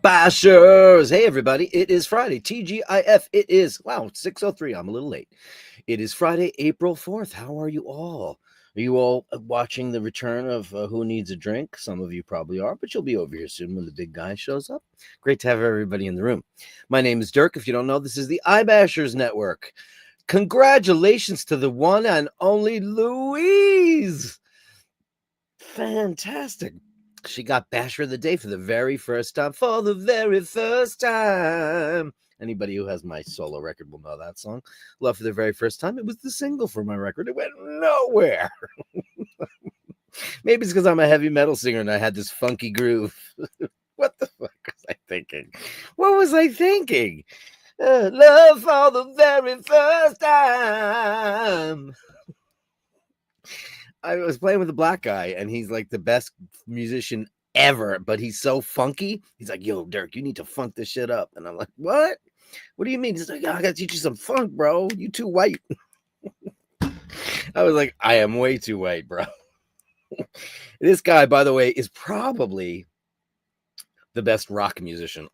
Bashers. Hey everybody, it is Friday. TGIF. It is 6:03. I'm a little late. It is Friday, April 4th. How are you all? Are you all watching the return of Who Needs a Drink? Some of you probably are, but you'll be over here soon when the big guy shows up. Great to have everybody in the room. My name is Dirk. If you don't know, this is the iBashers Network. Congratulations to the one and only Louise. Fantastic. She got Basher of the Day for the very first time. For the very first time. Anybody who has my solo record will know that song. Love for the very first time. It was the single for my record. It went nowhere. Maybe it's because I'm a heavy metal singer and I had this funky groove. What the fuck was I thinking? What was I thinking? Love for the very first time. I was playing with a black guy, and he's like the best musician ever, but he's so funky. He's like, yo, Dirk, you need to funk this shit up. And I'm like, what? What do you mean? He's like, I gotta teach you some funk, bro. You too white. I was like, I am way too white, bro. This guy, by the way, is probably the best rock musician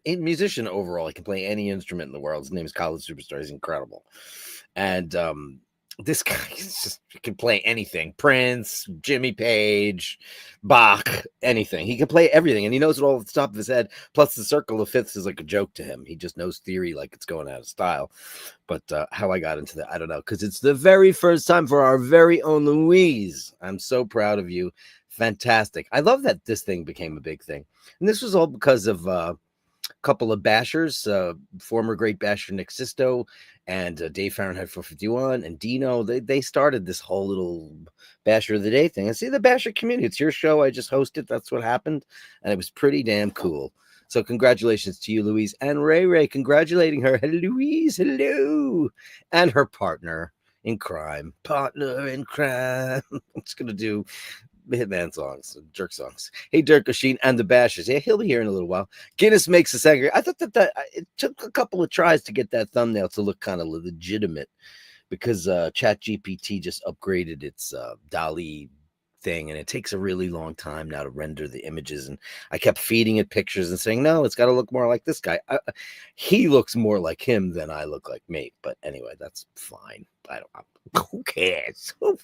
musician overall. He can play any instrument in the world. His name is College Superstar. He's incredible. And this guy can play anything. Prince, Jimmy Page, Bach, anything. He can play everything, and he knows it all at the top of his head. Plus, the circle of fifths is like a joke to him. He just knows theory like it's going out of style. But how I got into that, I don't know, because it's the very first time for our very own Louise. I'm so proud of you. Fantastic. I love that this thing became a big thing. And this was all because of a couple of bashers, former great basher Nick Sisto and Dave Fahrenheit 451 and Dino. They started this whole little Basher of the Day thing. And see, the Basher community, it's your show. I just hosted. That's what happened. And it was pretty damn cool. So congratulations to you, Louise. And Ray, congratulating her. Hello, Louise. Hello. And her partner in crime. Partner in crime. I'm just going to do Hitman songs, Jerk songs. Hey, Dirk, Oshin, and the Bashers. Yeah, he'll be here in a little while. Guinness makes us angry. I thought that it took a couple of tries to get that thumbnail to look kind of legitimate because ChatGPT just upgraded its DALL-E thing, and it takes a really long time now to render the images. And I kept feeding it pictures and saying, no, it's got to look more like this guy. He looks more like him than I look like me. But anyway, that's fine. I don't. Who cares? Who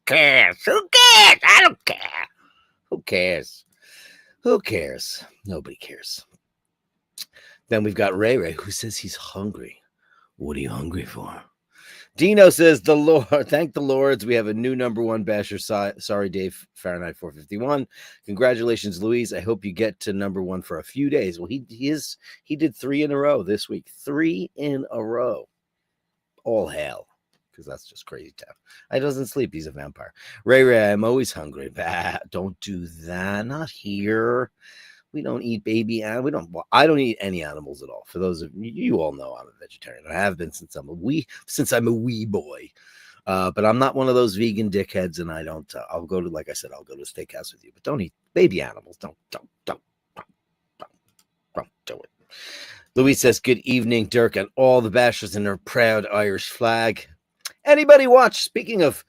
cares? Who cares? I don't care. Who cares? Who cares? Nobody cares. Then we've got Ray, who says he's hungry. What are you hungry for? Dino says, the Lord, thank the Lords. We have a new number one basher. Sorry, Dave Fahrenheit 451. Congratulations, Louise. I hope you get to number one for a few days. Well, he did 3 in a row this week. 3 in a row. All hail. Because that's just crazy town. I doesn't sleep. He's a vampire. Ray, I'm always hungry. Bah, don't do that. Not here. We don't eat baby animals. I don't eat any animals at all. For those of you all know, I'm a vegetarian. I have been since I'm a wee boy. But I'm not one of those vegan dickheads, and I don't. I'll go to, like I said, I'll go to a steakhouse with you. But don't eat baby animals. Don't do it. Louise says, good evening, Dirk, and all the bashers in their proud Irish flag. Anybody watch? Speaking of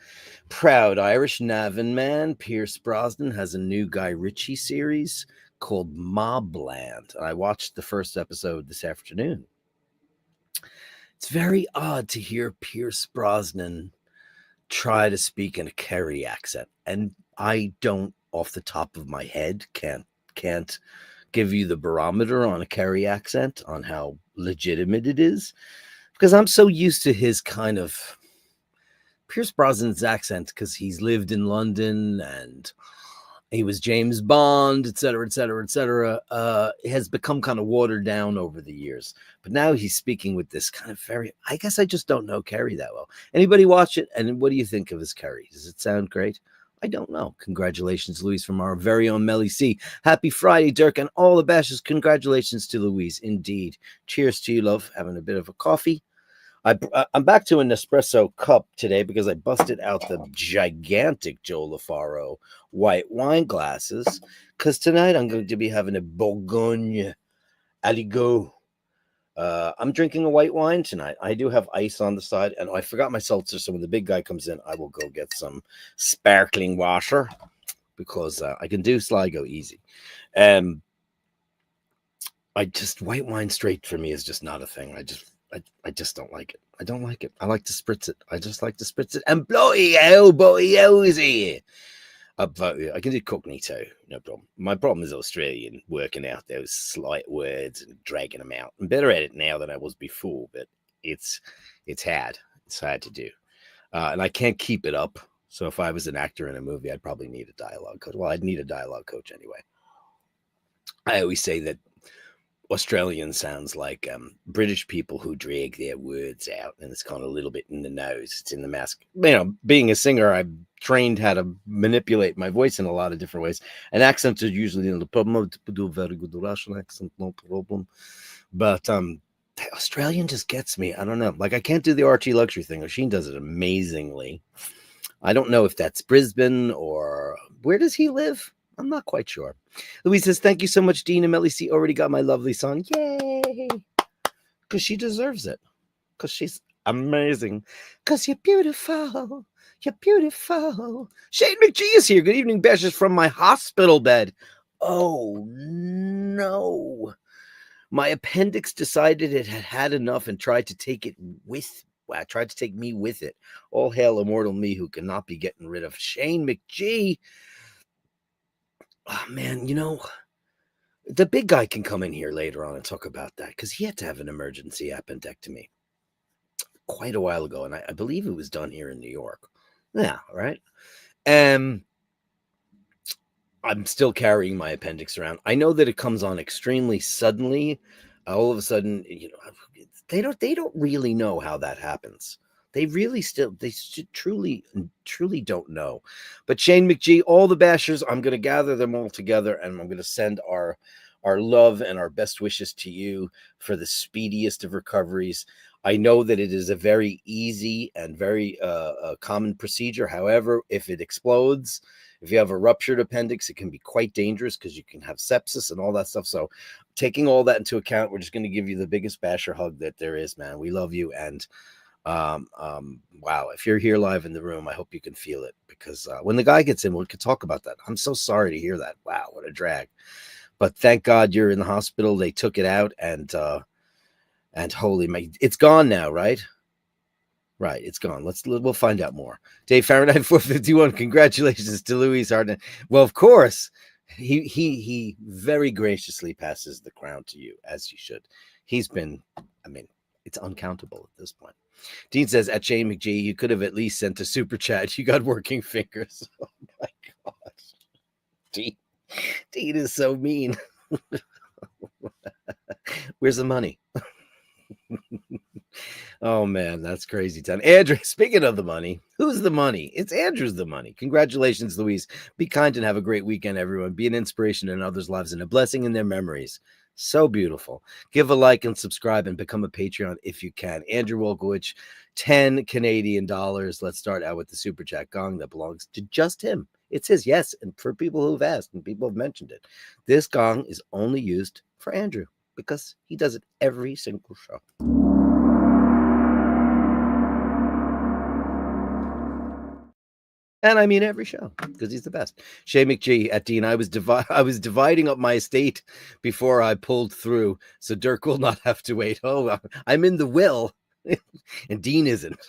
proud Irish, Navan Man, Pierce Brosnan has a new Guy Ritchie series called Mobland. I watched the first episode this afternoon. It's very odd to hear Pierce Brosnan try to speak in a Kerry accent. And I don't, off the top of my head, can't give you the barometer on a Kerry accent, on how legitimate it is. Because I'm so used to his kind of Pierce Brosnan's accent, because he's lived in London and He was James Bond, et cetera, et cetera, et cetera. Has become kind of watered down over the years. But now he's speaking with this kind of very, I guess I just don't know Kerry that well. Anybody watch it? And what do you think of his Kerry? Does it sound great? I don't know. Congratulations, Louise, from our very own Melly C. Happy Friday, Dirk, and all the Bashers. Congratulations to Louise. Indeed. Cheers to you, love. Having a bit of a coffee. I'm back to an espresso cup today because I busted out the gigantic Joe LaFaro white wine glasses. Because tonight I'm going to be having a Bourgogne Aligot. I'm drinking a white wine tonight. I do have ice on the side, and I forgot my seltzer. So when the big guy comes in, I will go get some sparkling water because I can do Sligo easy. White wine straight for me is just not a thing. I just don't like it. I don't like it. I like to spritz it. I just like to spritz it and blowy boy. I can do Cockney too, no problem. My problem is Australian, working out those slight words and dragging them out. I'm better at it now than I was before, but it's hard. It's hard to do, and I can't keep it up. So if I was an actor in a movie, I'd probably need a dialogue coach. Well, I'd need a dialogue coach anyway. I always say that Australian sounds like British people who drag their words out, and it's kind of a little bit in the nose. It's in the mask. Being a singer, I've trained how to manipulate my voice in a lot of different ways. And accents are usually in the problem. To do a very good Russian accent, no problem. But the Australian just gets me. I don't know. Like I can't do the Archie Luxury thing. Oisin does it amazingly. I don't know if that's Brisbane or where does he live? I'm not quite sure. Louise says, thank you so much, Dean and Melly C. Already got my lovely song. Yay! Because she deserves it. Because she's amazing. Because you're beautiful. You're beautiful. Shane McGee is here. Good evening, Bashers, from my hospital bed. Oh, no. My appendix decided it had had enough and tried to take me with it. All hail immortal me who cannot be getting rid of Shane McGee. Oh, man, the big guy can come in here later on and talk about that because he had to have an emergency appendectomy quite a while ago. And I believe it was done here in New York. Yeah, right. I'm still carrying my appendix around. I know that it comes on extremely suddenly. All of a sudden, they don't really know how that happens. They truly don't know. But Shane McGee, all the Bashers, I'm going to gather them all together, and I'm going to send our love and our best wishes to you for the speediest of recoveries. I know that it is a very easy and very common procedure. However, if it explodes, if you have a ruptured appendix, it can be quite dangerous because you can have sepsis and all that stuff. So taking all that into account, we're just going to give you the biggest Basher hug that there is, man. We love you. And wow, if you're here live in the room, I hope you can feel it because when the guy gets in, we could talk about that. I'm so sorry to hear that. Wow, what a drag. But thank God you're in the hospital. They took it out and holy, it's gone now, right? Right, it's gone. We'll find out more. Dave Fahrenheit 451. Congratulations to Louise Harden. Well, of course, he very graciously passes the crown to you, as you should. He's been, it's uncountable at this point. Dean says, at Shane McGee, you could have at least sent a super chat. You got working fingers. Oh my gosh. Dean is so mean. Where's the money? Oh man, that's crazy time. Andrew, speaking of the money, who's the money? It's Andrew's the money. Congratulations, Louise. Be kind and have a great weekend, everyone. Be an inspiration in others' lives and a blessing in their memories. So beautiful. Give a like and subscribe and become a Patreon if you can. Andrew Wolkowicz, 10 Canadian dollars. Let's start out with the super chat gong that belongs to just him. It's his, yes. And for people who've asked and people have mentioned it, this gong is only used for Andrew because he does it every single show. And I mean every show because he's the best. Shay McGee at Dean. I was dividing up my estate before I pulled through, so Dirk will not have to wait. Oh, I'm in the will, and Dean isn't.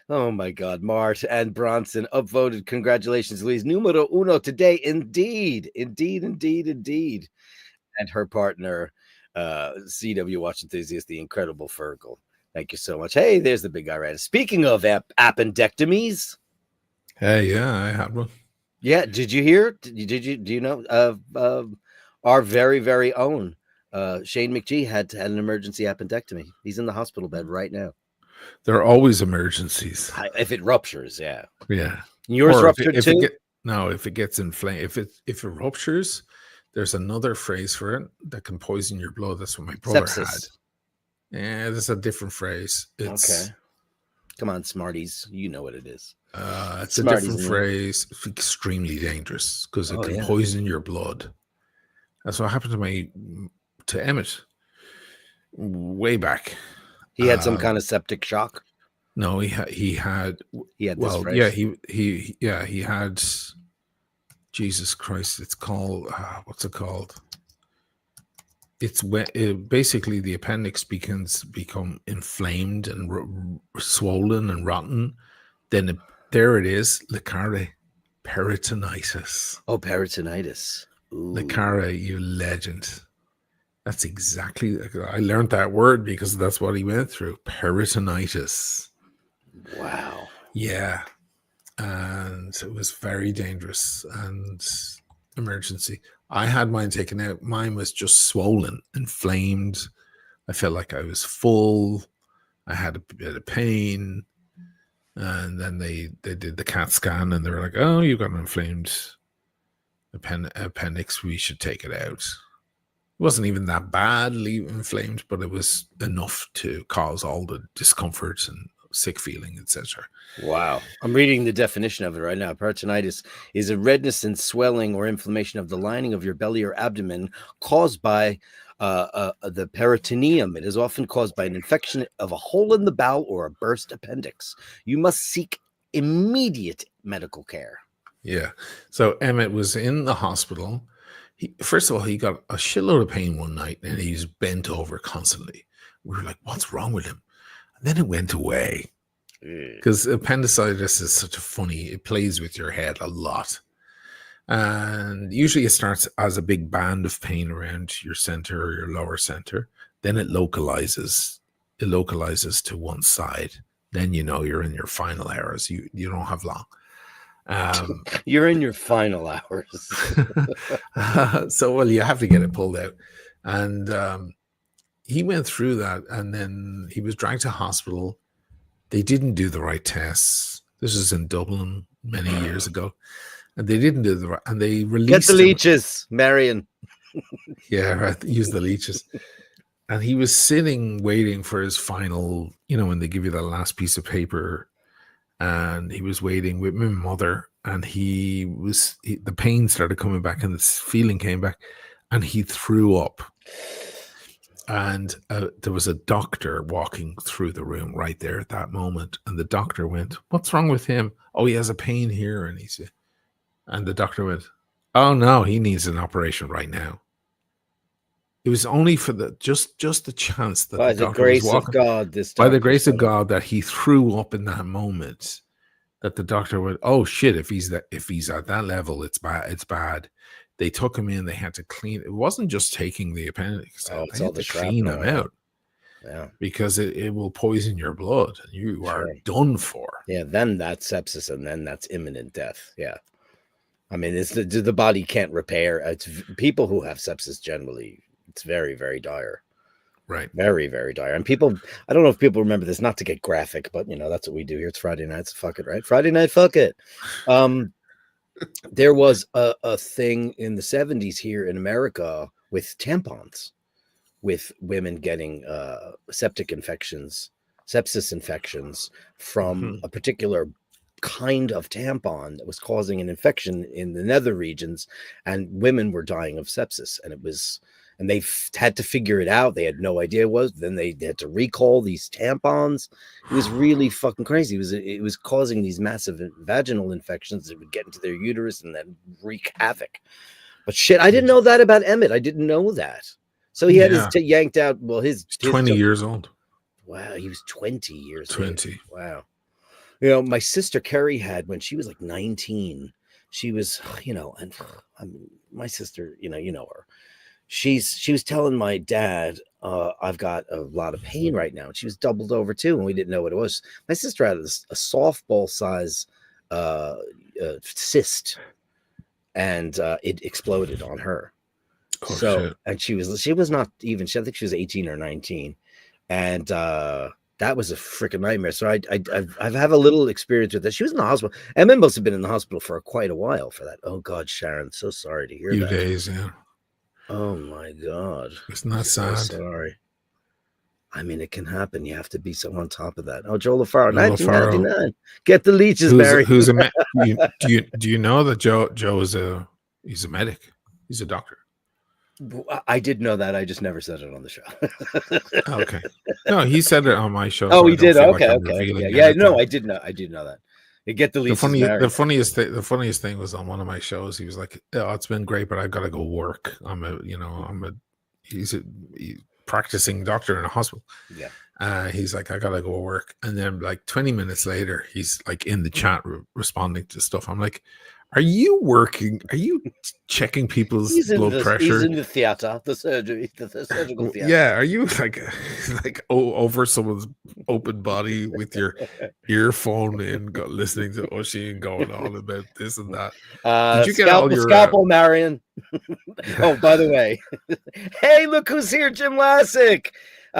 Oh my God, Mart and Bronson upvoted. Congratulations, Louise. Numero uno today. Indeed. And her partner, CW Watch Enthusiast, the incredible Fergal. Thank you so much. Hey, there's the big guy right. Speaking of appendectomies. Hey, yeah, I had one. Yeah, did you hear? Do you know our very, very own Shane McGee had an emergency appendectomy. He's in the hospital bed right now. There are always emergencies. If it ruptures, yeah. Yeah. Yours Or ruptured too? if it gets inflamed, if it ruptures, there's another phrase for it that can poison your blood. That's what my brother had. Sepsis. Yeah, there's a different phrase. It's Okay. Come on, smarties. You know what it is. it's a different phrase. It's extremely dangerous because it can poison your blood. That's what happened to Emmett way back. He had some kind of septic shock. No, he had. This phrase. Yeah, he had. Jesus Christ! It's called what's it called? It's when basically the appendix become inflamed and swollen and rotten. Then there it is, Licare, peritonitis. Oh, peritonitis. Licare, you legend. That's exactly. I learned that word because that's what he went through. Peritonitis. Wow. Yeah. And it was very dangerous and emergency. I had mine taken out. Mine was just swollen, inflamed. I felt like I was full. I had a bit of pain. And then they did the CAT scan and they were like, oh, you've got an inflamed appendix. We should take it out. It wasn't even that badly inflamed, but it was enough to cause all the discomfort and sick feeling, etc. Wow. I'm reading the definition of it right now. Peritonitis is a redness and swelling or inflammation of the lining of your belly or abdomen caused by the peritoneum. It is often caused by an infection of a hole in the bowel or a burst appendix. You must seek immediate medical care. Yeah. So Emmett was in the hospital. First of all, he got a shitload of pain one night and he was bent over constantly. We were like, what's wrong with him? And then it went away. Because appendicitis is such a funny, it plays with your head a lot. And usually it starts as a big band of pain around your center or your lower center. Then it localizes. It localizes to one side. Then you know you're in your final hours. You don't have long. You're in your final hours. So, well, you have to get it pulled out. And he went through that, and then he was dragged to hospital. They didn't do the right tests. This is in Dublin many years ago. And they didn't do the right, and they released Get the leeches, Marion. Yeah, right, use the leeches. And he was sitting waiting for his final, when they give you that last piece of paper. And he was waiting with my mother, and the pain started coming back and this feeling came back, and he threw up. And there was a doctor walking through the room right there at that moment. And the doctor went, what's wrong with him? Oh, he has a pain here. And the doctor went, oh no, he needs an operation right now. It was only for just the chance that by the grace of God, by the grace of God that he threw up in that moment, that the doctor went, oh shit, if he's at that level, it's bad. They took him in, they had to clean. It wasn't just taking the appendix out, they had to clean him out. Yeah. Because it will poison your blood. You are done for. Yeah, then that's sepsis, and then that's imminent death. Yeah. I mean, the body can't repair. It's people who have sepsis generally, it's very, very dire. Right. Very, very dire. And people, I don't know if people remember this, not to get graphic, but that's what we do here. It's Friday nights. Fuck it, right? Friday night, fuck it. There was a thing in the 70s here in America with tampons, with women getting sepsis infections from a particular kind of tampon that was causing an infection in the nether regions, and women were dying of sepsis. And they had to figure it out. They had no idea what it was. Then they had to recall these tampons. It was really fucking crazy. It was causing these massive vaginal infections that would get into their uterus and then wreak havoc. But shit, I didn't know that about Emmett. I didn't know that. So he had his yanked out. Well, his 20 years old. Wow, he was 20 years 20. Old. Wow. My sister Carrie had, when she was like 19, she was, and my sister, you know her. She was telling my dad, I've got a lot of pain right now. And she was doubled over too, and we didn't know what it was. My sister had a softball size cyst and it exploded on her. Oh, So, shit. and she was not even, I think she was 18 or 19. And that was a freaking nightmare. So I've had a little experience with this. She was in the hospital. Emma must have been in the hospital for quite a while for that. Oh God, Sharon, so sorry to hear Few that. days, yeah. Oh my God. It's not So sad. sorry. I mean, it can happen. You have to be so on top of that. Oh, Joel LaFaro, Joe LaFaro. 1999. Get the leeches, Barry. Who's a do you know that Joe is he's a medic? He's a doctor. I did know that. I just never said it on the show. Okay. No, he said it on my show. Oh, so he I don't did. feel like Okay, I'm okay. revealing Yeah, no, anything. I did know. I did know that. You get the The leeches, Barry. the funniest thing was on one of my shows. He was like, "Oh, it's been great, but I gotta go work. He's practicing doctor in a hospital." Yeah. He's like, I gotta go work, and then like 20 minutes later, he's like in the chat responding to stuff. I'm like, are you working? Are you checking people's blood pressure? He's in the theater, the surgery, the surgical theater. Yeah, are you like over someone's open body with your earphone in, listening to Oisin and going on about this and that? Did you get all your scalpel, Marion? Oh, by the way, hey, look who's here, Jim Lassick.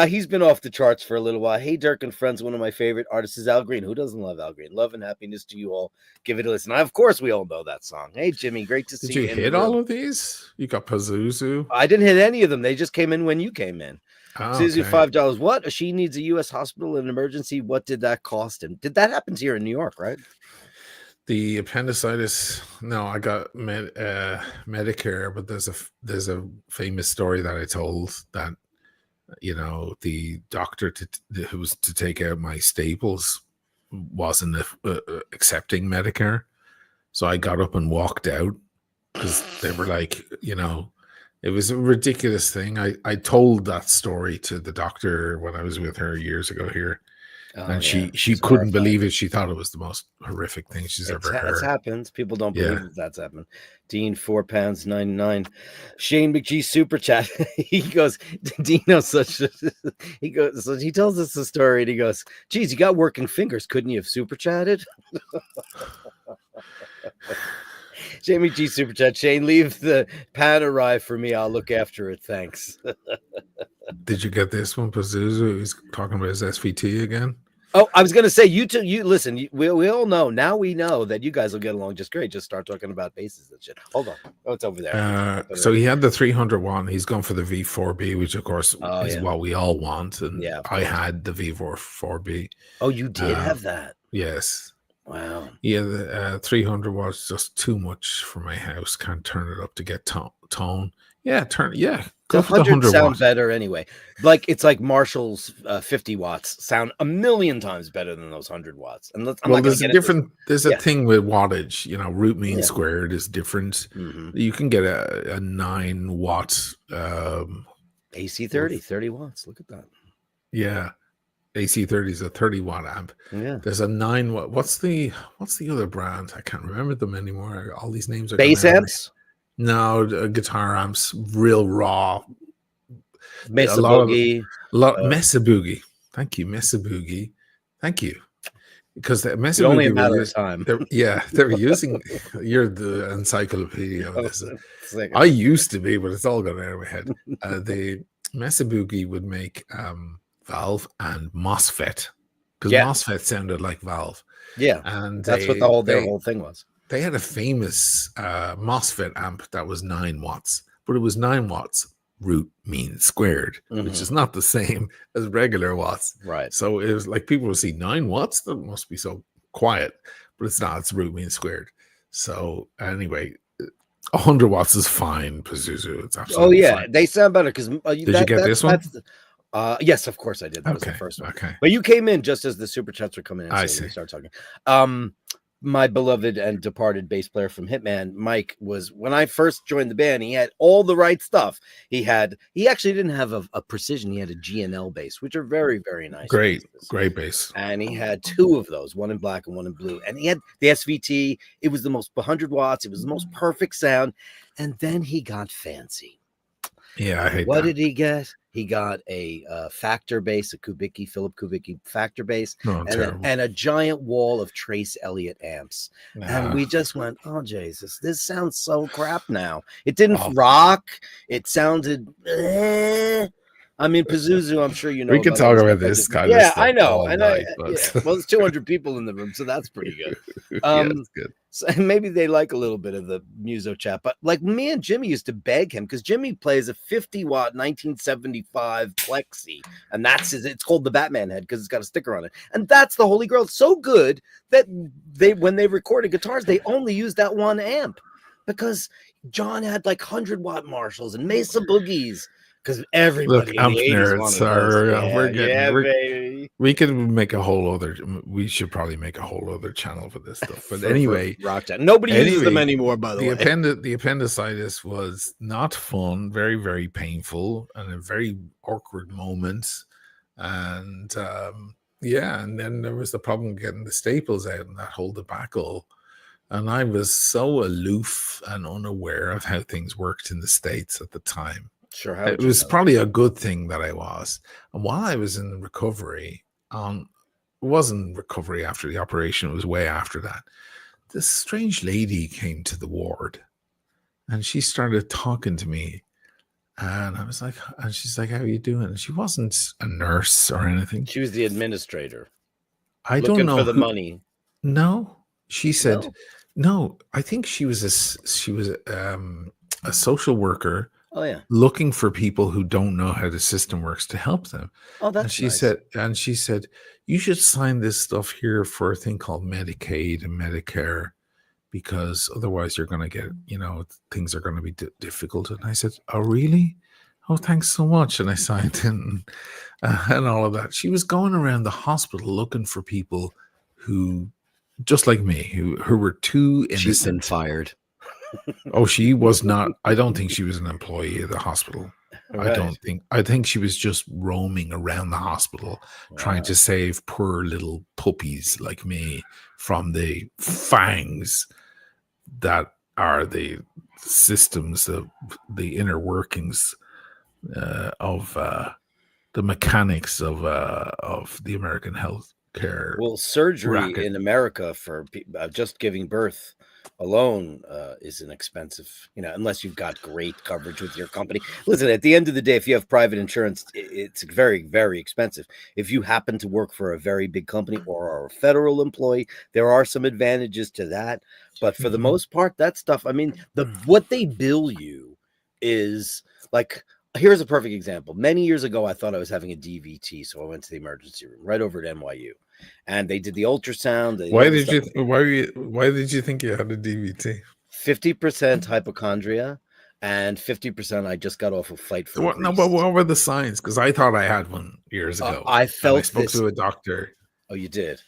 He's been off the charts for a little while. Hey, Dirk and friends, one of my favorite artists is Al Green. Who doesn't love Al Green? Love and happiness to you all. Give it a listen. Of course, we all know that song. Hey, Jimmy, great to see you. Did you hit all of these? You got Pazuzu? I didn't hit any of them. They just came in when you came in. Oh, Susie, okay. $5. What? She needs a U.S. hospital in an emergency. What did that cost him? Did that happen here in New York, right? The appendicitis. No, I got Medicare, but there's a famous story that I told that, you know, the doctor who was to take out my staples wasn't accepting Medicare, so I got up and walked out because they were like, you know, it was a ridiculous thing. I told that story to the doctor when I was with her years ago here. And she couldn't believe it. She thought it was the most horrific thing she's ever heard. It happens. People don't believe that's happened. Dean, £4.99. Shane McGee super chat. He goes, Dino's such a, he goes, so he tells us the story and he goes, geez, you got working fingers. Couldn't you have super chatted? Shane McGee super chat. Shane, leave the pan arrive for me. I'll look after it. Thanks. Did you get this one, Pazuzu? He's talking about his SVT again. Oh, I was going to say, you listen, we all know. Now we know that you guys will get along just great. Just start talking about bases and shit. Hold on. Oh, it's over there. So he had the 300 one. He's gone for the V4B, which, of course, is yeah. what we all want. And yeah, I had the V4B. Oh, you did have that? Yes. Wow. Yeah, the 300 was just too much for my house. Can't turn it up to get tone. Yeah, go for the 100 sound better anyway. Like it's like Marshall's 50 watts sound a million times better than those 100 watts. And there's a different. There's a thing with wattage. You know, root mean squared is different. Mm-hmm. You can get a 9 watts AC 30 watts. Look at that. Yeah, AC 30 is a 30 watt amp. Yeah, there's a 9 watt. What's the other brand? I can't remember them anymore. All these names are bass amps. No, guitar amps, real raw. Mesa Boogie. Mesa Boogie. Thank you, Mesa Boogie. Thank you. Because the Mesa Boogie only a matter of time. They're using. You're the encyclopedia of this. I used to be, but it's all gone out of my head. The Mesa Boogie would make Valve and MOSFET because MOSFET sounded like Valve. Yeah, and that's what their whole thing was. They had a famous MOSFET amp that was 9 watts, but it was 9 watts root mean squared, which is not the same as regular watts. Right. So it was like people would see 9 watts, that must be so quiet, but it's not. It's root mean squared. So anyway, 100 watts is fine, Pazuzu. It's absolutely fine. They sound better because did you get this one? Yes, of course I did. That was the first one. Okay. But you came in just as the super chats were coming in. I see. see. We start talking. My beloved and departed bass player from Hitman, Mike, was when I first joined the band. He had all the right stuff. He actually didn't have a precision. He had a GNL bass, which are very, very nice. Great bass. And he had 2 of those, one in black and one in blue. And he had the SVT. It was the most 100 watts. It was the most perfect sound. And then he got fancy. Yeah, I hate What that. did he get? He got a factor bass, a Philip Kubicki factor bass, No, terrible. and a giant wall of Trace Elliott amps. And Nah, we just went, oh Jesus, this sounds so crap now. It didn't awful. rock. It sounded. I mean, Pazuzu, I'm sure you know We could about all talk this about stuff. this kind of Yeah, stuff I know. all And night, yeah, but well, there's 200 people in the room, so that's pretty good. yeah, it's good. So maybe they like a little bit of the muso chat, but like me and Jimmy used to beg him because Jimmy plays a 50-watt 1975 Plexi, and that's his. It's called the Batman head because it's got a sticker on it, and that's the holy grail. It's so good that when they recorded guitars, they only used that one amp because John had like 100-watt Marshalls and Mesa Boogies because Look, everybody in amp the 80s nerds wanted those. we're getting Baby. we could make a whole other. We should probably make a whole other channel for this stuff. But For anyway, rock chat. Nobody uses them anymore, by the way. the appendicitis was not fun, very very painful, and a very awkward moment. And yeah, and then there was the problem getting the staples out and that whole debacle. And I was so aloof and unaware of how things worked in the States at the time. Sure, how It was probably a good thing that I was. And while I was in recovery, it wasn't recovery after the operation, it was way after that. This strange lady came to the ward and she started talking to me. And I was like, and she's like, how are you doing? And she wasn't a nurse or anything. She was the administrator. I looking don't know for the money. No, she said, no, I think she was a social worker. Oh yeah, looking for people who don't know how the system works to help them. Oh, that's and she nice. said, you should sign this stuff here for a thing called Medicaid and Medicare, because otherwise you're going to get, things are going to be difficult. And I said, oh, really? Oh, thanks so much. And I signed in and all of that. She was going around the hospital looking for people who, just like me, who were too innocent. She's been fired. Oh, she was not. I don't think she was an employee of the hospital. Right. I think she was just roaming around the hospital trying to save poor little puppies like me from the fangs that are the systems, the inner workings of the mechanics of the American health care. Well, surgery racket. in America for just giving birth alone is inexpensive, unless you've got great coverage with your company. Listen, at the end of the day, if you have private insurance, it's very, very expensive. If you happen to work for a very big company or are a federal employee, there are some advantages to that. But for the most part, that stuff, I mean, what they bill you is like, here's a perfect example. Many years ago, I thought I was having a DVT, so I went to the emergency room right over at NYU. And they did the ultrasound. Why did you think you had a DVT? 50% hypochondria and 50% I just got off a fight for what were the signs? Because I thought I had one years ago. I felt I spoke to a doctor. Oh, you did?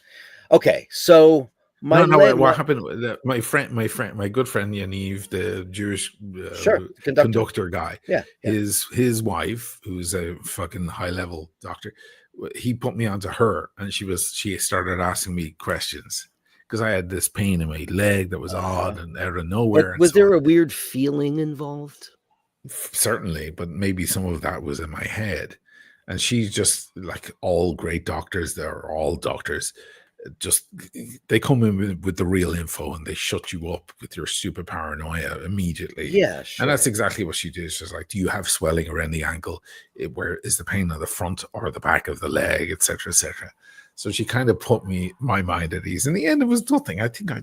Okay, so what happened? My good friend Yaniv, the Jewish conductor guy. Yeah, his wife, who's a fucking high level doctor, he put me onto her, and she started asking me questions because I had this pain in my leg that was odd and out of nowhere. Was there a weird feeling involved? Certainly, but maybe some of that was in my head. And she's just like all great doctors. They're all doctors. Just they come in with the real info and they shut you up with your super paranoia immediately. Yeah, sure. And that's exactly what she did. She's like, do you have swelling around the ankle? Where is the pain on the front or the back of the leg, etc., etc.? So she kind of put my mind at ease. In the end, it was nothing. I think I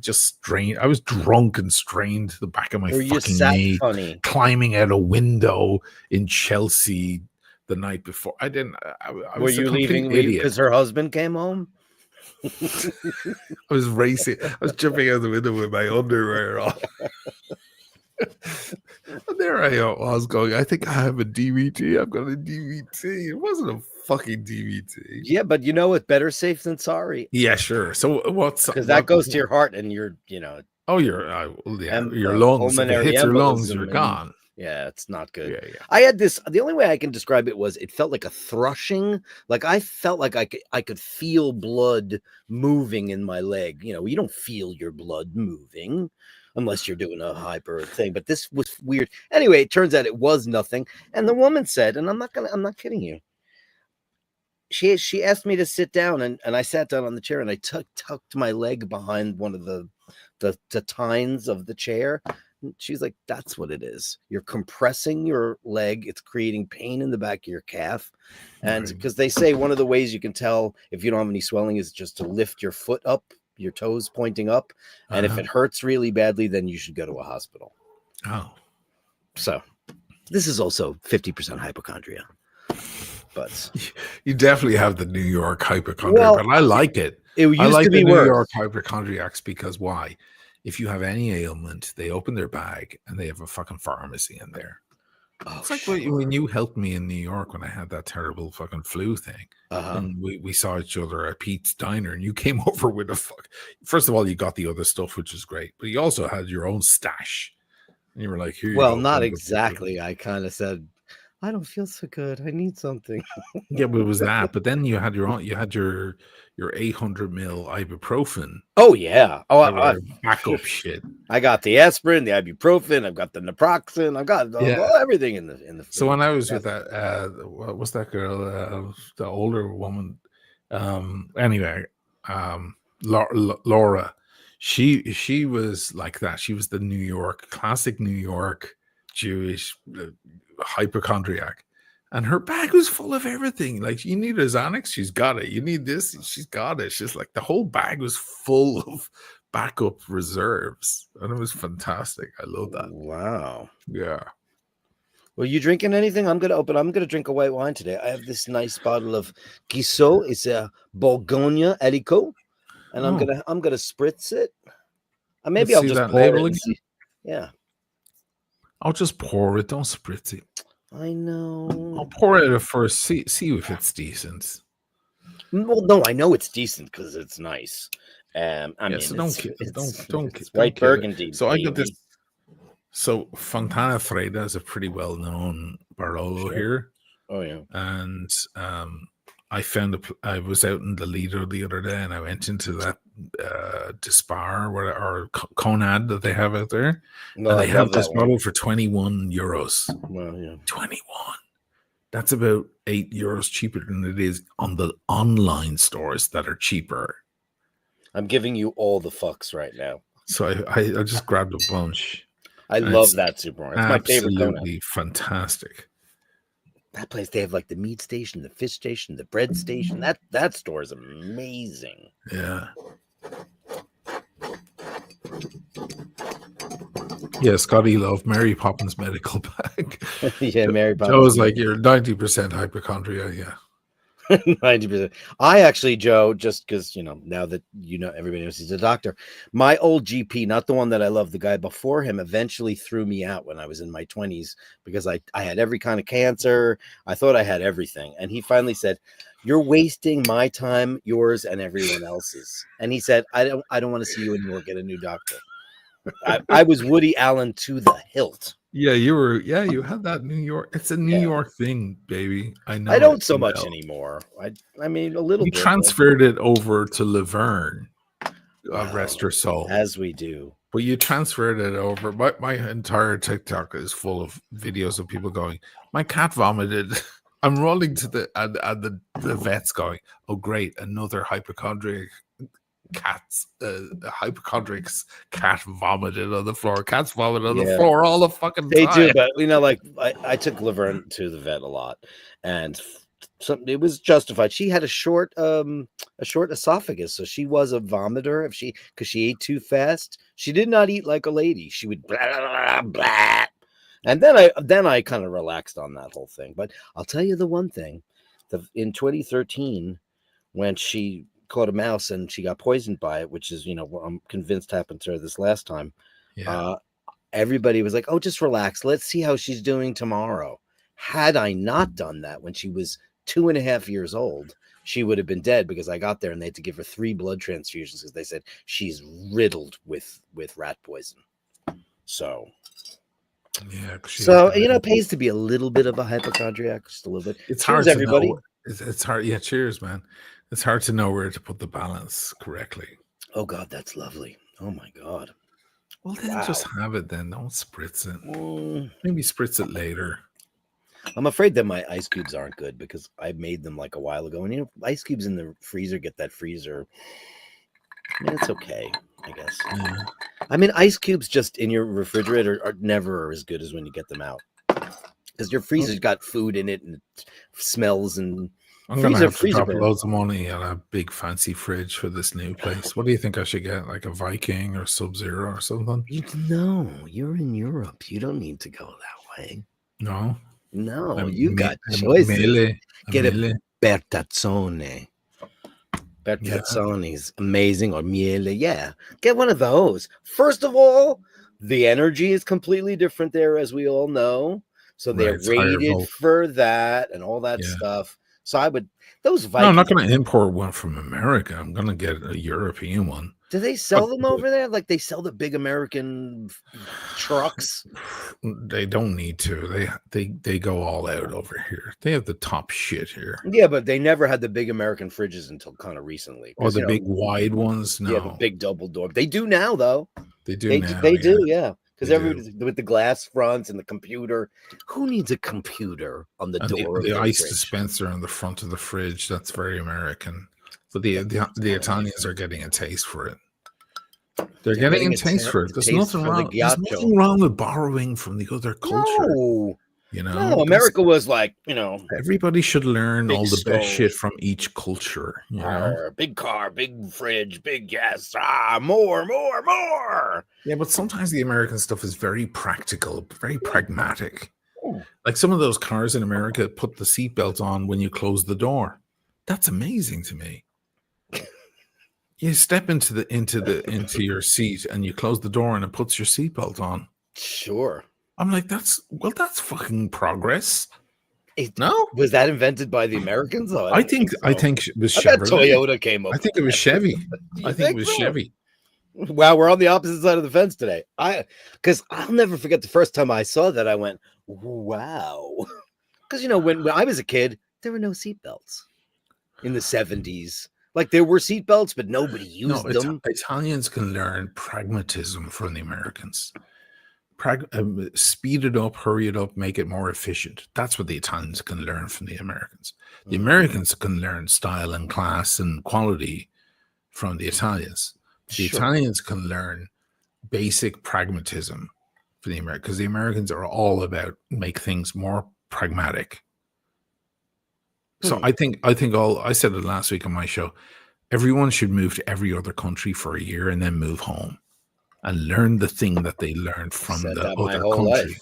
was drunk and strained the back of my fucking knee, climbing out a window in Chelsea the night before. I Were you leaving because her husband came home? I was racing. I was jumping out the window with my underwear on. And there I was going, I think I have a DVT. I've got a DVT. It wasn't a fucking DVT. Yeah, but you know what? Better safe than sorry. Yeah, sure. So because that goes to your heart and your, Oh, your lungs. If it hits your lungs, you're gone. Yeah, it's not good. Yeah, yeah. I had this. The only way I can describe it was it felt like a thrushing. Like I felt like I could feel blood moving in my leg. You know, you don't feel your blood moving unless you're doing a hyper thing. But this was weird. Anyway, it turns out it was nothing. And the woman said, and I'm not kidding you. She asked me to sit down, and I sat down on the chair, and I tucked my leg behind one of the tines of the chair. She's like, that's what it is. You're compressing your leg. It's creating pain in the back of your calf. And because they say one of the ways you can tell if you don't have any swelling is just to lift your foot up, your toes pointing up. And if it hurts really badly, then you should go to a hospital. Oh. So this is also 50% hypochondria. But you definitely have the New York hypochondria, but I like it. It used I like to be the New worse. York hypochondriacs because why? If you have any ailment, they open their bag and they have a fucking pharmacy in there. Oh, it's like when you helped me in New York when I had that terrible fucking flu thing. And we saw each other at Pete's Diner, and you came over with a First of all, you got the other stuff, which is great, but you also had your own stash. And you were like, here you go. Well, not exactly. I kind of said, I don't feel so good. I need something. Yeah, but it was that. But then you had your own. You had your 800 mil ibuprofen. Oh yeah. Oh, backup shit. I got the aspirin, the ibuprofen. I've got the naproxen. I've got everything in the. So when I was with that, what was that girl? The older woman. Anyway, Laura. She was like that. She was the classic New York Jewish hypochondriac, and her bag was full of everything. Like, you need a Xanax, she's got it. You need this, she's got it. She's like, the whole bag was full of backup reserves, and it was fantastic. I love that. Wow. Yeah. Well, you drinking anything? I'm gonna drink a white wine today. I have this nice bottle of Guissot. It's a Bourgogne Helico, and I'm gonna spritz it. Maybe I'll just pour it. Yeah. I'll just pour it. Don't spritz it. I know. I'll pour it at first. See if it's decent. Well, no, I know it's decent because it's nice. I mean, so don't white Burgundy. So I got this. So Fontana Freda is a pretty well-known Barolo here. Oh yeah. And I was out in the Lido the other day, and I went into that Dispar or Conad that they have out there. No, and they have this bottle for 21 euros. Well, yeah. 21. That's about €8 cheaper than it is on the online stores that are cheaper. I'm giving you all the fucks right now. So I just grabbed a bunch. I love that supermarket. It's my favorite. Absolutely fantastic. That place, they have like the meat station, the fish station, the bread station. That store is amazing. Yeah. Yeah, Scotty loved Mary Poppins medical bag. Yeah, Mary Poppins. Joe's like, you're 90% hypochondria. Yeah. 90%. I actually, Joe, just because, now that everybody knows he's a doctor, my old GP, not the one that I love, the guy before him, eventually threw me out when I was in my 20s because I had every kind of cancer. I thought I had everything. And he finally said, you're wasting my time, yours, and everyone else's. And he said, I don't want to see you anymore. Get a new doctor. I was Woody Allen to the hilt. Yeah, you had that New York. It's a New York thing, baby. I know. I don't so much anymore. I mean, a little bit. You transferred it over to Laverne, rest her soul. As we do. But you transferred it over. My entire TikTok is full of videos of people going, my cat vomited. I'm running to the vet's going, oh, great, another hypochondriac. Hypochondriac's cat vomited on the floor. Cats vomit on the floor all the fucking time. They do, but like I took Laverne to the vet a lot, and it was justified. She had a short esophagus, so she was a vomiter because she ate too fast. She did not eat like a lady. She would blah blah blah, blah. And then I kind of relaxed on that whole thing. But I'll tell you the one thing: in 2013, when she caught a mouse and she got poisoned by it, which is what I'm convinced happened to her this last time. Everybody was like, oh, just relax, let's see how she's doing tomorrow. Had I not done that when she was 2.5 years old, she would have been dead, because I got there and they had to give her 3 blood transfusions because they said she's riddled with rat poison. So Yeah, 'cause she has So, the it pays to be a little bit of a hypochondriac, just a little bit. it's Cheers, hard to everybody. know. It's hard. Yeah, cheers, man. It's hard to know where to put the balance correctly. Oh, God, that's lovely. Oh, my God. Well, then Wow. just have it then. Don't spritz it. Mm, Maybe spritz it later. I'm afraid that my ice cubes aren't good because I made them like a while ago. And, ice cubes in the freezer get that freezer. I mean, it's okay, I guess. Yeah. I mean, ice cubes just in your refrigerator are never as good as when you get them out. Because your freezer's got food in it and it smells and I'm gonna have to freezer drop burn. loads of money on a big fancy fridge for this new place. What do you think I should get? Like a Viking or Sub-Zero or something? No, you're in Europe. You don't need to go that way. No. No, you got choices. Mele. Get Mele. a Bertazzone. Bertazzone is amazing, or miele. Yeah, get one of those. First of all, the energy is completely different there, as we all know. So they're Right, it's higher rated volt. for that and all that Yeah. stuff. So I would those No, I'm Vikings. not going to import one from America. I'm going to get a European one. Do they sell them over there? Like they sell the big American trucks? They don't need to. They go all out over here. They have the top shit here. Yeah, but they never had the big American fridges until kind of recently. Or the big wide ones? No. Yeah, the big double door. They do now, though. They do now. They do, yeah. Because They everybody with the glass fronts and the computer. Who needs a computer on the And door? the of ice fridge? dispenser on the front of the fridge. That's very American. But the Italians are getting a taste for it. They're getting a taste for it. There's nothing wrong. There's nothing wrong with borrowing from the other culture. No. You know, No, America was like, everybody should learn all the best shit stove. from each culture. You know? Big car, big fridge, big gas. More. Yeah, but sometimes the American stuff is very practical, very pragmatic. Ooh. Like some of those cars in America put the seatbelt on when you close the door. That's amazing to me. You step into your seat and you close the door and it puts your seatbelt on. Sure. I'm like, that's fucking progress. No, was that invented by the Americans? Though? I think it was Chevrolet. Toyota came up. I think it was Chevy. I think it was Chevy. Wow, we're on the opposite side of the fence today. Because I'll never forget the first time I saw that. I went, wow. Because when I was a kid, there were no seatbelts in the 70s. Like there were seatbelts, but nobody used them. Italians can learn pragmatism from the Americans. Speed it up, hurry it up, make it more efficient. That's what the Italians can learn from the Americans. The Americans can learn style and class and quality from the Italians. The Italians can learn basic pragmatism from the Americans, because the Americans are all about make things more pragmatic. So I think I said it last week on my show. Everyone should move to every other country for a year and then move home and learn the thing that they learned from the other country.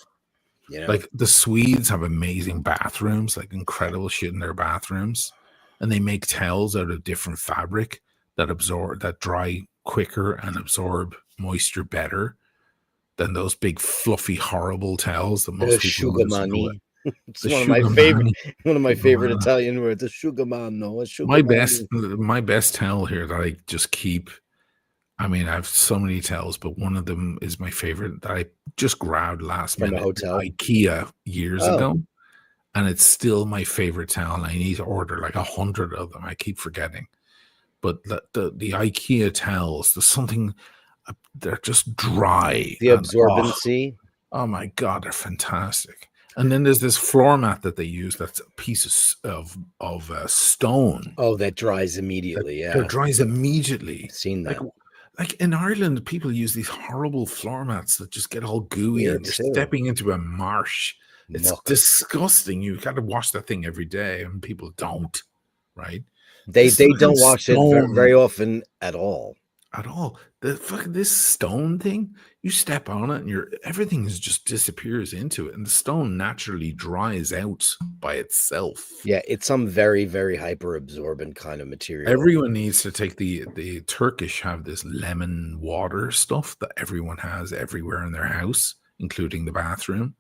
Like the Swedes have amazing bathrooms, like incredible shit in their bathrooms, and they make towels out of different fabric that dry quicker and absorb moisture better than those big fluffy horrible towels that most people use. It's one of my favorite Italian words. A sugarmano. My best towel here that I just keep. I mean, I have so many towels, but one of them is my favorite that I just grabbed last minute at IKEA years ago, and it's still my favorite towel. And I need to order like 100 of them. I keep forgetting, but the IKEA towels, there's something. They're just dry. The absorbency. Oh my god, they're fantastic. And then there's this floor mat that they use. That's a piece of stone. Oh, that dries immediately. That dries immediately. I've seen that. Like in Ireland, people use these horrible floor mats that just get all gooey and you're stepping into a marsh. It's disgusting. You got to wash that thing every day, and people don't, right? They don't wash it very often at all. At all. This stone thing, you step on it and everything just disappears into it, and the stone naturally dries out by itself. Yeah, it's some very, very hyper absorbent kind of material. Everyone needs to take the Turkish have this lemon water stuff that everyone has everywhere in their house, including the bathroom.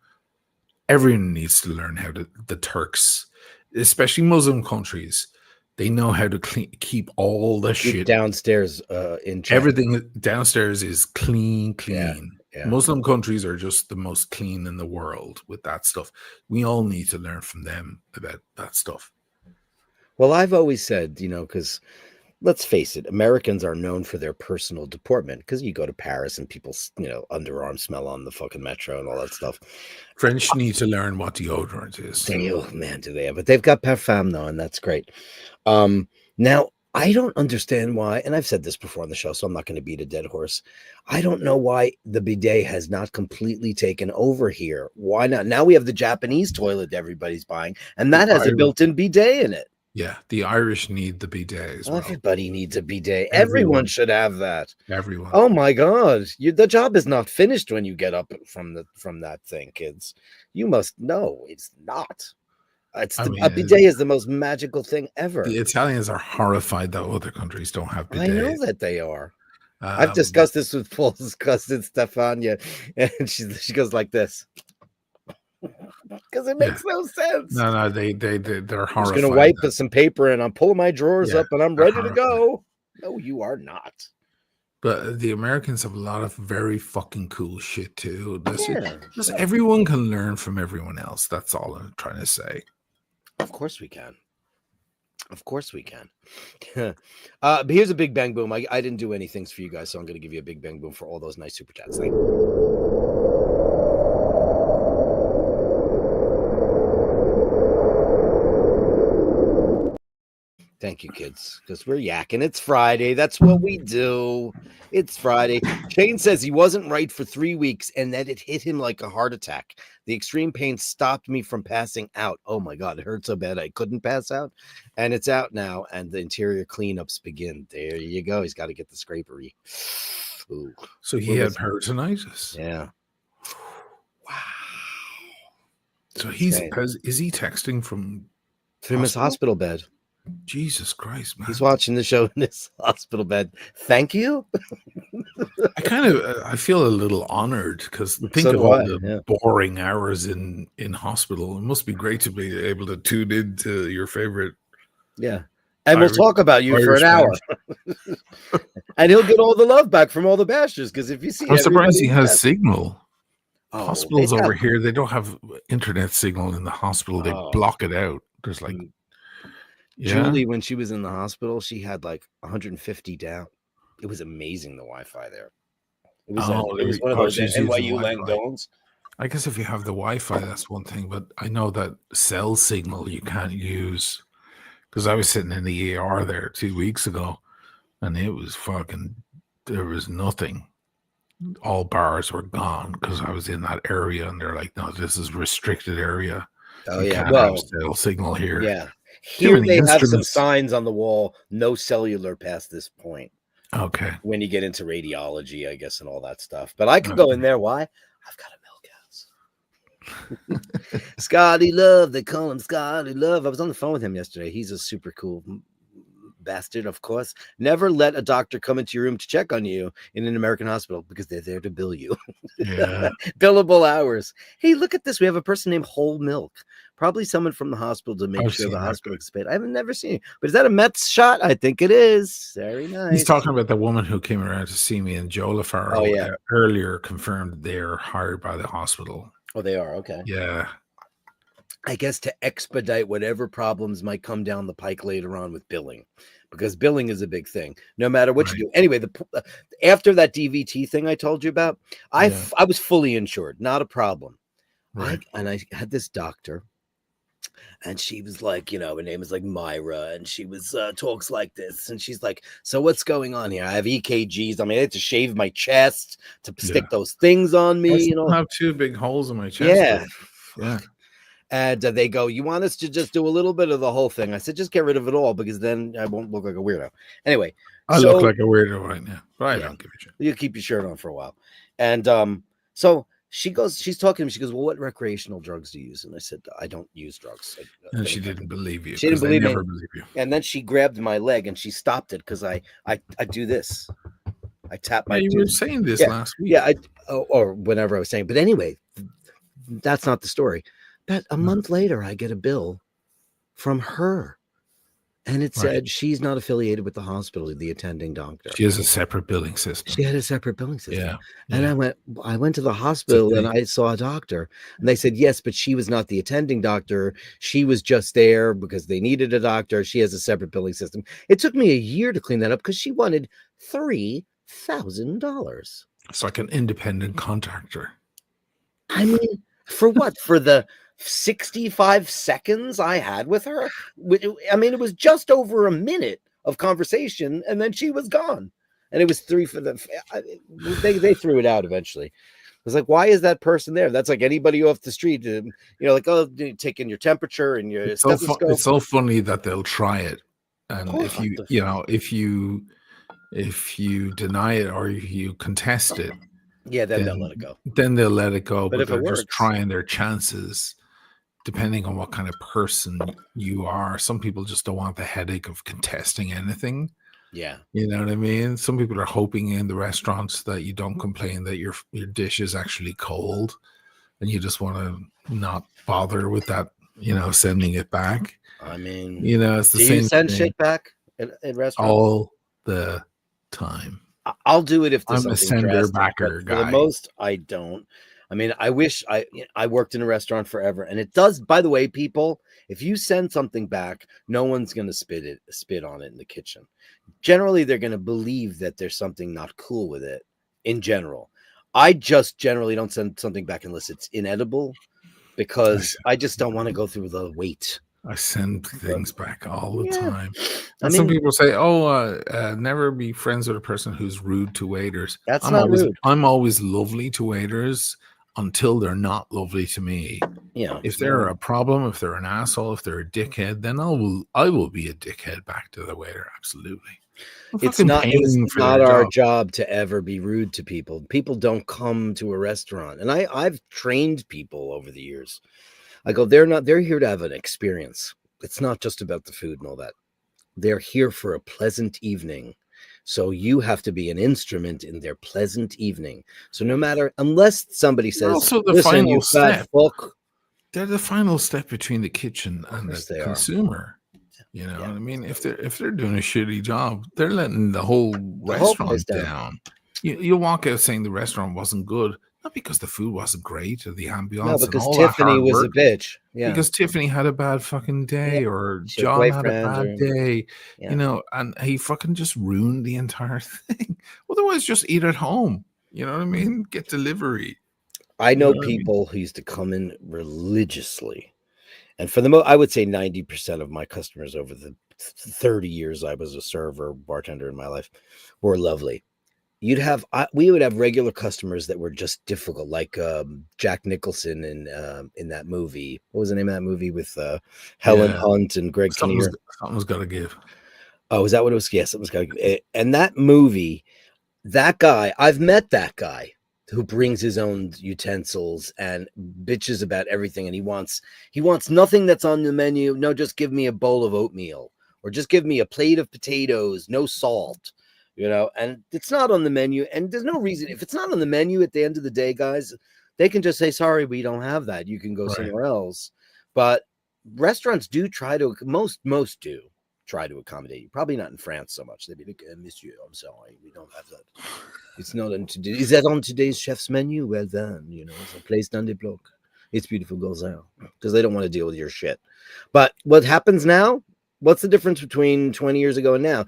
Everyone needs to learn how the Turks, especially Muslim countries, they know how to keep all the shit downstairs in check. Everything downstairs is clean. Yeah. Muslim countries are just the most clean in the world with that stuff. We all need to learn from them about that stuff. Well, I've always said, because let's face it, Americans are known for their personal deportment because you go to Paris and people, underarm smell on the fucking metro and all that stuff. French need to learn what deodorant is. Oh man, do they have? But they've got parfum though, and that's great. Now I don't understand why, and I've said this before on the show, so I'm not going to beat a dead horse. I don't know why the bidet has not completely taken over here. Why not? Now we have the Japanese toilet everybody's buying, and that has a built-in bidet in it. Yeah, the Irish need the bidet as well. Everybody needs a bidet. Everyone should have that. Everyone. Oh my God, the job is not finished when you get up from that thing, kids. You must know it's not. A bidet is the most magical thing ever. The Italians are horrified that other countries don't have bidets. I know that they are. I've discussed this with Paul, discussed it, Stefania, and she goes like this. Because it makes no sense. No, they're horrified. I'm just gonna wipe some paper and I'm pulling my drawers up and I'm ready to go. No, you are not. But the Americans have a lot of very fucking cool shit too. Everyone can learn from everyone else. That's all I'm trying to say. Of course we can. Of course we can. But here's a big bang boom. I didn't do any things for you guys, so I'm going to give you a big bang boom for all those nice super chats. Thank you, kids, because we're yakking. It's Friday. That's what we do. It's Friday. Shane says he wasn't right for 3 weeks and that it hit him like a heart attack. The extreme pain stopped me from passing out. Oh, my God. It hurt so bad I couldn't pass out. And it's out now, and the interior cleanups begin. There you go. He's got to get the scrapery. Ooh. So he had peritonitis. Yeah. Wow. So is he texting from his hospital bed? Jesus Christ, man. He's watching the show in his hospital bed. Thank you. I feel a little honored because think of all the boring hours in hospital. It must be great to be able to tune into your favorite. Yeah. And we'll talk about you for an hour. And he'll get all the love back from all the bashers. Because if you see, I'm surprised he has signal. Hospitals over here, they don't have internet signal in the hospital. They block it out. There's like Julie, when she was in the hospital, she had like 150 down. It was amazing, the Wi-Fi there. It was one of those NYU Langdones. I guess if you have the Wi-Fi, that's one thing. But I know that cell signal you can't use because I was sitting in the ER there 2 weeks ago, and it was there was nothing. All bars were gone because I was in that area, and they're like, "No, this is restricted area. You can't have cell signal here." Yeah. Here they have some signs on the wall, no cellular past this point. Okay. When you get into radiology, I guess, and all that stuff. But I could go in there. Why? I've got a milk house. Scotty Love. They call him Scotty Love. I was on the phone with him yesterday. He's a super cool bastard, of course. Never let a doctor come into your room to check on you in an American hospital because they're there to bill you. Yeah. Billable hours. Hey, look at this. We have a person named Whole Milk. Probably someone from the hospital to make sure the hospital gets paid. I've never seen it. But is that a Mets shot? I think it is. Very nice. He's talking about the woman who came around to see me, and Joe LaFaro earlier confirmed they're hired by the hospital. Oh, they are? Okay. Yeah. I guess to expedite whatever problems might come down the pike later on with billing, because billing is a big thing, no matter what you do. Anyway, after that DVT thing I told you about, I was fully insured, not a problem. Right. And I had this doctor, and she was like, her name is like Myra, and she was talks like this, and she's like, so what's going on here? I have EKGs. I mean, I had to shave my chest to stick those things on me. I have 2 big holes in my chest. Yeah. And they go, you want us to just do a little bit of the whole thing? I said, just get rid of it all, because then I won't look like a weirdo. Anyway. I look like a weirdo right now, but I don't give a shit. You keep your shirt on for a while. And so she's talking to me. She goes, well, what recreational drugs do you use? And I said, I don't use drugs. And she didn't believe you. She didn't believe me. Believe you. And then she grabbed my leg and she stopped it because I do this. I tap my. You were saying this last week. Yeah, or whenever I was saying. But anyway, that's not the story. But a month later, I get a bill from her And it Right. said she's not affiliated with the hospital, the attending doctor. She has a separate billing system. She had a separate billing system. Yeah. And Yeah. I went to the hospital and they- I saw a doctor. And they said, yes, but she was not the attending doctor. She was just there because they needed a doctor. She has a separate billing system. It took me a year to clean that up because she wanted $3,000. It's like an independent contractor. I mean, for what? For the 65 seconds I had with her? I mean, it was just over a minute of conversation, and then she was gone. And it was three for the. They threw it out eventually. I was like, why is that person there? That's like anybody off the street, like, oh, taking your temperature and your stethoscope. It's so funny that they'll try it, and Oh, if you deny it or you contest it, yeah, then they'll let it go. Then they'll let it go. But if they're it just works, trying their chances, depending on what kind of person you are. Some people just don't want the headache of contesting anything. Yeah. You know what I mean? Some people are hoping in the restaurants that you don't complain that your dish is actually cold and you just want to not bother with that, sending it back. I mean, it's the do same you send thing shit back at restaurants? all the time. I'll do it if there's I'm a something sender drastic, backer but guy. for the most, I don't. I mean, I wish I worked in a restaurant forever, and it does. By the way, people, if you send something back, no one's going to spit on it in the kitchen. Generally, they're going to believe that there's something not cool with it. In general, I just generally don't send something back unless it's inedible, because I just don't want to go through the wait. I send things back all the time. I And some people say, "Oh, never be friends with a person who's rude to waiters." That's not rude. I'm always lovely to waiters until they're not lovely to me. Yeah. If they're a problem, if they're an asshole, if they're a dickhead, then I will be a dickhead back to the waiter. Absolutely. It's not our job to ever be rude to people. People don't come to a restaurant, and I've trained people over the years. I go, they're here to have an experience. It's not just about the food and all that. They're here for a pleasant evening. So you have to be an instrument in their pleasant evening. So unless somebody says, also the listen, final you fat fuck. They're the final step between the kitchen and the consumer. You know what I mean? If they're doing a shitty job, they're letting the whole restaurant down. You walk out saying the restaurant wasn't good, not because the food wasn't great or the ambiance. No, because Tiffany was a bitch. Yeah, because Tiffany had a bad fucking day, or John had a bad day. And he fucking just ruined the entire thing. Otherwise, just eat at home. You know what I mean? Get delivery. I know people who used to come in religiously, and for the most, I would say 90% of my customers over the 30 years I was a server, bartender in my life, were lovely. We would have regular customers that were just difficult, like Jack Nicholson in that movie. What was the name of that movie with Helen Hunt and Greg Kinnear? Something's got to give. Oh, is that what it was? Yes, something's got to give. And that movie, that guy, I've met that guy who brings his own utensils and bitches about everything, and he wants nothing that's on the menu. No, just give me a bowl of oatmeal, or just give me a plate of potatoes, no salt. And it's not on the menu, and there's no reason. If it's not on the menu at the end of the day, guys, they can just say, sorry, we don't have that. You can go somewhere else. But restaurants do try to, most do try to accommodate you. Probably not in France so much. They'd be like, monsieur, I'm sorry, we don't have that. It's not on today. Is that on today's chef's menu? Well then, it's a place dans des blocs. It's beautiful, goes there. Because they don't want to deal with your shit. But what happens now? What's the difference between 20 years ago and now?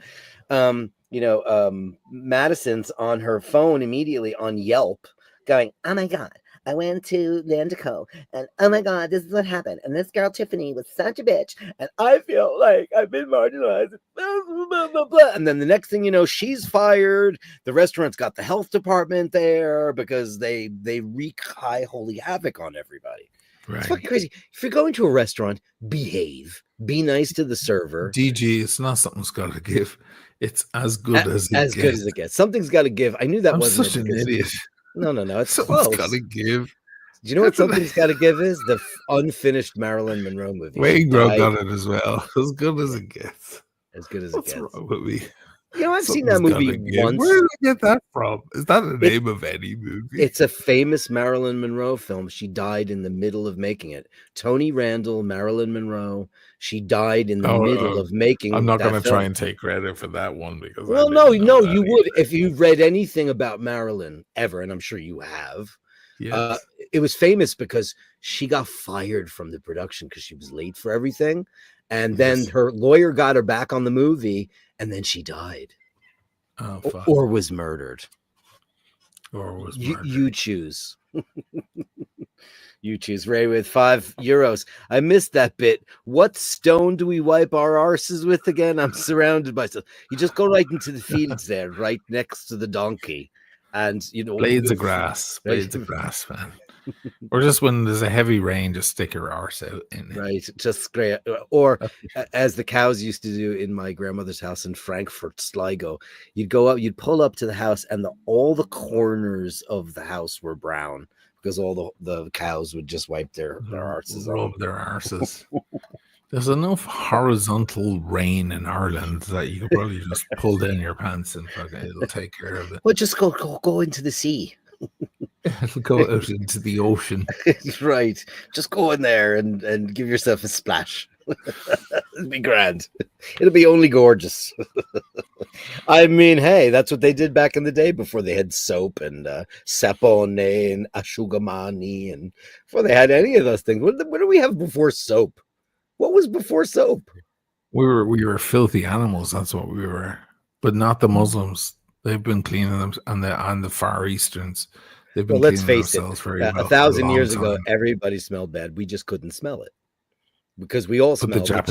Madison's on her phone immediately on Yelp going, oh my God, I went to Landico and oh my God, this is what happened. And this girl, Tiffany, was such a bitch. And I feel like I've been marginalized. Blah, blah, blah, blah. And then the next thing you know, she's fired. The restaurant's got the health department there because they wreak high holy havoc on everybody. Right. It's fucking crazy. If you're going to a restaurant, behave. Be nice to the server. DG, it's not something's got to give. It's as good as it gets. As good as it gets. Something's got to give. I knew that wasn't such an idiot. No. It's something's got to give. Do you know what something's got to give is? The unfinished Marilyn Monroe movie. Wayne Grove got it as well. As good as it gets. As good as it gets. What's wrong with me? I've seen that Something's movie gotta give. once. Where did I get that from? Is that the It- name of any movie? It's a famous Marilyn Monroe film. She died in the middle of making it. Tony Randall, Marilyn Monroe. She died in the middle of I'm making not that gonna try film. and take credit for that one because I Well, no, didn't know that you would either. if you've read anything about Marilyn ever, and I'm sure you have. Uh, Yes. it was famous because she got fired from the production because she was late for everything, and then Yes. her lawyer got her back on the movie, and then she died Oh fuck. or was murdered. Or was You choose. You choose. Ray with €5. I missed that bit. What stone do we wipe our arses with again? I'm surrounded by stuff. You just go right into the fields there, right next to the donkey. And blades of grass. Blades of grass, man. Or just when there's a heavy rain, just stick your arse out in it. Right, just great. Or That's- as the cows used to do in my grandmother's house in Frankfurt, Sligo, you'd go up, you'd pull up to the house, and all the corners of the house were brown because all the cows would just wipe their arses on. Rub their arses. There's enough horizontal rain in Ireland that you could probably just pull down your pants and fucking it'll take care of it. Well, just go into the sea. It'll go out into the ocean. Right. Just go in there and give yourself a splash. It'll be grand. It'll be only gorgeous. I mean, hey, that's what they did back in the day before they had soap and sapone and asciugamani and before they had any of those things. What do we have before soap? What was before soap? We were filthy animals. That's what we were, but not the Muslims. They've been cleaning them, and the Far Easterns. They've been Well, let's cleaning face it. themselves very well. 1,000 years long ago, time. everybody smelled bad. We just couldn't smell it because we all But the smelled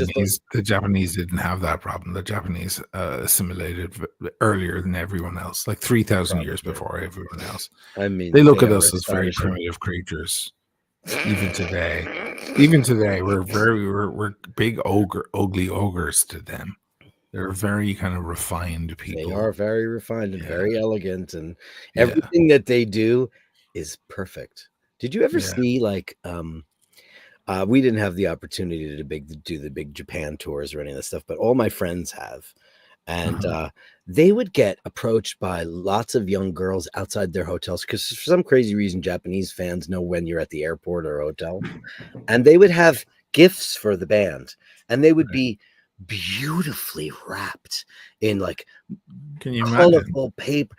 it. Japanese didn't have that problem. The Japanese assimilated earlier than everyone else, like 3,000 years before everyone else. I mean, They look at were us as very astonishing. primitive creatures. Even today, we're big ugly ogres to them. They're very kind of refined people. They are very refined and Yeah. very elegant, and Yeah. everything that they do is perfect. Did you ever Yeah. see like we didn't have the opportunity to do the big Japan tours or any of this stuff, but all my friends have. And they would get approached by lots of young girls outside their hotels because for some crazy reason, Japanese fans know when you're at the airport or hotel. And they would have gifts for the band, and they would be beautifully wrapped in like Can you imagine? colorful paper,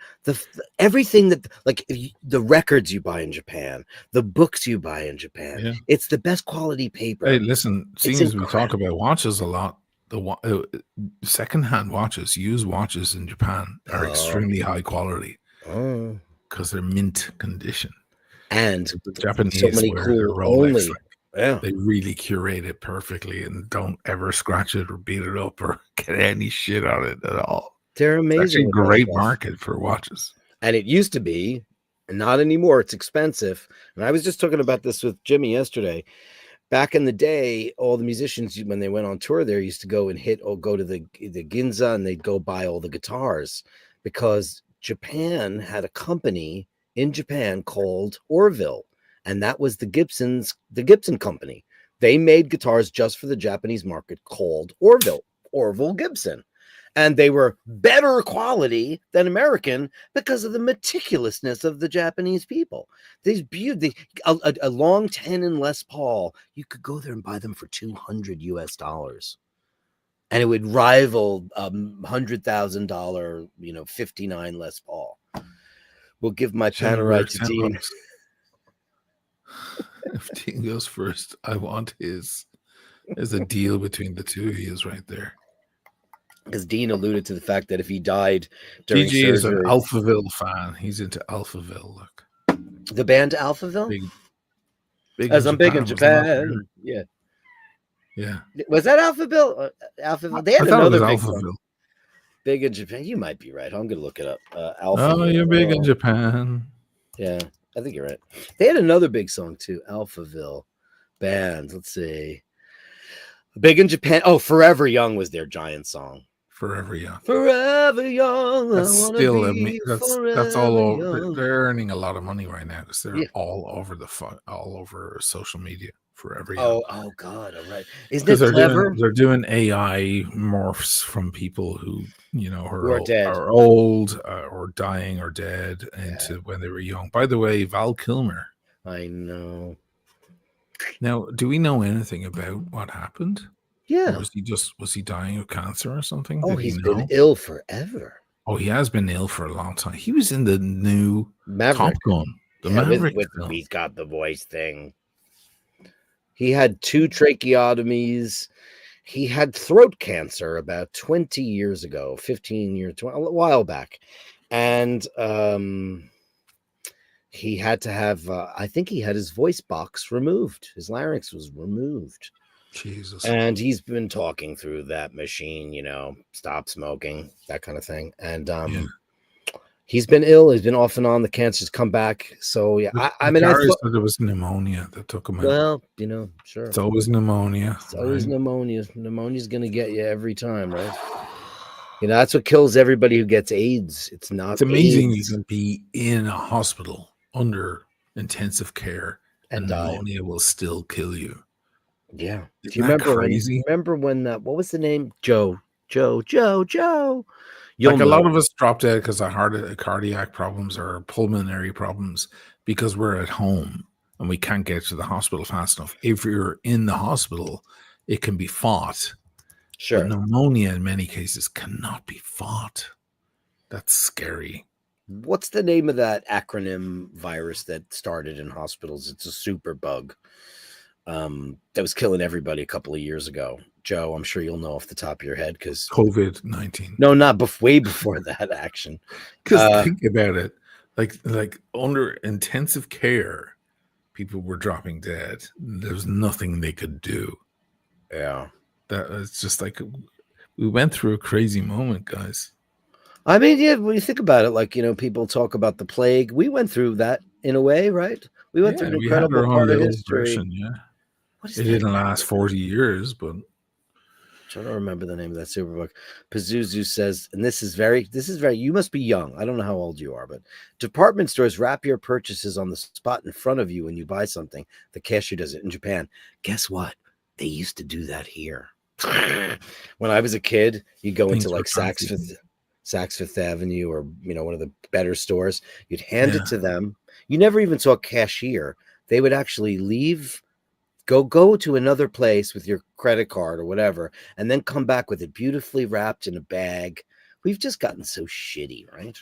everything that like the records you buy in Japan, the books you buy in Japan. Yeah. It's the best quality paper. Hey, listen, seeing as we talk incredible. about watches a lot, the secondhand watches, used watches in Japan are extremely high quality because they're mint condition. And the Japanese so many wear cool their Rolex, only. Yeah. They really curate it perfectly and don't ever scratch it or beat it up or get any shit on it at all. They're amazing. It's actually a great market for watches. And it used to be, not anymore. It's expensive. And I was just talking about this with Jimmy yesterday. Back in the day, all the musicians, when they went on tour there, used to go and go to the Ginza and they'd go buy all the guitars because Japan had a company in Japan called Orville. And that was the Gibson company. They made guitars just for the Japanese market called Orville Gibson. And they were better quality than American because of the meticulousness of the Japanese people. These a long 10 and Les Paul, you could go there and buy them for $200 and it would rival $100,000, 59 Les Paul. We'll give my Panerai to Dean. If Dean goes first, I want his. There's a deal between the two of you right there. Because Dean alluded to the fact that if he died during GG is an surgery, Alphaville fan. He's into Alphaville. Look, the band Alphaville. Big As I'm big in Japan. Yeah. Yeah. Was that Alphaville? Alphaville. They had another big song. Big in Japan. You might be right. I'm gonna look it up. Oh, you're big in Japan. Yeah, I think you're right. They had another big song too. Alphaville band. Let's see. Big in Japan. Oh, Forever Young was their giant song. Forever Young. Forever young. I That's wanna still be that's all forever over. young. They're earning a lot of money right now because they're Yeah. all over all over social media. Forever Young. Oh God. All right. Isn't Because it clever? they're doing AI morphs from people who Who are dead? are old or dying or dead Yeah, into when they were young. By the way, Val Kilmer. I know. Now, do we know anything about what happened, or Yeah. was he dying of cancer or something? Oh, Did he he's been know? ill forever. Oh, he has been ill for a long time. He was in the new Top Maverick. Gun, the Yeah, Maverick with film. he's got the voice thing. He had 2 tracheotomies. He had throat cancer about 20 years ago, 15 years, a while back. And he had to have, I think he had his voice box removed. His larynx was removed. Jesus. And he's been talking through that machine, stop smoking, that kind of thing. And Yeah. he's been ill. He's been off and on. The cancer's come back. So yeah, I mean, I Gary thought, said it was pneumonia that took him out. well, sure. It's always pneumonia. It's always pneumonia. Pneumonia's gonna get you every time, right? That's what kills everybody who gets AIDS. It's not. It's amazing AIDS. you can be in a hospital under intensive care and pneumonia will still kill you. Yeah. Isn't Do you that remember crazy? when that? What was the name? Joe. Like a lot of us drop dead because of cardiac problems or pulmonary problems because we're at home and we can't get to the hospital fast enough. If you're in the hospital, it can be fought. Sure. But pneumonia in many cases cannot be fought. That's scary. What's the name of that acronym virus that started in hospitals? It's a super bug that was killing everybody a couple of years ago. Joe, I'm sure you'll know off the top of your head because COVID-19. No, not way before that action. Because think about it, like under intensive care, people were dropping dead. There was nothing they could do. Yeah, it's just like we went through a crazy moment, guys. I mean, yeah, when you think about it, like people talk about the plague. We went through that in a way, right? We went through an incredible part of history. Version, yeah. It didn't last 40 years, but I'm trying to remember the name of that superbook. Pazuzu says, and this is very, you must be young. I don't know how old you are, but department stores wrap your purchases on the spot in front of you when you buy something. The cashier does it in Japan. Guess what? They used to do that here. When I was a kid, you go into like Saks Fifth Avenue or, one of the better stores. You'd hand it to them. You never even saw a cashier. They would actually leave, go to another place with your credit card or whatever, and then come back with it beautifully wrapped in a bag. We've just gotten so shitty, right?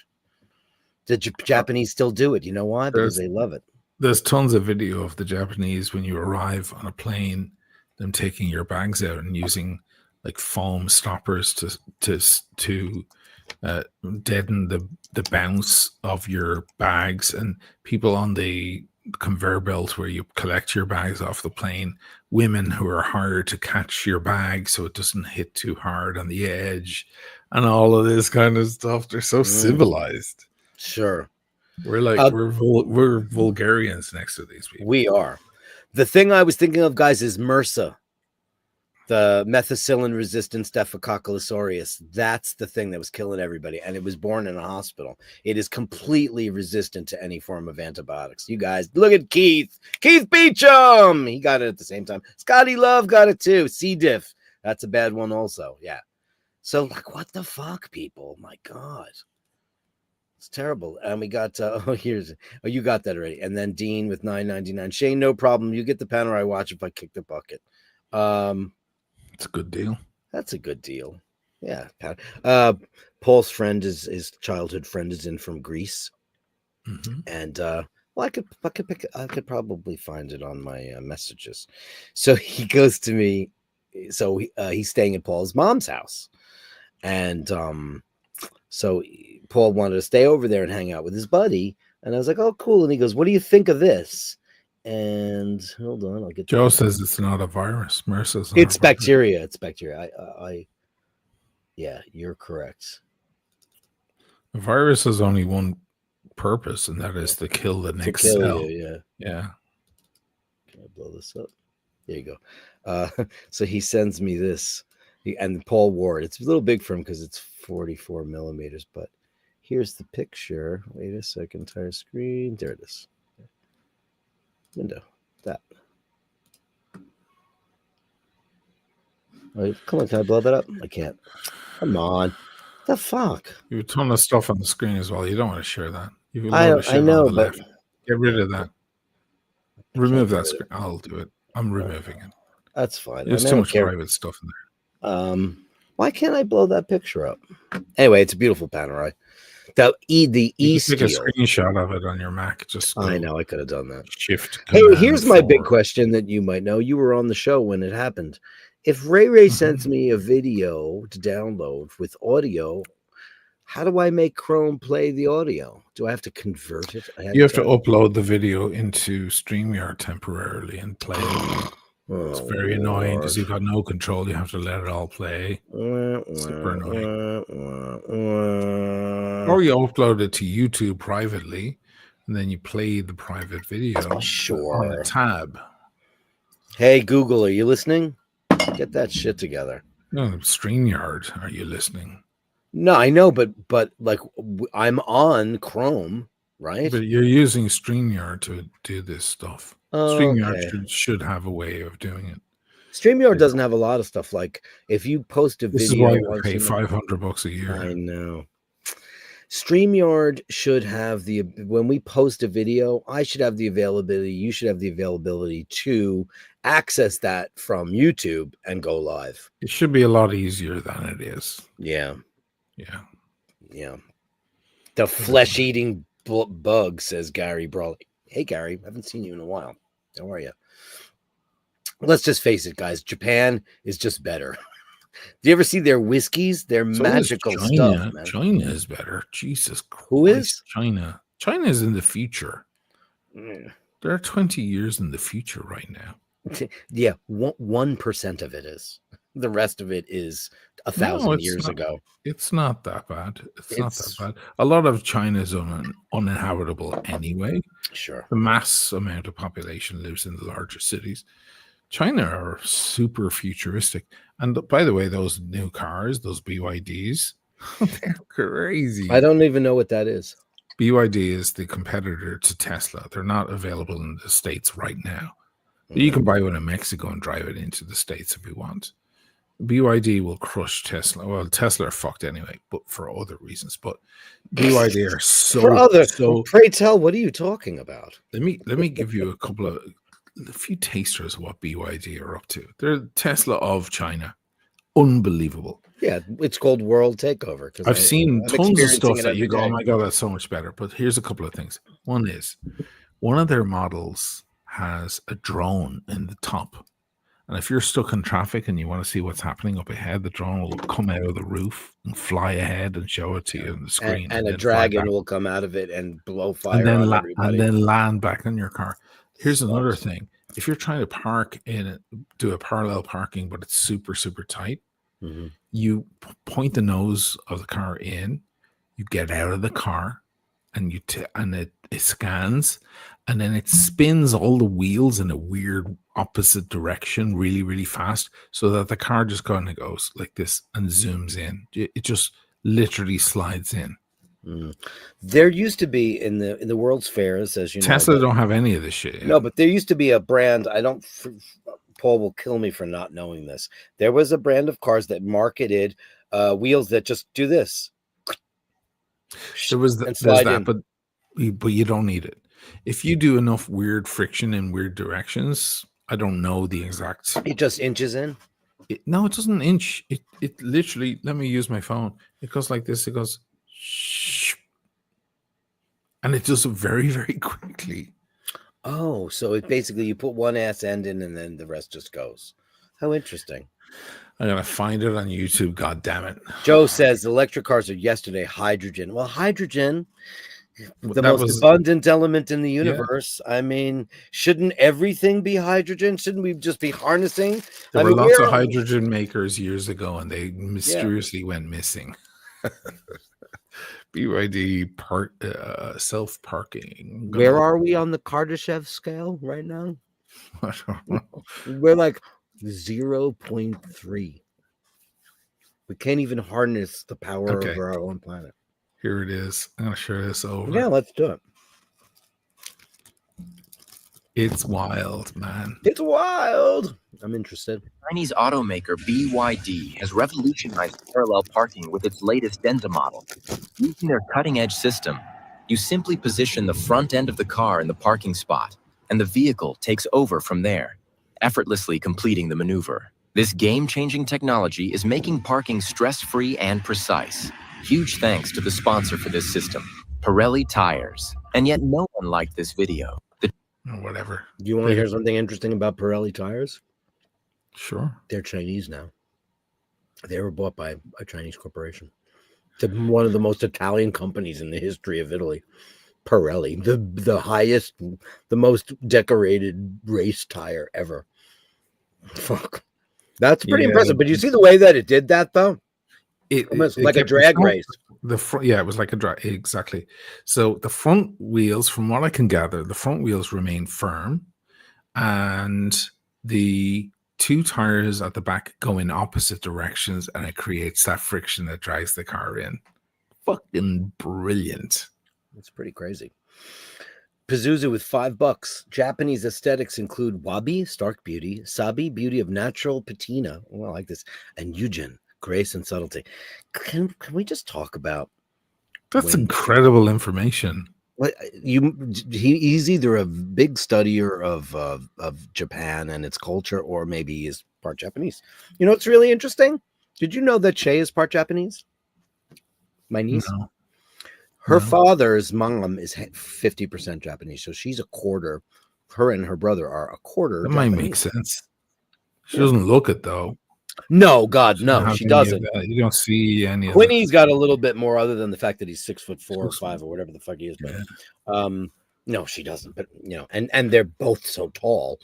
The Japanese still do it. You know why? Because they love it. There's tons of video of the Japanese when you arrive on a plane, them taking your bags out and using like foam stoppers to deaden the bounce of your bags, and people on the conveyor belt where you collect your bags off the plane, women who are hired to catch your bag so it doesn't hit too hard on the edge, and all of this kind of stuff. They're so civilized. Sure. We're like we're vulgarians next to these people. We are. The thing I was thinking of, guys, is MRSA, the methicillin-resistant Staphylococcus aureus. That's the thing that was killing everybody, and it was born in a hospital. It is completely resistant to any form of antibiotics. You guys, look at Keith Beecham. He got it at the same time. Scotty Love got it too. C. diff. That's a bad one also. Yeah. So, like, what the fuck, people? My God. It's terrible. And we got, you got that already. And then Dean with $9.99. Shane, no problem. You get the panel I watch if I kick the bucket. It's a good deal. That's a good deal. Yeah. Paul's friend his childhood friend is in from Greece. Mm-hmm. And I could probably find it on my messages. So he goes to me. So he's staying at Paul's mom's house. And so Paul wanted to stay over there and hang out with his buddy. And I was like, oh, cool. And he goes, what do you think of this? And hold on, I'll get. Joe says it's not a virus. MRSA. It's bacteria. It's bacteria. Yeah, you're correct. A virus has only one purpose, and that is to kill the next cell. You, yeah. Can I blow this up? There you go. So he sends me this. And Paul Ward. It's a little big for him because it's 44 millimeters. But here's the picture. Wait a second. Entire screen. There it is. Window. That. Wait, come on. Can I blow that up? I can't. Come on. The fuck? You have a ton of stuff on the screen as well. You don't want to share that. You have a I load of shit know, on the but left. Get rid of that. Remove that screen. I'll do it. I'm removing it. That's fine. There's too much private stuff in there. Why can't I blow that picture up? Anyway, it's a beautiful panorama. The you steel. take a screenshot of it on your Mac. Just I know I could have done that. Shift. Hey, here's my big question that you might know. You were on the show when it happened. If Ray sends me a video to download with audio, how do I make Chrome play the audio? Do I have to convert it? You have to upload the video into StreamYard temporarily and play it. It's very annoying because you've got no control. You have to let it all play. Super annoying. Or you upload it to YouTube privately, and then you play the private video on a tab. Hey, Google, are you listening? Get that shit together. No, StreamYard, are you listening? No, I know, but like I'm on Chrome, right? But you're using StreamYard to do this stuff. StreamYard should have a way of doing it. StreamYard doesn't have a lot of stuff. Like if you post a video, this is why you pay $500 a year. I know. StreamYard should have when we post a video, I should have the availability. You should have the availability to access that from YouTube and go live. It should be a lot easier than it is. Yeah. Yeah. The flesh-eating bug, says Gary Brawley. Hey, Gary, I haven't seen you in a while. How are you? Let's just face it, guys. Japan is just better. Do you ever see their whiskeys? They're magical stuff, man. China is better. Jesus Christ. Who is? China. China is in the future. They're 20 years in the future right now. Yeah, 1% of it is. The rest of it is 1,000 years ago. It's not that bad. It's not that bad. A lot of China is uninhabitable anyway. Sure. The mass amount of population lives in the larger cities. China are super futuristic. And by the way, those new cars, those BYDs, they're crazy. I don't even know what that is. BYD is the competitor to Tesla. They're not available in the States right now. You can buy one in Mexico and drive it into the States if you want. BYD will crush Tesla. Well, Tesla are fucked anyway, but for other reasons. But BYD are so. Pray tell, what are you talking about? Let me give you a few tasters of what BYD are up to. They're Tesla of China. Unbelievable. Yeah, it's called World Takeover. I've seen tons of stuff that you go, oh my God, that's so much better. But here's a couple of things. One is, one of their models has a drone in the top. And if you're stuck in traffic and you want to see what's happening up ahead, the drone will come out of the roof and fly ahead and show it to you on the screen. And a dragon will come out of it and blow fire on everybody. And then land back in your car. Here's another thing. If you're trying to park do a parallel parking, but it's super, super tight, you point the nose of the car in, you get out of the car, and it scans, and then it spins all the wheels in a weird opposite direction really, really fast, so that the car just kind of goes like this and zooms in. It just literally slides in. There used to be in the World's Fairs, as you know, Tesla don't have any of this shit. No, but there used to be a brand. Paul will kill me for not knowing this. There was a brand of cars that marketed wheels that just do this. There was that, but you don't need it. If you do enough weird friction in weird directions, I don't know the exact. It just inches in. No, it doesn't inch. It literally. Let me use my phone. It goes like this. It goes, and it does it very, very quickly. Oh, so it basically you put one ass end in, and then the rest just goes. How interesting. I'm gonna find it on YouTube. God damn it. Joe says electric cars are yesterday. Hydrogen. Well, hydrogen, the most abundant element in the universe. Yeah. I mean, shouldn't everything be hydrogen? Shouldn't we just be harnessing? There were lots of hydrogen makers years ago, and they mysteriously went missing. BYD self-parking. Where are we on the Kardashev scale right now? I don't know. We're like 0.3. We can't even harness the power Okay, of our own planet. here it is. I'm gonna share this over. Yeah, let's do it. It's wild, man. It's wild. I'm interested. Chinese automaker BYD has revolutionized parallel parking with its latest Denza model. Using their cutting-edge system, you simply position the front end of the car in the parking spot, and the vehicle takes over from there, effortlessly completing the maneuver. This game-changing technology is making parking stress-free and precise. Huge thanks to the sponsor for this system, Pirelli Tires. And yet no one liked this video. Or whatever. Do you want to hear something interesting about Pirelli tires? Sure. They're Chinese now. They were bought by a Chinese corporation. It's one of the most Italian companies in the history of Italy. Pirelli, the highest, the most decorated race tire ever. Fuck. That's pretty impressive. But you see the way that it did that, though? It like a drag race. The front, yeah, it was like a drag, exactly. So the front wheels, from what I can gather, the front wheels remain firm, and the two tires at the back go in opposite directions, and it creates that friction that drives the car in. Fucking brilliant. It's pretty crazy. Pazuzu with $5. Japanese aesthetics include wabi, stark beauty, sabi, beauty of natural patina. Oh, I like this. And yujin, grace and subtlety. Can we just talk about that's incredible information? He's either a big studier of Japan and its culture, or maybe he is part Japanese. You know what's really interesting? Did you know that Shay is part Japanese? My niece. No. Her father's mom is 50% Japanese, so she's a quarter. Her and her brother are a quarter. That Japanese. might make sense. She doesn't look it though. No, God, no, she doesn't. You don't see any. Quinny's got a little bit more, other than the fact that he's 6'4" or 5" or whatever the fuck he is. But no, she doesn't. But you know, and they're both so tall.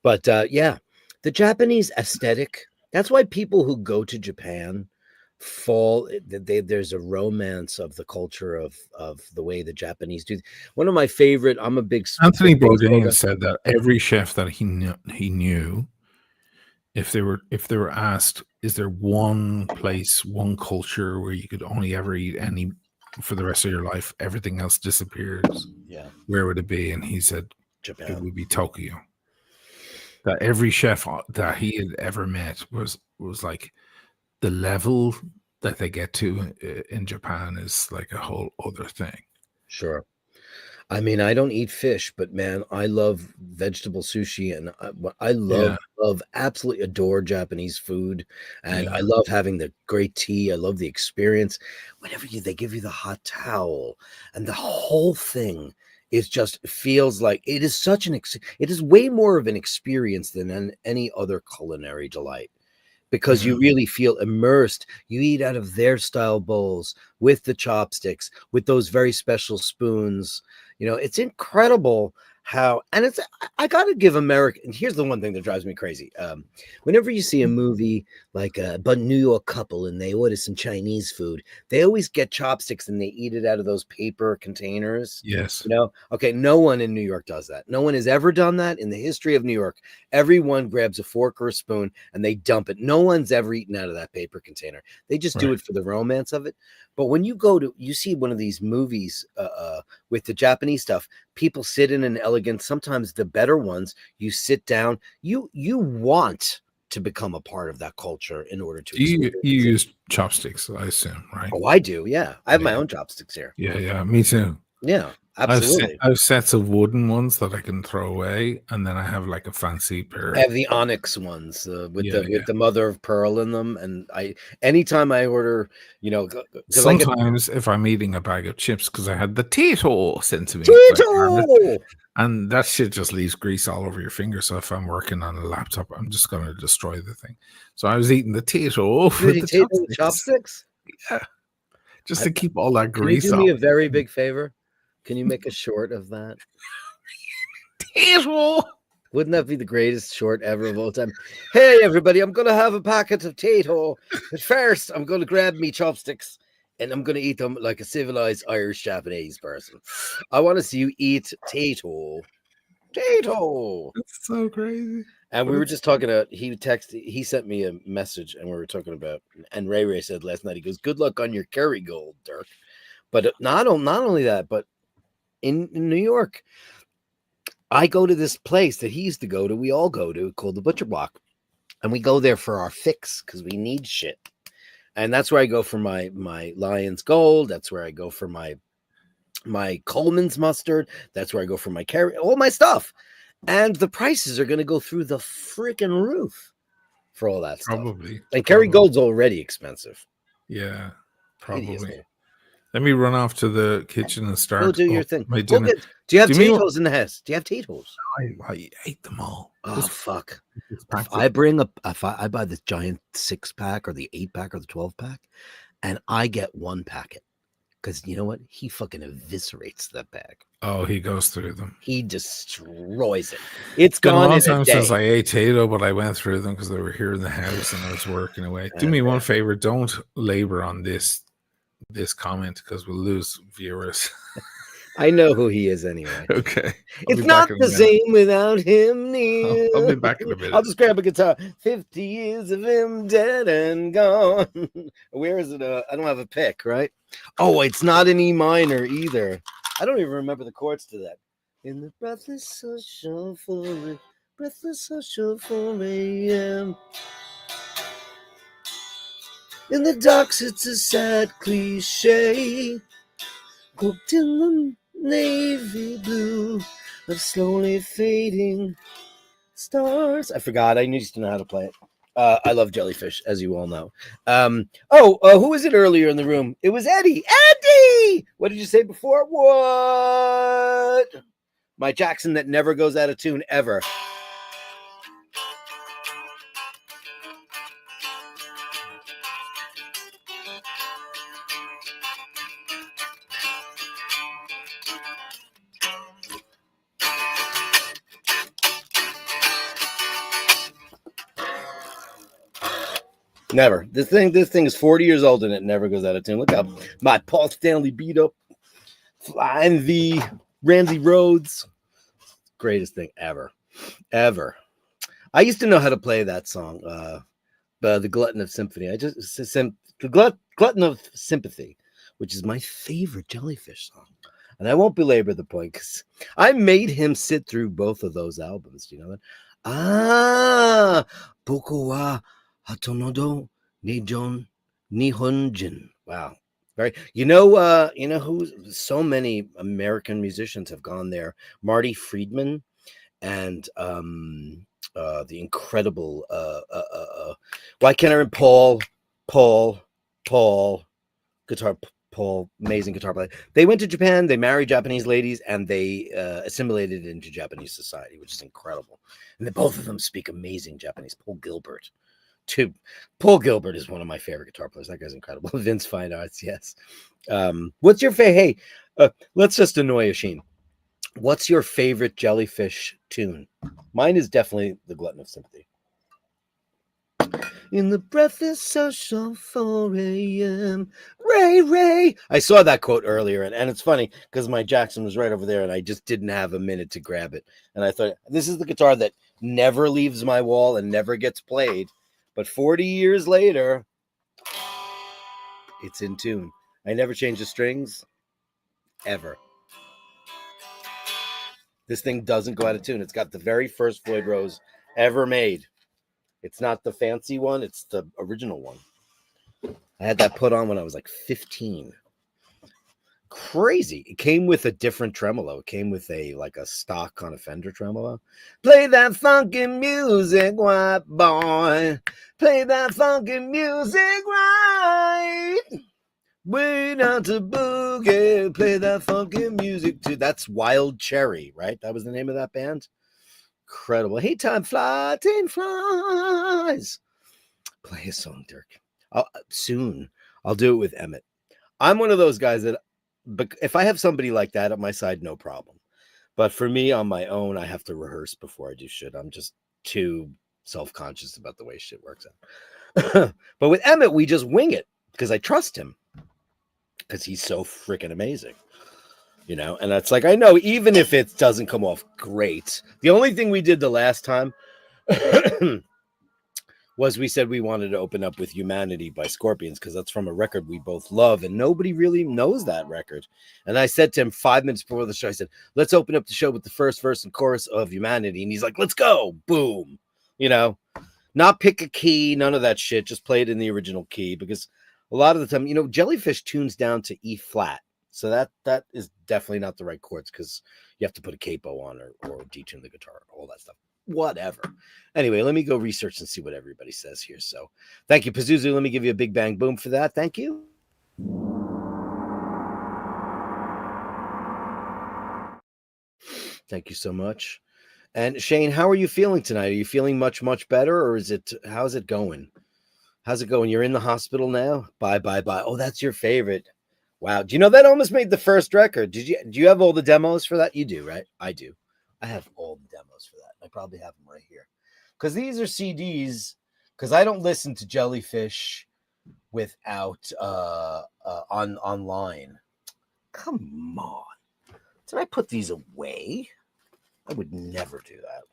But yeah, the Japanese aesthetic. That's why people who go to Japan there's a romance of the culture of the way the Japanese do. One of my favorite. I'm a big Anthony Bourdain said that every chef that he knew. If they were asked, is there one place, one culture where you could only ever eat any for the rest of your life, everything else disappears? Yeah. Where would it be? And he said, Japan. It would be Tokyo. That every chef that he had ever met was like the level that they get to in Japan is like a whole other thing. Sure. I mean, I don't eat fish, but man, I love vegetable sushi, and I love absolutely adore Japanese food, and I love having the great tea. I love the experience. Whenever they give you the hot towel, and the whole thing is just feels like it is such it is way more of an experience than any other culinary delight. Because you really feel immersed. You eat out of their style bowls with the chopsticks, with those very special spoons. You know, it's incredible how, and I got to give America, and here's the one thing that drives me crazy. Whenever you see a movie like a New York couple and they order some Chinese food, they always get chopsticks and they eat it out of those paper containers. Yes. You know, okay, no one in New York does that. No one has ever done that in the history of New York. Everyone grabs a fork or a spoon and they dump it. No one's ever eaten out of that paper container. They just do it for the romance of it. But when you see one of these movies with the Japanese stuff, people sit in an elegant, sometimes the better ones, you sit down, you want to become a part of that culture in order to. You use chopsticks, I assume, right? Oh, I do. Yeah. I have my own chopsticks here. Yeah, me too. Yeah, absolutely. I have sets of wooden ones that I can throw away, and then I have like a fancy pair. I have the onyx ones with the mother of pearl in them, and anytime I order, you know, sometimes if I'm eating a bag of chips, because I had the Tito sent to me, and that shit just leaves grease all over your fingers. So if I'm working on a laptop, I'm just going to destroy the thing. So I was eating the Tito with the chopsticks. Yeah, just to keep all that grease. Can you do me a very big favor? Can you make a short of that? Tito. Wouldn't that be the greatest short ever of all time? Hey, everybody, I'm going to have a packet of Tito. But first, I'm going to grab me chopsticks and I'm going to eat them like a civilized Irish Japanese person. I want to see you eat Tito. Tito. That's so crazy. And But we were it's just talking about, he sent me a message and we were talking about, and Ray said last night, he goes, good luck on your Kerrygold, Dirk. But not only that, but in New York, I go to this place that he used to go to, we all go to, called the Butcher Block. And we go there for our fix because we need shit. And that's where I go for my Lion's Gold. That's where I go for my Coleman's mustard. That's where I go for my all my stuff. And the prices are going to go through the freaking roof for all that stuff. probably. And Kerrygold's already expensive. Yeah, Hideous, probably. Let me run off to the kitchen and start. Go do your thing. My dinner. Do you have Do you mean- Tito's in the house? Do you have Tito's? I ate them all. Oh, fuck. If If I buy the giant 6-pack or the 8-pack or the 12-pack, and I get one packet, because you know what? He fucking eviscerates that bag. Oh, he goes through them. He destroys it. It's Been a gone long in a time day. since I ate Tato, but I went through them because they were here in the house and I was working away. Do me one favor, don't labor on this comment because we'll lose viewers. I know who he is anyway. Okay. It's not the same without him near. I'll be back in a minute. I'll just grab a guitar. 50 years of him dead and gone. Where is it? I don't have a pick, right? Oh, it's not an E minor either. I don't even remember the chords to that. In the breathless social for AM. In the docks, it's a sad cliche. Cooked in the navy blue of slowly fading stars. I forgot. I used to know how to play it. I love Jellyfish, as you all know. Who was it earlier in the room? It was Eddie. Eddie! What did you say before? What? My Jackson that never goes out of tune ever. Never. This thing is 40 years old and it never goes out of tune. Look up my Paul Stanley beat up, Flying V, Ramsey Rhodes. Greatest thing ever. I used to know how to play that song, the Glutton of Symphony. The Glutton of Sympathy, which is my favorite Jellyfish song. And I won't belabor the point because I made him sit through both of those albums. Do you know that? Boko wa Hatonodo Nijon Nihonjin. Wow. Right. You know who so many American musicians have gone there. Marty Friedman and the incredible why can't I remember Paul guitar Paul, amazing guitar player. They went to Japan, they married Japanese ladies, and they assimilated into Japanese society, which is incredible. And then both of them speak amazing Japanese. Paul Gilbert is one of my favorite guitar players. That guy's incredible. Vince Fine Arts, yes. What's your favorite? Hey, let's just annoy Asheen. What's your favorite Jellyfish tune? Mine is definitely The Glutton of Sympathy. In the breathless social 4 a.m. Ray. I saw that quote earlier, and it's funny because my Jackson was right over there, and I just didn't have a minute to grab it. And I thought, this is the guitar that never leaves my wall and never gets played. But 40 years later, it's in tune. I never change the strings, ever. This thing doesn't go out of tune. It's got the very first Floyd Rose ever made. It's not the fancy one. It's the original one. I had that put on when I was like 15. Crazy. It came with a different tremolo. It came with a stock kind of Fender tremolo. Play that funky music, white boy. Play that funky music right. Way down to boogie. Play that funky music too. That's Wild Cherry, right? That was the name of that band. Incredible. Hey, time flies. Play a song, Dirk. Soon. I'll do it with Emmett. I'm one of those guys that, if I have somebody like that at my side, no problem. But for me, on my own, I have to rehearse before I do shit. I'm just too self-conscious about the way shit works out. But with Emmett, we just wing it because I trust him because he's so freaking amazing. You know, and it's like, I know even if it doesn't come off great, the only thing we did the last time was we said we wanted to open up with Humanity by Scorpions because that's from a record we both love and nobody really knows that record. And I said to him 5 minutes before the show, I said, let's open up the show with the first verse and chorus of Humanity. And he's like, let's go. Boom. You know, not pick a key, none of that shit. Just play it in the original key because a lot of the time, you know, Jellyfish tunes down to E flat. So that is definitely not the right chords because you have to put a capo on or detune the guitar, all that stuff. Whatever. Anyway, let me go research and see what everybody says here. So thank you, Pazuzu. Let me give you a big bang boom for that. Thank you. Thank you so much. And Shane, how are you feeling tonight? Are you feeling much, much better? Or how's it going? How's it going? You're in the hospital now? Bye. Oh, that's your favorite. Wow. Do you know that almost made the first record? Do you have all the demos for that? You do, right? I do. I have all the demos for that. I probably have them right here. Because these are CDs. Because I don't listen to Jellyfish without online. Come on. Did I put these away? I would never do that.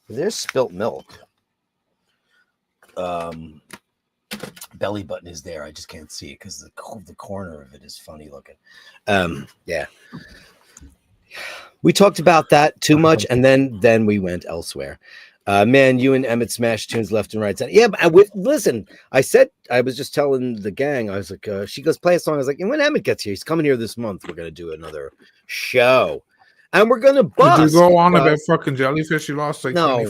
There's spilt milk. Belly button is there. I just can't see it because the corner of it is funny looking. Yeah. We talked about that too much, and then we went elsewhere. Man, you and Emmett smash tunes left and right. Yeah, but listen, I was just telling the gang, I was like, she goes, play a song. I was like, and when Emmett gets here, he's coming here this month. We're going to do another show. And we're going to bust. Did you go on about fucking Jellyfish? You lost like no.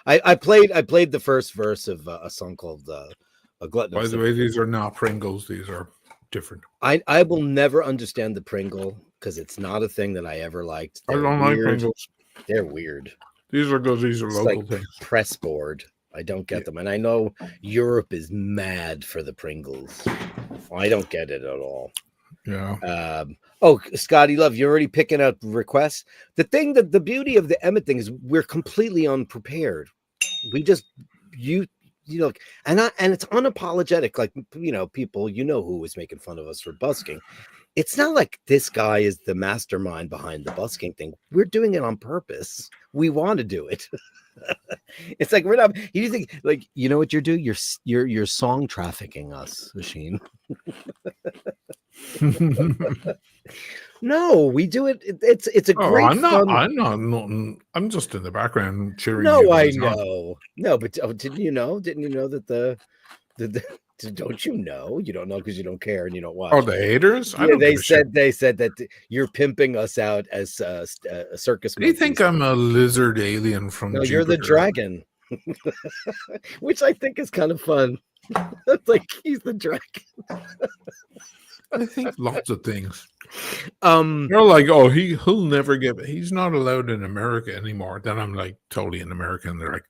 I played the first verse of a song called A Glutton. By the way, these are not Pringles. These are different. I will never understand the Pringle because it's not a thing that I ever liked. I don't like Pringles. They're weird. These are good. These are local like things. Press board. I don't get them. And I know Europe is mad for the Pringles. I don't get it at all. Yeah. Oh, Scotty Love, you're already picking up requests. The beauty of the Emmett thing is we're completely unprepared. We just you know, and it's unapologetic. Like, you know, people, you know, who was making fun of us for busking. It's not like this guy is the mastermind behind the busking thing. We're doing it on purpose. We want to do it. It's like we're not. You think, like, you know what you're doing? You're song trafficking us, Machine. No, we do it. It's a great. I'm not. I'm just in the background cheering. No, I know. No, but didn't you know? Didn't you know that the don't you know? You don't know because you don't care and you don't watch. Oh, the haters? Yeah, they said that you're pimping us out as a circus. They think I'm a lizard alien from. No, Jupiter. you're the dragon, which I think is kind of fun. Like, he's the dragon. I think lots of things. They're like, oh, he'll never get. He's not allowed in America anymore. Then I'm like, totally in America, and they're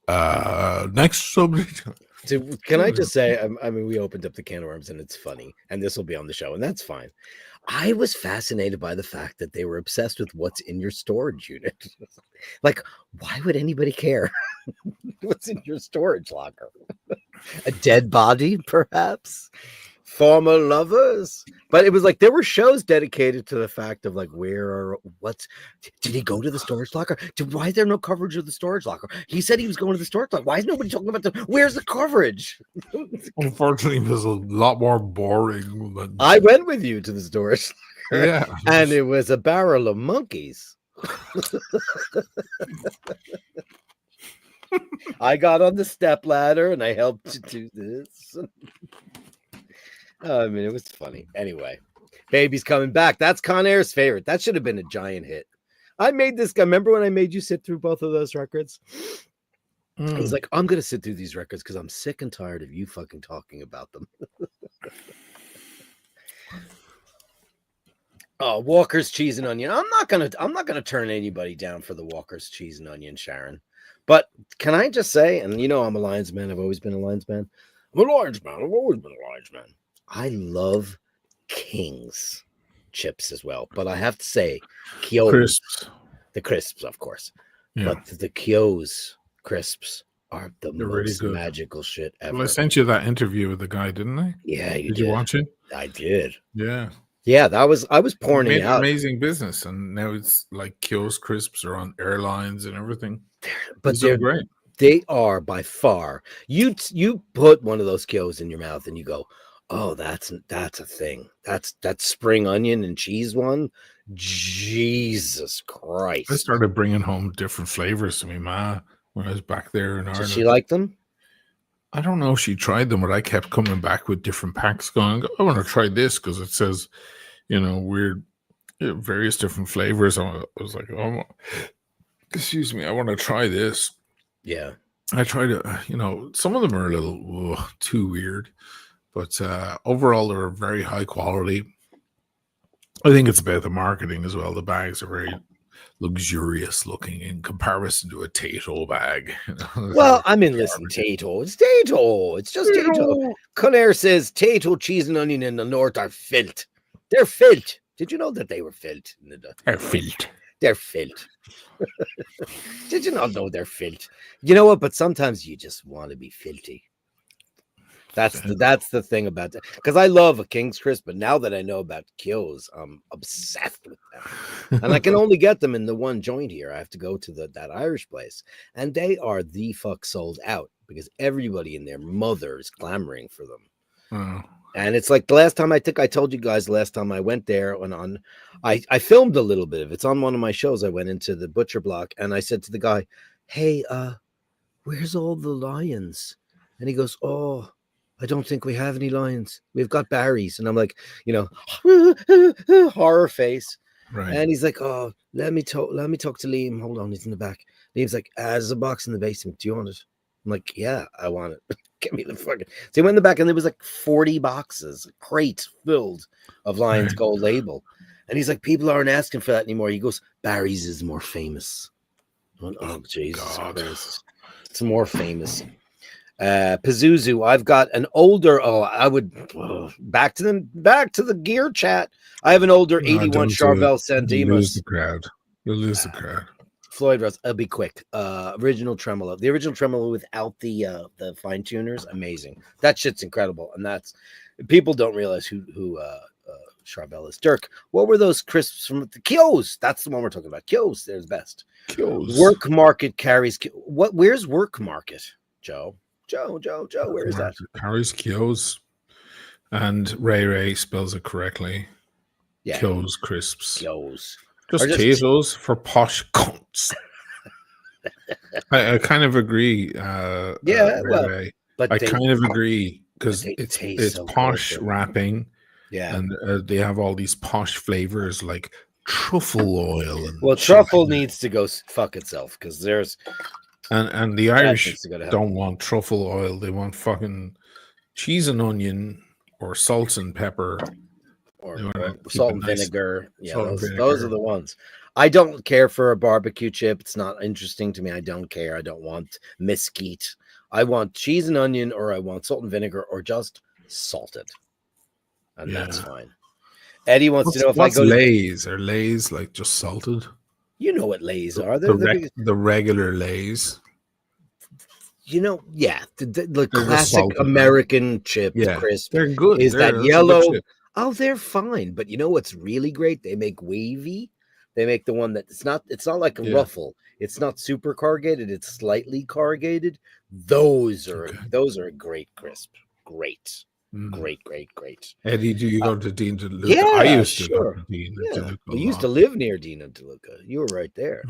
like, next subject. So can I just say, I mean, we opened up the can of worms and it's funny, and this will be on the show, and that's fine. I was fascinated by the fact that they were obsessed with what's in your storage unit. Like, why would anybody care what's in your storage locker? A dead body, perhaps? Former lovers? But it was like there were shows dedicated to the fact of like, did he go to the storage locker? Why is there no coverage of the storage locker? He said he was going to the storage locker. Why is nobody talking about where's the coverage? Unfortunately, it was a lot more boring. Than... I went with you to the storage locker. Yeah. And it was a barrel of monkeys. I got on the step ladder and I helped you do this. I mean, it was funny. Anyway, Baby's Coming Back. That's Con Air's favorite. That should have been a giant hit. I made this guy. Remember when I made you sit through both of those records? I was like, I'm going to sit through these records because I'm sick and tired of you fucking talking about them. Oh, Walker's Cheese and Onion. I'm not gonna turn anybody down for the Walker's Cheese and Onion, Sharon. But can I just say, and you know I'm a Lions man. I've always been a Lions man. I'm a Lions man. I've always been a Lions man. I love King's chips as well, but I have to say, the crisps, of course. Yeah. But the Kyo's crisps are the most really magical shit ever. Well, I sent you that interview with the guy, didn't I? Yeah, did you watch it? I did. Yeah. Yeah, I was pouring it out. Amazing business, and now it's like Kyo's crisps are on airlines and everything. but These are great. they are by far. You put one of those Kyos in your mouth and you go, oh, that's a thing. That's that spring onion and cheese one. Jesus I Christ! started bringing home different flavors to me ma when I was back there in Does Ireland. she like them? I don't know if she tried them, but I kept coming back with different packs going, I want to try this because it says, weird, various different flavors. I was like, oh, excuse me, I want to try this. Yeah. I tried it, some of them are a little too weird, but overall, they're very high quality. I think it's about the marketing as well. The bags are very luxurious looking in comparison to a Tato bag. Well, I mean, listen, Tato. It's Tato. It's just Tato. Conair says Tato cheese and onion in the north are filth. They're filth. Did you know that they were filth? They're filth. They're filth. Did you not know they're filth? You know what? But sometimes you just want to be filthy. That's the thing about that. Because I love a King's Crisp, but now that I know about Kyos, I'm obsessed with them. And I can only get them in the one joint here. I have to go to that Irish place, and they are the fuck sold out because everybody and their mother is clamoring for them. Oh. And it's like the last time I told you guys the last time I went there I filmed a little bit of it. It's on one of my shows. I went into the butcher block and I said to the guy, hey, where's all the lions? And he goes, oh, I don't think we have any lions. We've got Barry's. And I'm like, horror face. Right. And he's like, oh, let me talk to Liam. Hold on, he's in the back. Liam's like, there's a box in the basement. Do you want it? I'm like, yeah, I want it. Give me the fucking. So he went in the back and there was like 40 boxes, a crate filled of Lions Gold Label. And he's like, people aren't asking for that anymore. He goes, Barry's is more famous. Went, oh, Jesus Christ. It's more famous. Pazuzu, I've got an older. Back to the gear chat. I have an older 81 Charvel Sandemus. You'll lose the crowd. You'll lose the crowd. Floyd Rose, I'll be quick. Original tremolo. The original tremolo without the fine tuners, amazing. That shit's incredible. And that's people don't realize who Charvel is. Dirk, what were those crisps from the Kyos? That's the one we're talking about. Kyos, there's best. Kyos. Work Market carries where's Work Market? Joe, where is that? Carries Kyos. And Ray spells it correctly. Yeah. Kyos crisps. Kyos. Just Tato's for posh cunts. I kind of agree. Ray. But I kind of agree because it's so posh good. wrapping. Yeah, and they have all these posh flavors like truffle oil. Truffle needs to go fuck itself because there's and the Irish don't want truffle oil. They want fucking cheese and onion or salt and pepper. Or salt and vinegar. Yeah, those are the ones. I don't care for a barbecue chip. It's not interesting to me. I don't care. I don't want mesquite. I want cheese and onion, or I want salt and vinegar, or just salted. And that's fine. Eddie wants to know if I go Lay's. Are Lay's like just salted? You know what Lay's are. The regular Lay's. The classic American chip crisp. They're good. That yellow? Oh, they're fine. But you know what's really great? They make wavy. They make the one that it's not like a ruffle. It's not super corrugated. It's slightly corrugated. Those are a great crisp. Great. Great. Eddie, do you go to Dean DeLuca? Yeah, I used to go to Dean DeLuca. We used to live near Dean DeLuca. You were right there.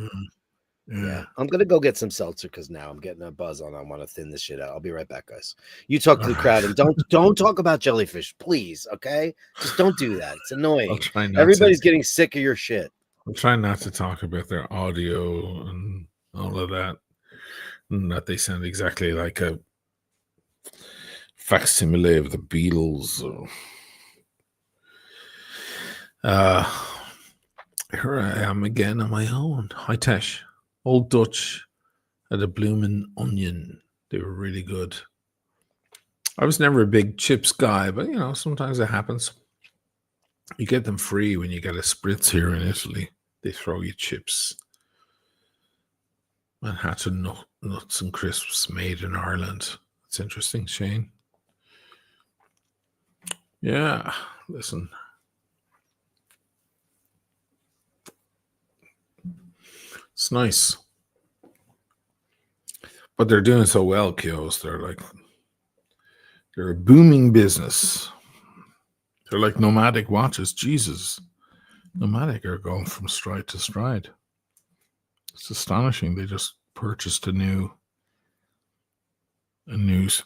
Yeah. I'm gonna go get some seltzer because now I'm getting a buzz on. I want to thin this shit out. I'll be right back, guys. You talk to the crowd and don't talk about jellyfish, please. Okay, just don't do that. It's annoying. Everybody's getting sick of your shit. I'm trying not to talk about their audio and all of that, and that they sound exactly like a facsimile of the Beatles. Here I am again on my own. Hi, Tesh. Old Dutch at a bloomin' onion. They were really good. I was never a big chips guy, but sometimes it happens. You get them free when you get a spritz here in Italy. They throw you chips. Manhattan nuts and crisps made in Ireland. It's interesting, Shane. Yeah, listen. It's nice. But they're doing so well, Kios. They're a booming business. They're like nomadic watches. Jesus. Nomadic are going from stride to stride. It's astonishing. They just purchased a new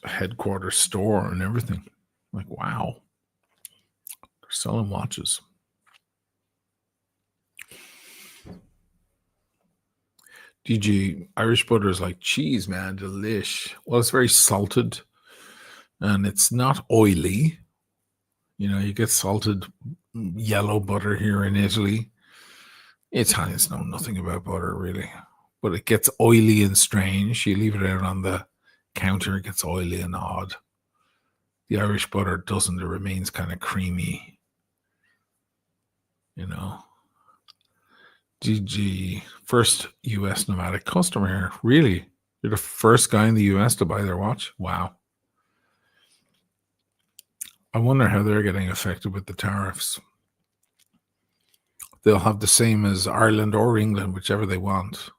headquarters store and everything. Like, wow. They're selling watches. DG, Irish butter is like cheese, man. Delish. Well, it's very salted and it's not oily. You know, you get salted yellow butter here in Italy. Italians know nothing about butter, really. But it gets oily and strange. You leave it out on the counter, it gets oily and odd. The Irish butter doesn't. It remains kind of creamy. You know. GG. First US nomadic customer here. Really? You're the first guy in the US to buy their watch? Wow. I wonder how they're getting affected with the tariffs. They'll have the same as Ireland or England, whichever they want.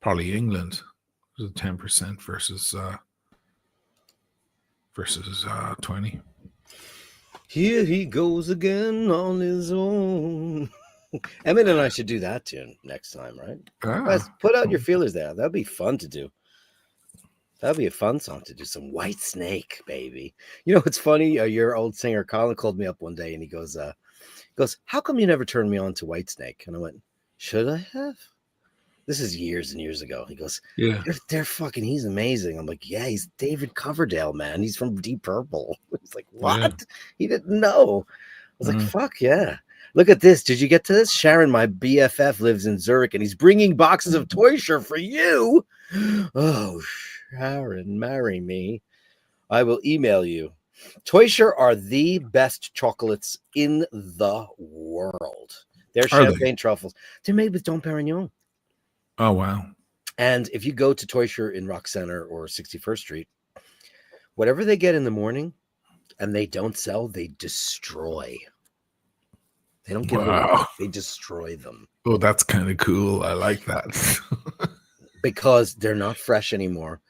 Probably England. There's a 10% versus 20. Here he goes again on his own. Emmett and I should do that tune next time, right? Guys, put out your feelers there. That'd be fun to do. That'd be a fun song to do. Some White Snake, baby. You know, it's funny. Your old singer Colin called me up one day and he goes, how come you never turned me on to White Snake? And I went, should I have? This is years and years ago. He goes, yeah, they're fucking, he's amazing. I'm like, yeah, he's David Coverdale, man. He's from Deep Purple. It's like, what? Yeah. He didn't know. I was like, fuck yeah. Look at this. Did you get to this? Sharon, my BFF, lives in Zurich and he's bringing boxes of Toysher for you. Oh, Sharon, marry me. I will email you. Toysher are the best chocolates in the world. They're champagne truffles. They're made with Dom Perignon. Oh, wow. And if you go to Toysher in Rock Center or 61st Street, whatever they get in the morning and they don't sell, they destroy. They don't give them away. They destroy them. Oh, that's kind of cool. I like that. Because they're not fresh anymore.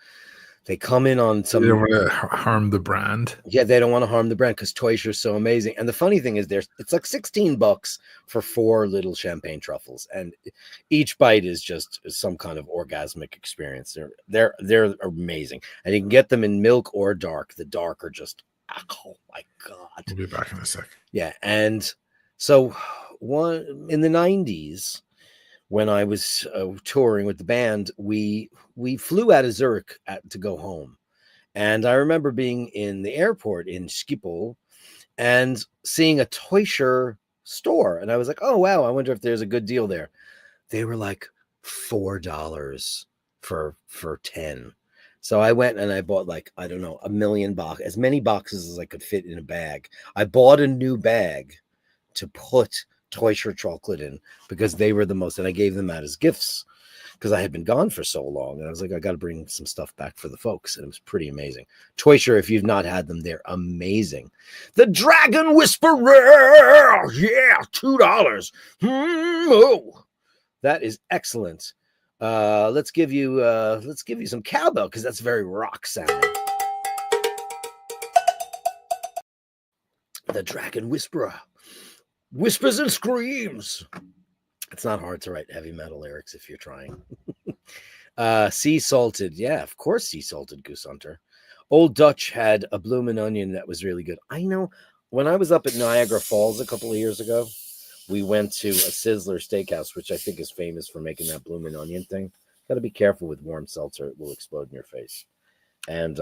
They come in on some... They don't want to harm the brand. Yeah, they don't want to harm the brand because Toysher is so amazing. And the funny thing is it's like $16 for 4 little champagne truffles. And each bite is just some kind of orgasmic experience. They're amazing. And you can get them in milk or dark. The dark are just, oh my God. We'll be back in a sec. Yeah, and... So in the 90s, when I was touring with the band, we flew out of Zurich to go home. And I remember being in the airport in Schiphol and seeing a Toysher store. And I was like, oh, wow, I wonder if there's a good deal there. They were like $4 for 10. So I went and I bought like, I don't know, 1 million boxes, as many boxes as I could fit in a bag. I bought a new bag to put Toysher chocolate in because they were the most, and I gave them out as gifts because I had been gone for so long. And I was like, I got to bring some stuff back for the folks. And it was pretty amazing. Toysher, if you've not had them, they're amazing. The Dragon Whisperer. Yeah, $2. Oh, that is excellent. Let's give you some cowbell because that's very rock sounding. The Dragon Whisperer. Whispers and screams. It's not hard to write heavy metal lyrics if you're trying. Sea salted. Yeah, of course, sea salted Goose Hunter. Old Dutch had a bloomin' onion that was really good. I know when I was up at Niagara Falls a couple of years ago, we went to a Sizzler Steakhouse, which I think is famous for making that bloomin' onion thing. Got to be careful with warm seltzer. It will explode in your face. And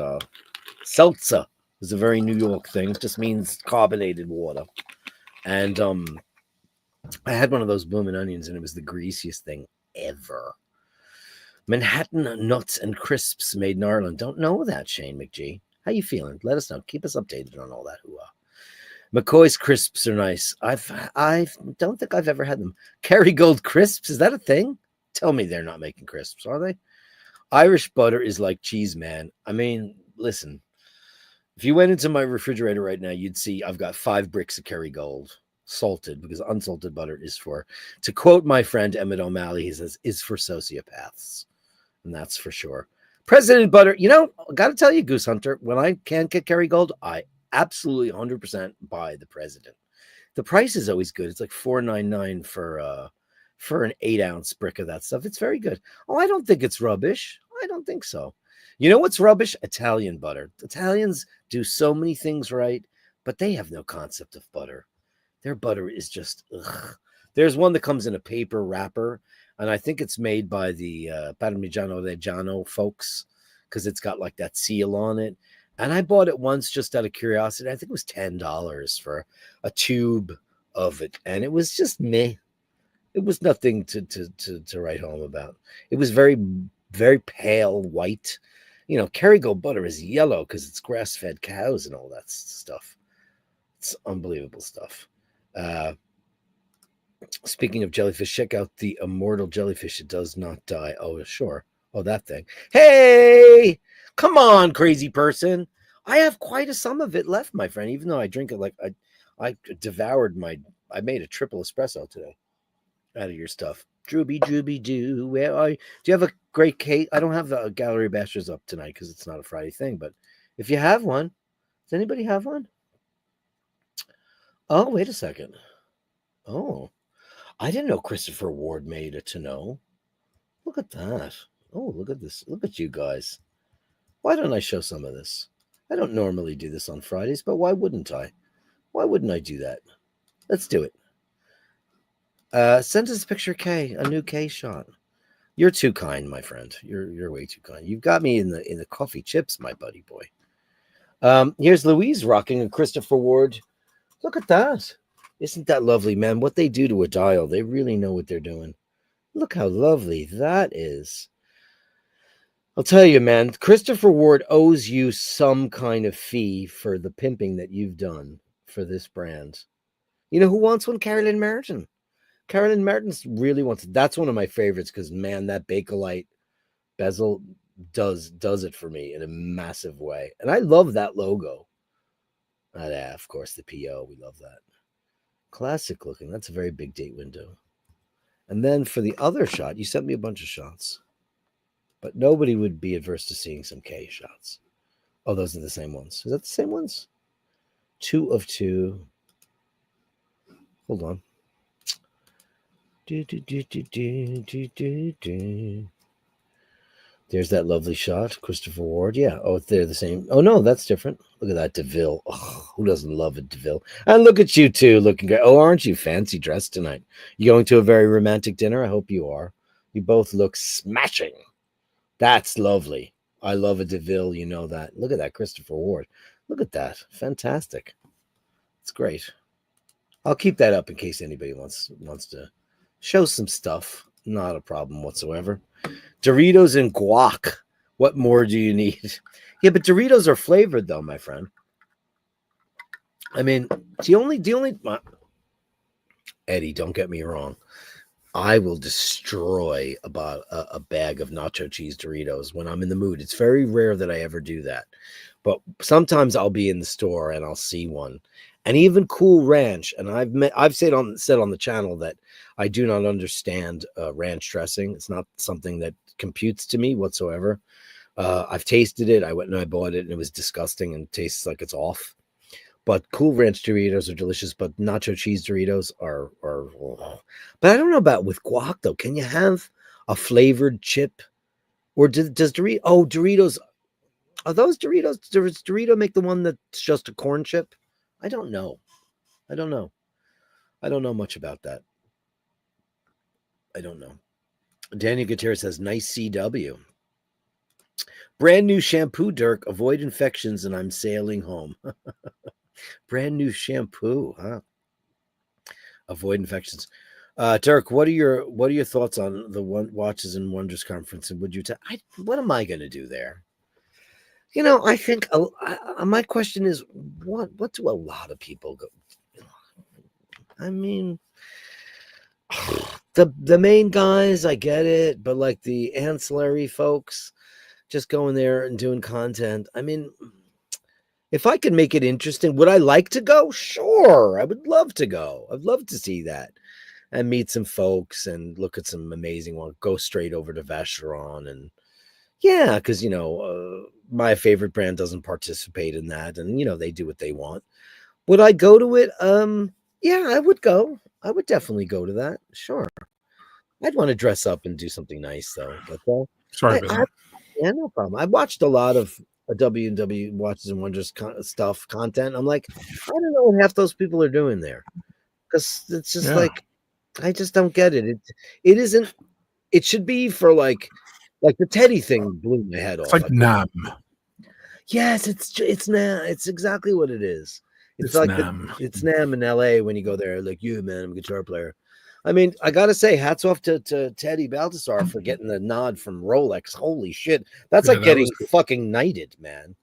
seltzer is a very New York thing. It just means carbonated water. And I had one of those bloomin' onions, and it was the greasiest thing ever. Manhattan nuts and crisps made in Ireland. Don't know that, Shane McGee. How you feeling? Let us know. Keep us updated on all that. McCoy's crisps are nice. I don't think I've ever had them. Kerrygold crisps, is that a thing? Tell me they're not making crisps, are they? Irish butter is like cheese, man. I mean, listen. If you went into my refrigerator right now, you'd see I've got 5 bricks of Kerrygold, salted, because unsalted butter is for, to quote my friend Emmett O'Malley, he says, is for sociopaths. And that's for sure. President butter. You know, I got to tell you, Goose Hunter, when I can't get Kerrygold, I absolutely 100% buy the President. The price is always good. It's like $4.99 for an 8-ounce brick of that stuff. It's very good. Oh, I don't think it's rubbish. I don't think so. You know what's rubbish? Italian butter. Italians do so many things right, but they have no concept of butter. Their butter is just ugh. There's one that comes in a paper wrapper, and I think it's made by the Parmigiano Reggiano folks because it's got like that seal on it. And I bought it once just out of curiosity. I think it was $10 for a tube of it, and it was just meh. It was nothing to write home about. It was very, very pale white. You know, Kerrygold butter is yellow because it's grass-fed cows and all that stuff. It's unbelievable stuff. Speaking of jellyfish, check out the immortal jellyfish. It does not die. Oh, sure. Oh, that thing. Hey, come on, crazy person. I have quite a sum of it left, my friend, even though I drink it like I devoured I made a triple espresso today out of your stuff. Drooby doo. Where are you? Do you have a great cake? I don't have the Gallery of Bashtards up tonight because it's not a Friday thing, but if you have one, does anybody have one? Oh, wait a second. Oh, I didn't know Christopher Ward made it to know. Look at that. Oh, look at this. Look at you guys. Why don't I show some of this? I don't normally do this on Fridays, but why wouldn't I? Why wouldn't I do that? Let's do it. Send us a picture, K, a new K shot. You're too kind, my friend. You're way too kind. You've got me in the coffee chips, my buddy boy. Here's Louise rocking a Christopher Ward. Look at that. Isn't that lovely, man? What they do to a dial, they really know what they're doing. Look how lovely that is. I'll tell you, man, Christopher Ward owes you some kind of fee for the pimping that you've done for this brand. You know who wants one? Carolyn Martin. Carolyn Martin's really wants it. That's one of my favorites because, man, that Bakelite bezel does it for me in a massive way. And I love that logo. Of course, the PO. We love that. Classic looking. That's a very big date window. And then for the other shot, you sent me a bunch of shots. But nobody would be adverse to seeing some K shots. Oh, those are the same ones. Is that the same ones? 2 of 2. Hold on. There's that lovely shot. Christopher Ward. Yeah. Oh, they're the same. Oh, no, that's different. Look at that DeVille. Oh, who doesn't love a DeVille? And look at you two looking great. Oh, aren't you fancy dressed tonight? You going to a very romantic dinner? I hope you are. You both look smashing. That's lovely. I love a DeVille. You know that. Look at that, Christopher Ward. Look at that. Fantastic. It's great. I'll keep that up in case anybody wants to show some stuff. Not a problem whatsoever. Doritos and guac. What more do you need? Yeah, but Doritos are flavored though, my friend. I mean, the only Eddie, don't get me wrong. I will destroy about a bag of nacho cheese Doritos when I'm in the mood. It's very rare that I ever do that. But sometimes I'll be in the store and I'll see one. And even Cool Ranch, and I've said on the channel that I do not understand ranch dressing. It's not something that computes to me whatsoever. I've tasted it. I went and I bought it, and it was disgusting and tastes like it's off. But Cool Ranch Doritos are delicious, but nacho cheese Doritos are. But I don't know about with guac though. Can you have a flavored chip, or does Doritos? Oh, Doritos. Are those Doritos? Does Dorito make the one that's just a corn chip? I don't know. I don't know much about that. I don't know. Daniel Gutierrez says, nice CW. Brand new shampoo, Dirk. Avoid infections, and I'm sailing home. Brand new shampoo, huh? Avoid infections. Dirk, what are your thoughts on the Watches and Wonders conference? And would you what am I going to do there? You know, I think my question is, what do a lot of people go? I mean, the main guys, I get it, but like the ancillary folks, just going there and doing content. I mean, if I could make it interesting, would I like to go? Sure, I would love to go. I'd love to see that and meet some folks and look at some amazing ones. Go straight over to Vacheron and Yeah, because my favorite brand doesn't participate in that, and they do what they want. Would I go to it? Yeah, I would go. I would definitely go to that. Sure. I'd want to dress up and do something nice though. But Sorry I, about I that. yeah, no problem. I watched a lot of W&W Watches and Wonders content. I'm like, I don't know what half those people are doing there, because it's just Yeah. like I just don't get it. It isn't. It should be for like the Teddy thing blew my head It's off. like Nam. Yes, it's Nam. It's exactly what it is. It's It's like Nam. it's Nam in LA when you go there. Like, you, man, I'm a guitar player. I mean, I gotta say, hats off to Teddy Baltasar for getting the nod from Rolex. Holy shit, that's Yeah, like that was getting cool. fucking knighted, man.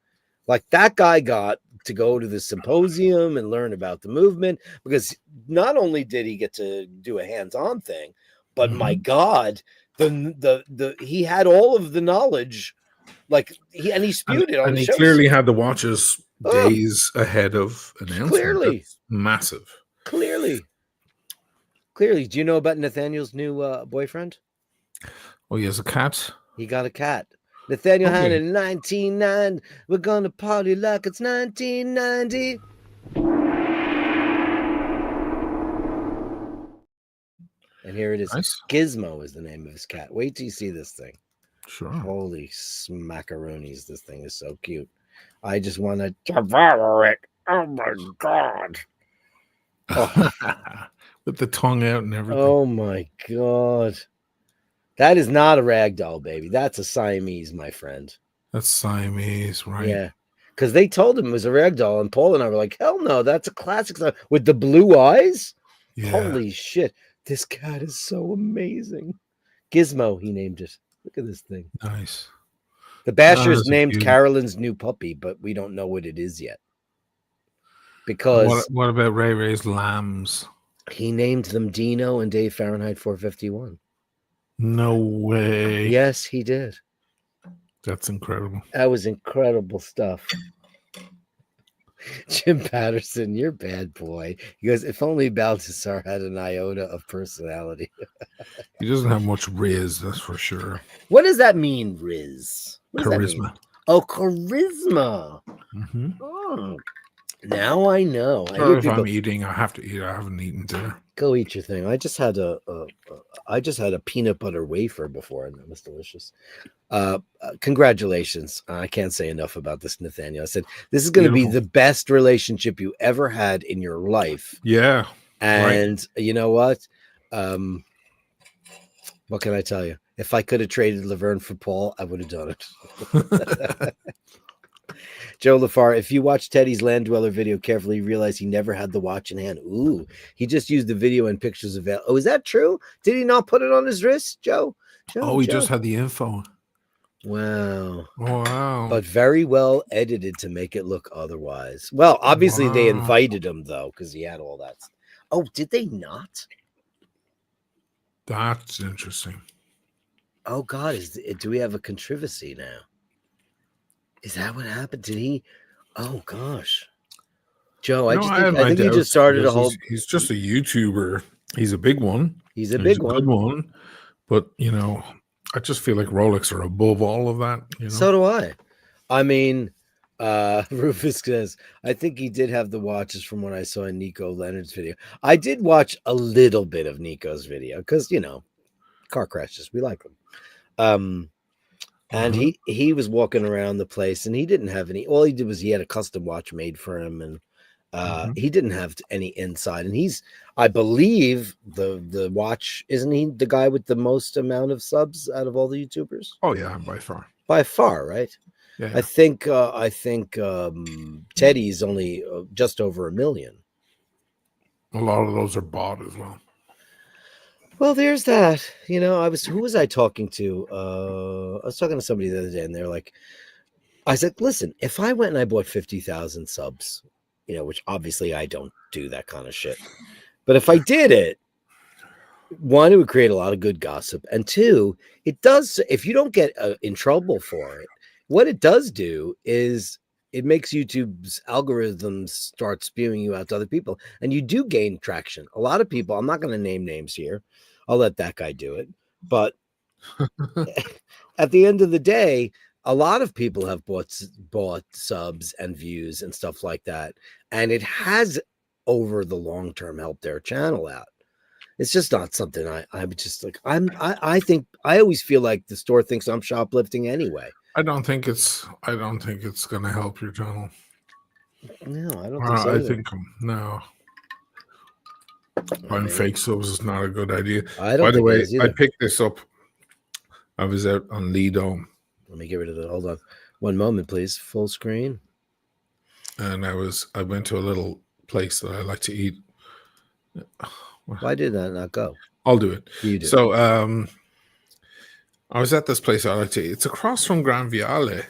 Like, that guy got to go to the symposium and learn about the movement, because not only did he get to do a hands-on thing, but my Mhm. God, the he had all of the knowledge. Like, he spewed it on And the he show. clearly had the watches Oh, days ahead of announcement. clearly. That's massive. Clearly. Do you know about Nathaniel's new boyfriend? Oh, he has a cat. He got a cat. Nathaniel had Okay. in 1990. We're gonna party like it's 1990. And here it is. Nice. Gizmo is the name of his cat. Wait till you see this thing. Sure. Holy smackaroonies. This thing is so cute. I just want to devour it. Oh my God. Oh. With the tongue out and everything. Oh my God. That is not a rag doll, baby. That's a Siamese, my friend. That's Siamese, right? Yeah. Because they told him it was a rag doll, and Paul and I were like, hell no, that's a classic with the blue eyes. Yeah. Holy shit. This cat is so amazing. Gizmo, he named it. Look at this thing. Nice. The Bashers that's a named cutie. Carolyn's new puppy, but we don't know what it is yet. Because What about Ray Ray's lambs? he named them Dino and Dave Fahrenheit 451. No way. Yes, he did. That's incredible. That was incredible stuff. Jim Patterson, you're bad boy. He goes, if only Baltasar had an iota of personality. He doesn't have much riz, that's for sure. What does that mean, Riz? What does that mean? Charisma. Oh, charisma. Mm-hmm. Oh, now I know. I Or hear if people I'm eating, I have to eat. I haven't eaten dinner. go eat your thing. I just had a peanut butter wafer before, and that was delicious. Congratulations. I can't say enough about this, Nathaniel. I said, this is going to be Beautiful. the best relationship you ever had in your life. Yeah. And you know what? What can I tell you? If I could have traded Laverne for Paul, I would have done it. Joe LaFar, if you watch Teddy's Land Dweller video carefully, you realize he never had the watch in hand. Ooh, he just used the video and pictures of it. Oh, is that true? Did he not put it on his wrist, Joe? He just had the info. Wow. Wow. But very well edited to make it look otherwise. Well, obviously they Wow. invited him, though, because he had all that. Oh, did they not? That's interesting. Oh, God. Do we have a controversy now? Is that what happened? Did he? Oh, gosh. Joe, I think he just started a whole... He's just a YouTuber. He's a big one. He's a big one. Good one. But, I just feel like Rolex are above all of that. So do I. I mean, Rufus says, I think he did have the watches from when I saw Nico Leonard's video. I did watch a little bit of Nico's video because, car crashes. We like them. And he was walking around the place and he didn't have any. All he did was he had a custom watch made for him, and he didn't have any inside. And he's, I believe, the watch, isn't he the guy with the most amount of subs out of all the YouTubers? Oh yeah, by far. By far, right? Yeah. I think Teddy's only just over 1 million. A lot of those are bought as well. Well, there's that. Who was I talking to? I was talking to somebody the other day, and they're like, I said, listen, if I went and I bought 50,000 subs, which obviously I don't do that kind of shit. But if I did it, one, it would create a lot of good gossip. And two, it does, if you don't get in trouble for it, what it does do is it makes YouTube's algorithms start spewing you out to other people. And you do gain traction. A lot of people, I'm not going to name names here. I'll let that guy do it. But at the end of the day, a lot of people have bought subs and views and stuff like that, and it has over the long term helped their channel out. It's just not something I would just like. I think I always feel like the store thinks I'm shoplifting anyway. I don't think it's going to help your channel. No, I don't think so. I think no. Buying fake subs is not a good idea. I don't. By the think way, it is either. I picked this up. I was out on Lido. Let me get rid of it. Hold on, one moment, please. Full screen. And I went to a little place that I like to eat. Why did that not go? I'll do it. You do. So I was at this place I like to eat. It's across from Gran Viale.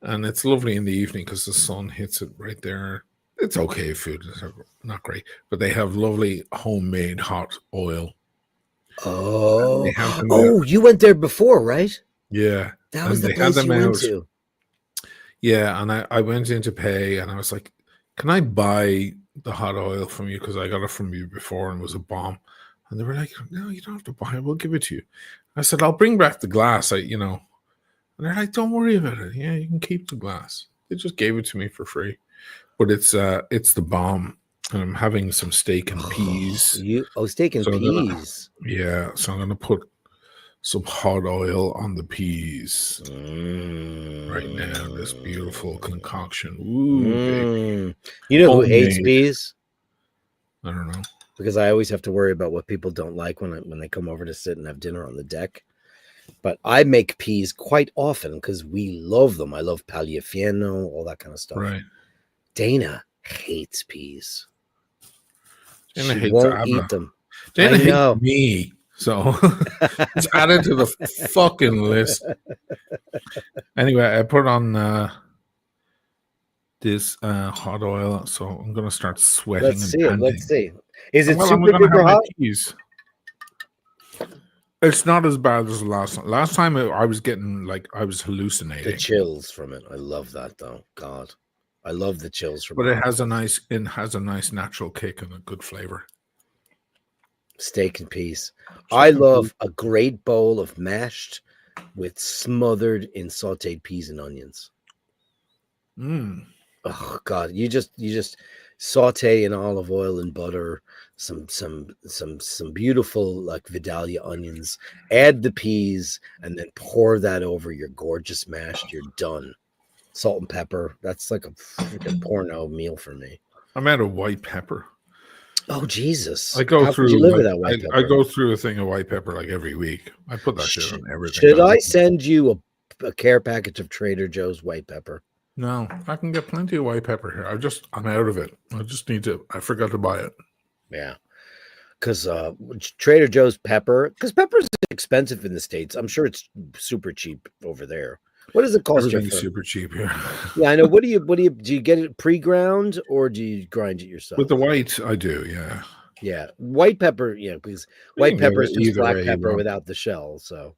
And it's lovely in the evening because the sun hits it right there. It's okay food. It's not great. But they have lovely homemade hot oil. Oh, you went there before, right? Yeah. That was the place you went to. Yeah, and I went in to pay, and I was like, can I buy the hot oil from you? Because I got it from you before and it was a bomb. And they were like, no, you don't have to buy it. We'll give it to you. I said, I'll bring back the glass. And they're like, don't worry about it. Yeah, you can keep the glass. They just gave it to me for free. But it's the bomb. And I'm having some steak and peas. Steak and peas. So I'm going to put some hot oil on the peas right now. This beautiful concoction. Ooh, baby. You know who hates peas? I don't know. Because I always have to worry about what people don't like when they come over to sit and have dinner on the deck. But I make peas quite often because we love them. I love Pagliafieno, all that kind of stuff. Right. Dana hates peas. Dana she won't eat them. Dana hates me. So it's added to the fucking list. Anyway, I put on this hot oil, so I'm going to start sweating. Let's see. Is it super duper hot? It's not as bad as the last time. Last time I was getting I was hallucinating. The chills from it. I love that though. God, I love the chills from it. But it has a nice natural kick and a good flavor. Steak and peas. I love a great bowl of mashed with smothered in sauteed peas and onions. Oh God, you just saute in olive oil and butter, some beautiful like Vidalia onions, add the peas, and then pour that over your gorgeous mash. You're done. Salt and pepper. That's like a freaking porno meal for me. I'm out of white pepper. Oh Jesus! I go through. That I go through a thing of white pepper like every week. I put that shit on everything. Should I send you a care package of Trader Joe's white pepper? No, I can get plenty of white pepper here. I'm out of it. I forgot to buy it. Yeah. Because Trader Joe's pepper, because pepper is expensive in the States. I'm sure it's super cheap over there. What does it cost? Everything's super cheap here. Yeah, I know. Do you get it pre-ground or do you grind it yourself? With the white, I do, yeah. Yeah. White pepper, because white pepper is just black pepper without the shell. So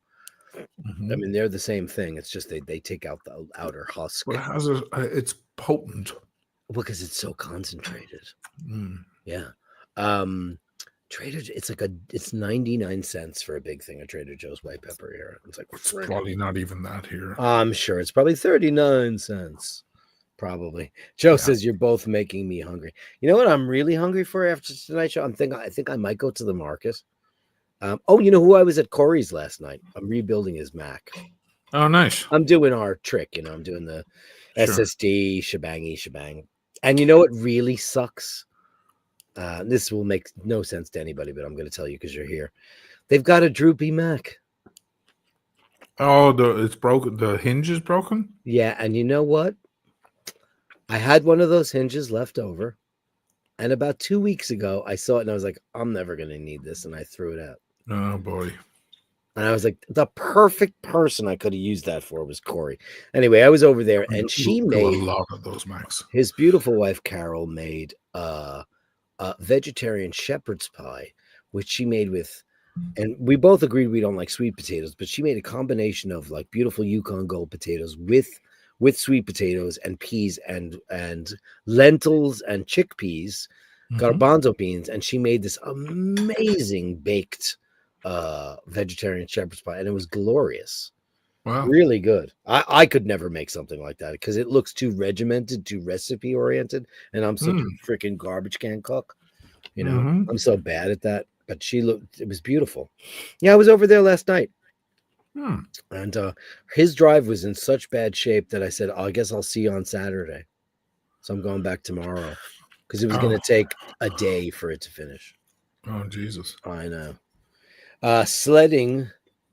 I mean, they're the same thing. It's just they take out the outer husk. Well, it's potent. Because it's so concentrated. Yeah. It's 99 cents for a big thing of Trader Joe's white pepper here. It's probably not even that here. I'm sure it's probably 39 cents. Probably. Joe says you're both making me hungry. You know what I'm really hungry for after tonight's show? I think I might go to the market. You know who I was at Corey's last night? I'm rebuilding his Mac. Oh, nice. I'm doing our trick, I'm doing the SSD shebang. And you know what really sucks? This will make no sense to anybody, but I'm going to tell you because you're here. They've got a droopy Mac. Oh, it's broken. The hinge is broken? Yeah, and you know what? I had one of those hinges left over. And about 2 weeks ago, I saw it and I was like, I'm never going to need this. And I threw it out. Oh, boy. And I was like, the perfect person I could have used that for was Corey. Anyway, I was over there and she made a lot of those Macs. His beautiful wife, Carol, made a vegetarian shepherd's pie, which she made with, and we both agreed we don't like sweet potatoes, but she made a combination of like beautiful Yukon Gold potatoes with sweet potatoes and peas and lentils and chickpeas, garbanzo beans, and she made this amazing baked vegetarian shepherd's pie, and it was glorious. Wow. Really good. I could never make something like that because it looks too regimented, too recipe oriented, and I'm such a freaking garbage can cook. You know, I'm so bad at that. But it was beautiful. Yeah, I was over there last night. And his drive was in such bad shape that I said, I guess I'll see you on Saturday. So I'm going back tomorrow because it was going to take a day for it to finish. Oh, Jesus. I know. Sledding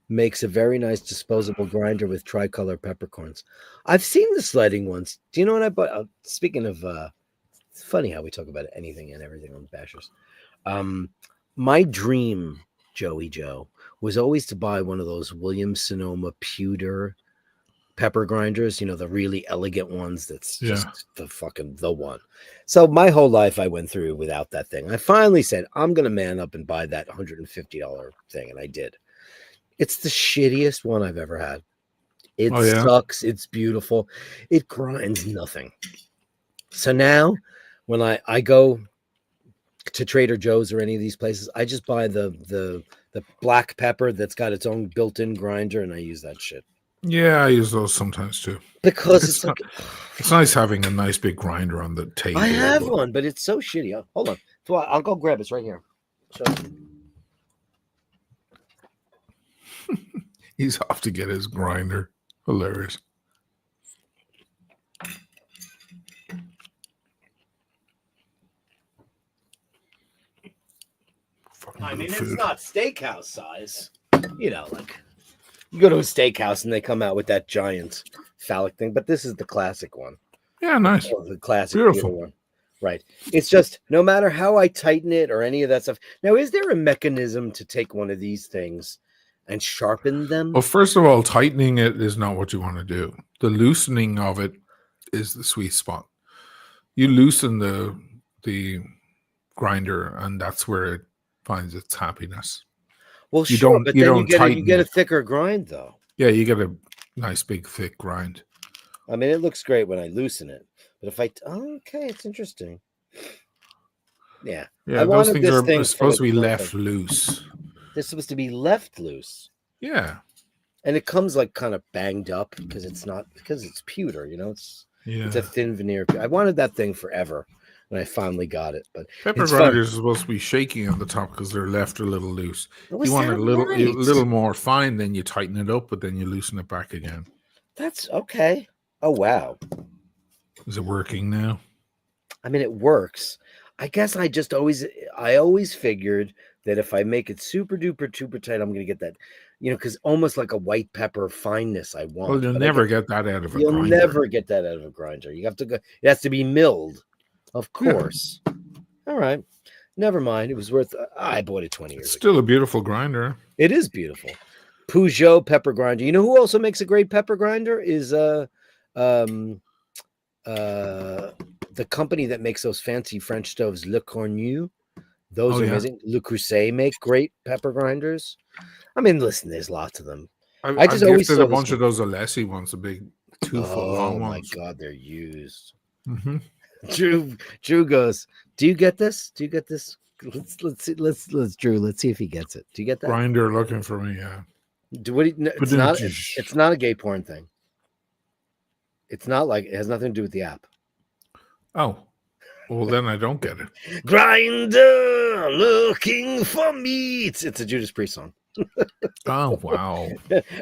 makes a very nice disposable grinder with tricolor peppercorns. I've seen the sledding ones. Do you know what I bought? Speaking of, it's funny how we talk about anything and everything on Bashers. My dream, Joey Joe, was always to buy one of those Williams-Sonoma pewter pepper grinders, you know, the really elegant ones that's just the one. So my whole life I went through without that thing. I finally said, I'm going to man up and buy that $150 thing, and I did. It's the shittiest one I've ever had. It sucks. It's beautiful. It grinds nothing. So now when I go to Trader Joe's or any of these places, I just buy the black pepper that's got its own built-in grinder, and I use that shit. Yeah, I use those sometimes too. Because it's like, it's nice having a nice big grinder on the table. I have one, but it's so shitty. Hold on. So I'll go grab it. It's right here. He's off to get his grinder. Hilarious. I mean, it's not steakhouse size. You know, like you go to a steakhouse and they come out with that giant phallic thing, but this is the classic one. Yeah, nice. The classic one. Right. It's just no matter how I tighten it or any of that stuff. Now, is there a mechanism to take one of these things and sharpen them? Well, first of all, tightening it is not what you want to do. The loosening of it is the sweet spot. You loosen the grinder, and that's where it finds its happiness. Well, but then you get a thicker grind, though. Yeah, you get a nice, big, thick grind. I mean, it looks great when I loosen it. But if okay, it's interesting. Yeah. Those things are supposed to be left loose. They're supposed to be left loose. Yeah. And it comes like kind of banged up because it's pewter, you know, it's a thin veneer. I wanted that thing forever and I finally got it. But pepper grinders are supposed to be shaky on the top because they're left a little loose. You want it a little more fine, then you tighten it up, but then you loosen it back again. That's okay. Oh, wow. Is it working now? I mean, it works. I guess I always figured that if I make it super duper tight, I'm going to get that, you know, because almost like a white pepper fineness I want. Well, you'll never get that out of a grinder. You'll never get that out of a grinder. You have to go. It has to be milled, of course. Yeah. All right. Never mind. It was worth. I bought it 20 years ago. Still a beautiful grinder. It is beautiful. Peugeot pepper grinder. You know who also makes a great pepper grinder is the company that makes those fancy French stoves, Le Cornu. Those are amazing. Le Creuset make great pepper grinders. I mean, listen, there's lots of them. I just always saw a bunch of those Alessi ones, a big 2 foot long ones. Oh my God, they're used. Mm-hmm. Drew goes, do you get this? Do you get this? Let's Drew, let's see if he gets it. Do you get that? Grinder looking for me, yeah. It's not a gay porn thing. It's not like it has nothing to do with the app. Oh, well, then I don't get it. Grinder looking for me. It's a Judas Priest song. Oh, wow.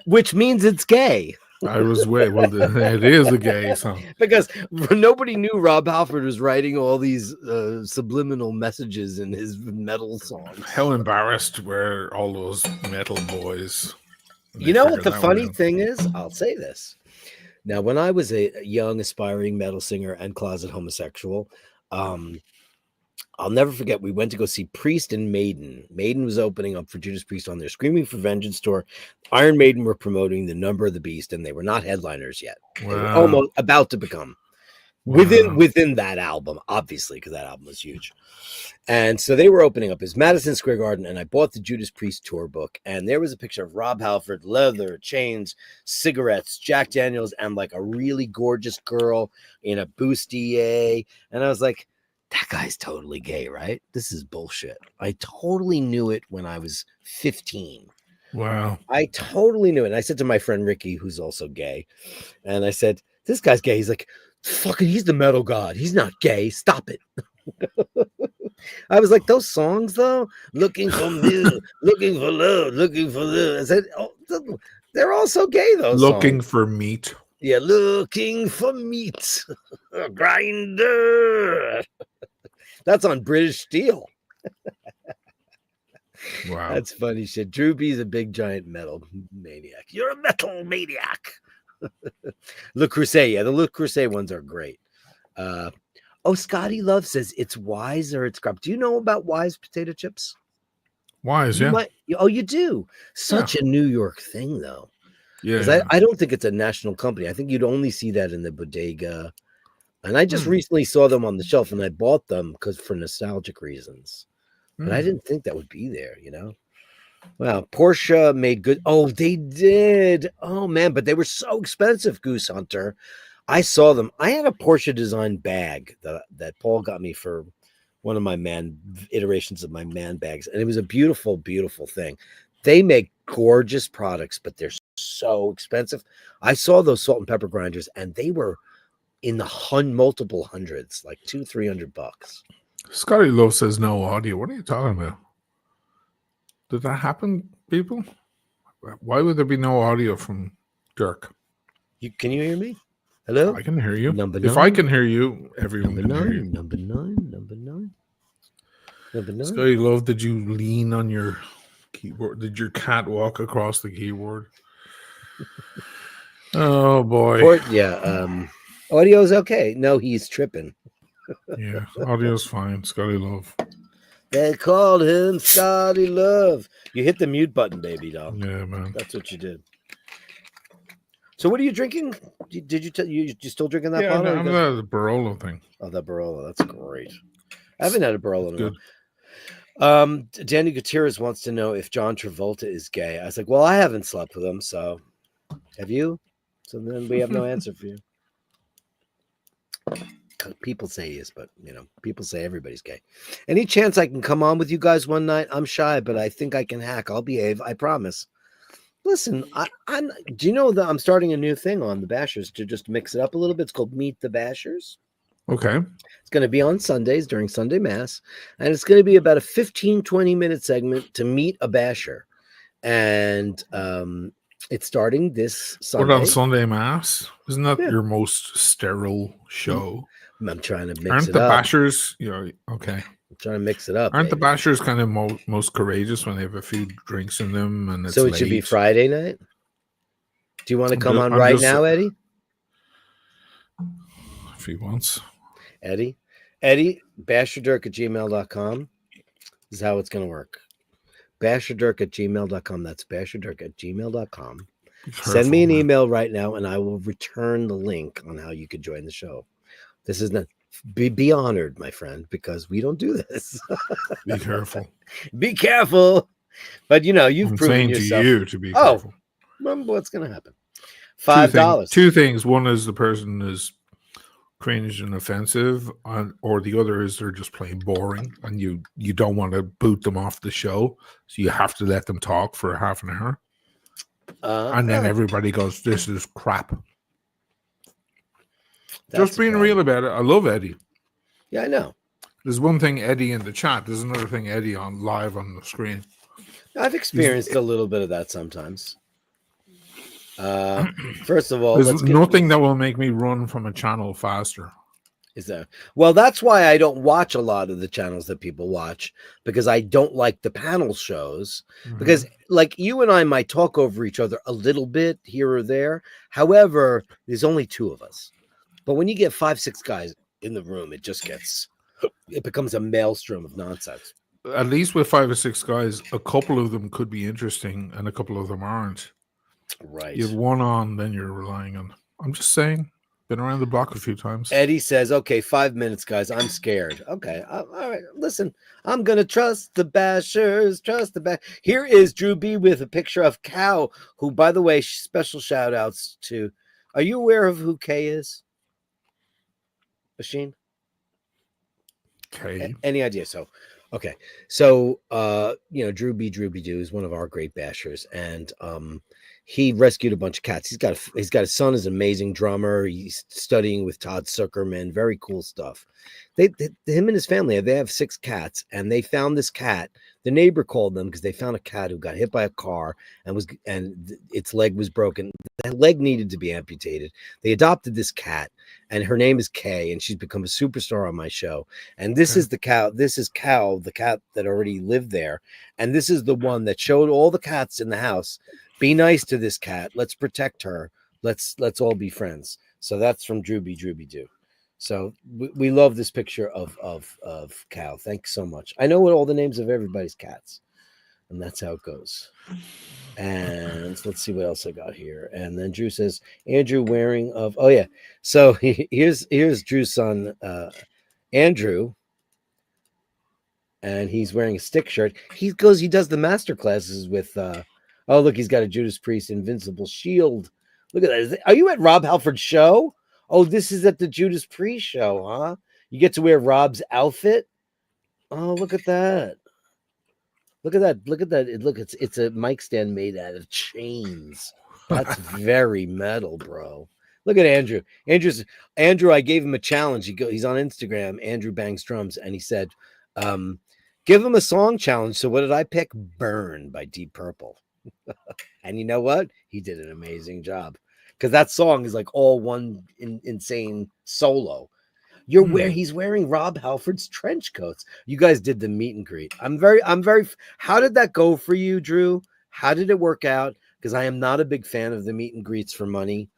Which means it's gay. I was it is a gay song. Because nobody knew Rob Halford was writing all these subliminal messages in his metal songs. How embarrassed were all those metal boys. You know what the funny thing is? I'll say this. Now, when I was a young, aspiring metal singer and closet homosexual, I'll never forget, we went to go see Priest and Maiden. Maiden was opening up for Judas Priest on their Screaming for Vengeance tour. Iron Maiden were promoting The Number of the Beast, and they were not headliners yet. Wow. They were almost about to become. Within that album, obviously, because that album was huge. And so they were opening up as Madison Square Garden, and I bought the Judas Priest tour book, and there was a picture of Rob Halford, leather, chains, cigarettes, Jack Daniels, and like a really gorgeous girl in a bustier. And I was like, that guy's totally gay, right? This is bullshit. I totally knew it when I was 15. Wow. I totally knew it. And I said to my friend Ricky, who's also gay, and I said, this guy's gay. He's like, fucking, he's the metal god. He's not gay. Stop it. I was like, those songs though, looking for me, looking for love, looking for love. I said, oh, they're all so gay, those Looking songs. for meat. Yeah, looking for meat. Grinder. That's on British Steel. Wow. That's funny shit. Drew B's a big giant metal maniac. You're a metal maniac. Le Creuset. Yeah, the Le Creuset ones are great. Scotty Love says it's Wise or it's Crop. Do you know about Wise potato chips? Wise, yeah. You do. Such a New York thing, though. Yeah. I don't think it's a national company. I think you'd only see that in the bodega. And I just recently saw them on the shelf and I bought them for nostalgic reasons. But I didn't think that would be there, you know? Wow. Porsche made good. Oh, they did. Oh, man. But they were so expensive, Goose Hunter. I saw them. I had a Porsche design bag that Paul got me for one of my iterations of my man bags. And it was a beautiful, beautiful thing. They make gorgeous products, but they're so expensive. I saw those salt and pepper grinders and they were in the multiple hundreds, like $200-300. Scotty Love says no audio. What are you talking about? Did that happen, people? Why would there be no audio from Dirk? Can you hear me? Hello? I can hear you. Number if 9? I can hear you, everyone Number can hear 9, you. number 9, number 9. Number 9. Scotty Love, did you lean on your keyboard? Did your cat walk across the keyboard? Oh boy. Audio's okay. No, he's tripping. Yeah, audio's fine. Scotty Love. They called him Scotty Love. You hit the mute button, baby doll. Yeah, man. That's what you did. So what are you drinking? Did you still drinking that bottle? I'm the Barolo thing. Oh, that Barolo. That's great. I haven't had a Barolo in a Good. while. Danny Gutierrez wants to know if John Travolta is gay. I was like, well, I haven't slept with him, so have you? So then we have no answer for you. People say he is, but people say everybody's gay. Any chance I can come on with you guys one night? I'm shy, but I think I can hack. I'll behave. I promise. Listen, do you know that I'm starting a new thing on the Bashers to just mix it up a little bit? It's called Meet the Bashers. Okay. It's going to be on Sundays during Sunday Mass, and it's going to be about a 15-20 minute segment to meet a Basher. And it's starting this Sunday. What on Sunday Mass? Isn't that your most sterile show? I'm trying to mix Aren't it the up. Bashers, okay. I'm trying to mix it up. Aren't the Bashers kind of most courageous when they have a few drinks in them? And it's so it should be Friday night? Do you want to come on now, Eddie? If he wants. Eddie, Basherdirk@gmail.com is how it's going to work. Basherdirk@gmail.com. That's Basherdirk@gmail.com. Send me an email right now, and I will return the link on how you could join the show. This is not be honored, my friend, because we don't do this. Be careful. Be careful. But you've proven yourself. To you to be careful. Remember what's going to happen. $5. Two things. One is the person is cringe and offensive, or the other is they're just plain boring, and you don't want to boot them off the show, so you have to let them talk for half an hour, and then everybody goes, "This is crap." Just being real about it. I love Eddie. Yeah, I know. There's one thing Eddie in the chat. There's another thing Eddie on live on the screen. I've experienced a little bit of that sometimes. First of all, there's nothing that will make me run from a channel faster. Is there? Well, that's why I don't watch a lot of the channels that people watch, because I don't like the panel shows. Because like you and I might talk over each other a little bit here or there. However, there's only 2 of us. But when you get 5-6 guys in the room, it becomes a maelstrom of nonsense. At least with 5 or 6 guys, a couple of them could be interesting and a couple of them aren't. Right. You have one on, then you're relying on. I'm just saying, been around the block a few times. Eddie says, okay, 5 minutes, guys. I'm scared. Okay. All right. Listen, I'm going to trust the Bashers. Here is Drew B with a picture of Cow, who, by the way, special shout outs to. Are you aware of who Kay is? Machine? Okay. Any idea? So, okay. So, Drew B. Doo is one of our great bashers, and he rescued a bunch of cats. He's got a son, is an amazing drummer. He's studying with Todd Zuckerman. Very cool stuff. Him and his family, they have 6 cats, and they found this cat. The neighbor called them because they found a cat who got hit by a car and its leg was broken. The leg needed to be amputated. They adopted this cat, and her name is Kay, and she's become a superstar on my show. And this is the cow. This is Cow, the cat that already lived there, and this is the one that showed all the cats in the house. Be nice to this cat. Let's protect her. Let's all be friends. So that's from Drooby Doo. So we love this picture of Cow. Thanks so much. I know what all the names of everybody's cats, and that's how it goes. And let's see what else I got here. And then Drew says Andrew wearing of. Oh yeah. So here's Drew's son, Andrew, and he's wearing a stick shirt. He does the master classes with. Oh look, he's got a Judas Priest Invincible Shield. Look at that. Are you at Rob Halford's show? Oh, this is at the Judas Priest show, huh? You get to wear Rob's outfit. Oh, look at that. Look at that. Look at that. It's a mic stand made out of chains. That's very metal, bro. Look at Andrew. Andrew, I gave him a challenge. He's on Instagram, Andrew Bangs Drums, and he said, give him a song challenge. So what did I pick? Burn by Deep Purple. And you know what? He did an amazing job. Because that song is like all one insane solo. He's wearing Rob Halford's trench coats. You guys did the meet and greet. I'm very. How did that go for you, Drew? How did it work out? Because I am not a big fan of the meet and greets for money.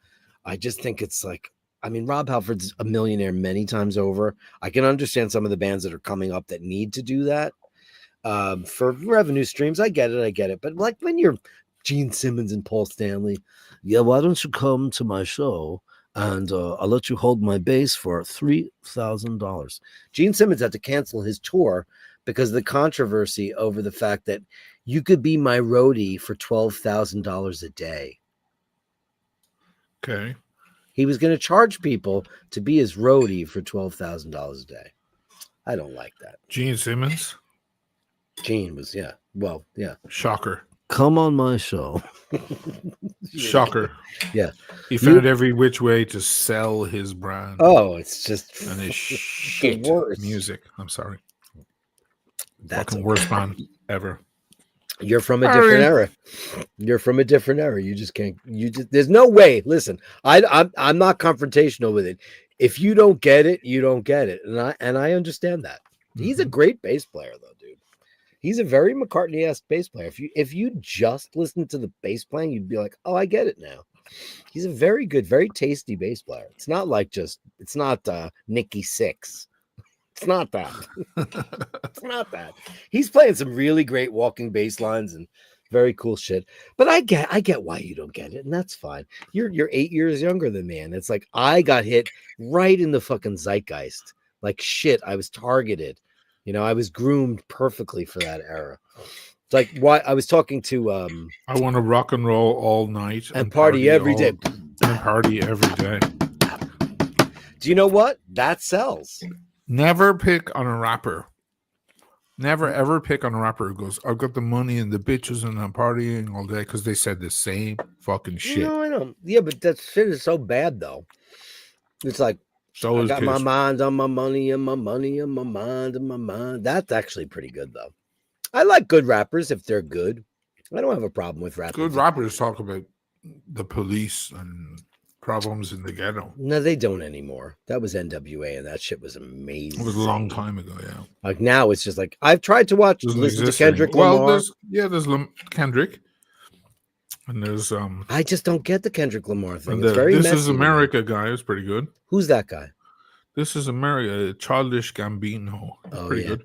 I just think it's like, Rob Halford's a millionaire many times over. I can understand some of the bands that are coming up that need to do that for revenue streams. I get it. But like when you're Gene Simmons and Paul Stanley, yeah, why don't you come to my show and I'll let you hold my bass for $3,000. Gene Simmons had to cancel his tour because of the controversy over the fact that you could be my roadie for $12,000 a day. Okay. He was going to charge people to be his roadie for $12,000 a day. I don't like that. Gene Simmons? Gene was, yeah. Well, yeah. Shocker. Come on my show. Shocker. Yeah. He found every which way to sell his brand. Oh, it's just and his shit music. I'm sorry. That's fucking worst band ever. You're from a different era. You're from a different era. You just can't. There's no way. Listen, I'm not confrontational with it. If you don't get it, you don't get it, and I understand that. He's a great bass player, though, dude. He's a very McCartney-esque bass player. If you just listen to the bass playing, you'd be like, oh, I get it now. He's a very good, very tasty bass player. It's not like it's not Nicky Six. It's not that. It's not that. He's playing some really great walking bass lines and very cool shit. But I get why you don't get it, and that's fine. You're 8 years younger than me, and it's like I got hit right in the fucking zeitgeist. Like shit, I was targeted. I was groomed perfectly for that era. It's like why I was talking to I want to rock and roll all night and party every day. And party every day. Do you know what? That sells. Never pick on a rapper. Never ever pick on a rapper who goes, I've got the money and the bitches and I'm partying all day, because they said the same fucking shit. I know. Yeah, but that shit is so bad though. It's like I got my mind on my money and my money on my mind and my mind. That's actually pretty good, though. I like good rappers if they're good. I don't have a problem with rappers. Good rappers talk about the police and problems in the ghetto. No, they don't anymore. That was NWA, and that shit was amazing. It was a long time ago, yeah. Like now, it's just like I've tried to listen to Kendrick Lamar. There's Kendrick. And there's I just don't get the Kendrick Lamar thing. It's very This messy. Is America guy is pretty good. Who's that guy? This Is America, Childish Gambino. Pretty good.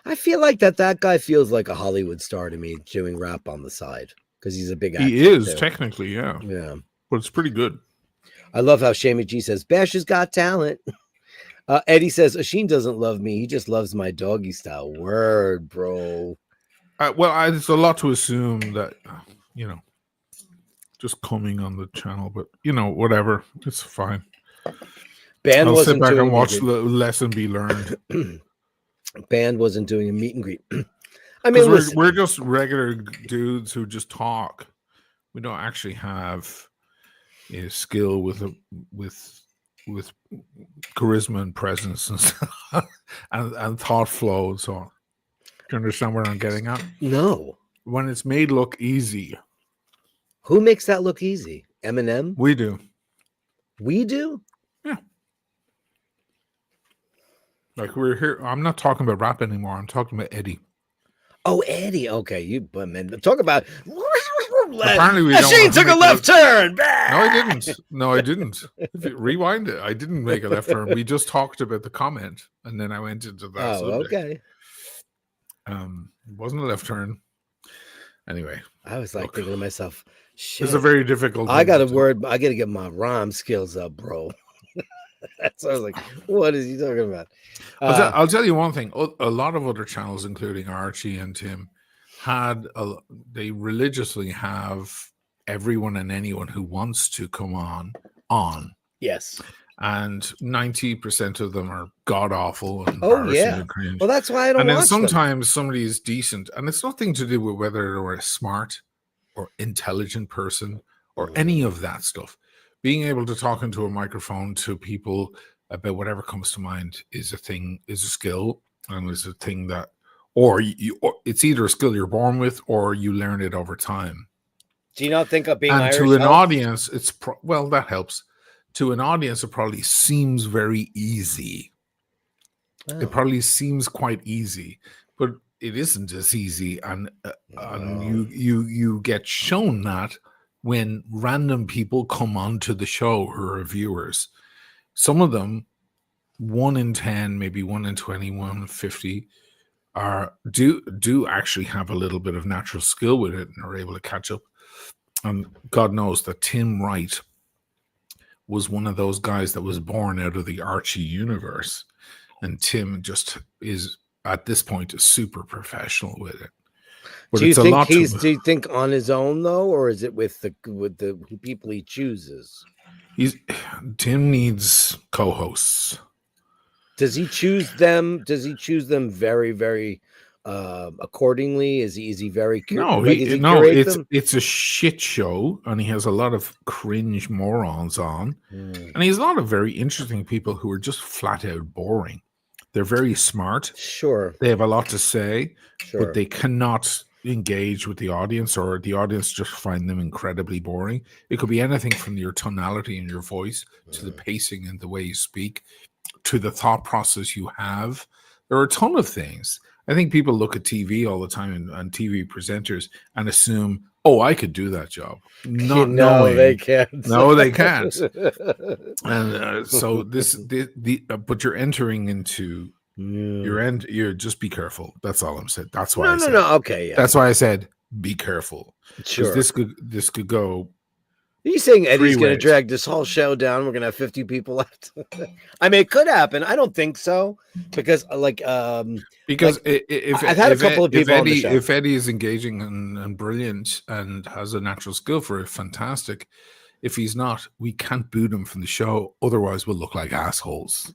I feel like that guy feels like a Hollywood star to me, doing rap on the side because he's a big actor. He is technically, yeah. Yeah, but it's pretty good. I love how Shamie G says Bash has got talent. Eddie says Asheen doesn't love me; he just loves my doggy style. Word, bro. It's a lot to assume that just coming on the channel, but whatever, it's fine. Ben I'll sit back and watch the lesson be learned. band wasn't doing a meet and greet. I Because mean, listen, we're just regular dudes who just talk. We don't actually have a skill with charisma and presence and stuff, and thought flow and so on. Do you understand where I'm getting at? no. When it's made look easy, Who makes that look easy? Eminem? we do. We do? Yeah. Like we're here. I'm not talking about rap anymore. I'm talking about Eddie. Oh, Eddie. Okay, you man, talk about. Apparently we don't Machine want to took a make left turn. No, I didn't. No, I didn't. If you rewind it, I didn't make a left turn. We just talked about the comment, and then I went into that Oh, subject. okay. It wasn't a left turn. Anyway, I was like thinking to myself, shit. it's a very difficult. I got a word. I got to get my rhyme skills up, bro. So I was like, what is he talking about? I'll tell you one thing. A lot of other channels, including Archie and Tim, they religiously have everyone and anyone who wants to come on. Yes. And 90% of them are god awful and Oh yeah. and cringe. Well, that's why I don't. And then watch sometimes somebody is decent, and it's nothing to do with whether they're a smart or intelligent person or any of that stuff. Being able to talk into a microphone to people about whatever comes to mind is a skill, and is a thing that, or it's either a skill you're born with or you learn it over time. Do you not think of being and Irish to an helps? audience, well, that helps. To an audience, it probably seems very easy. Oh. It probably seems quite easy, but it isn't as easy, and you get shown that when random people come onto the show who are viewers. Some of them, 1 in 10, maybe 1 in 20, 1 in 50, do actually have a little bit of natural skill with it and are able to catch up. And God knows that Tim Wright was one of those guys that was born out of the Archie universe, and Tim just is at this point a super professional with it. But do you think on his own though, or is it with the people he chooses? Tim needs co-hosts. Does he choose them? Does he choose them very, very accordingly? Is he very it's a shit show, and he has a lot of cringe morons on, and he has a lot of very interesting people who are just flat out boring. They're very smart. Sure. They have a lot to say, sure, but they cannot engage with the audience, or the audience just find them incredibly boring. It could be anything from your tonality in your voice to the pacing and the way you speak to the thought process you have. There are a ton of things. I think people look at TV all the time and TV presenters and assume, oh, I could do that job. Not knowing they can't. No, they can't. And so but you're entering into you're just be careful. That's all I'm saying. That's why no. Okay, yeah. That's why I said be careful. Sure. This could go. Are you saying Eddie's going to drag this whole show down? We're going to have 50 people left. I mean, it could happen. I don't think so, because if I've had a couple of people on the show. If Eddie is engaging and brilliant and has a natural skill for it, fantastic. If he's not, we can't boot him from the show. Otherwise, we'll look like assholes.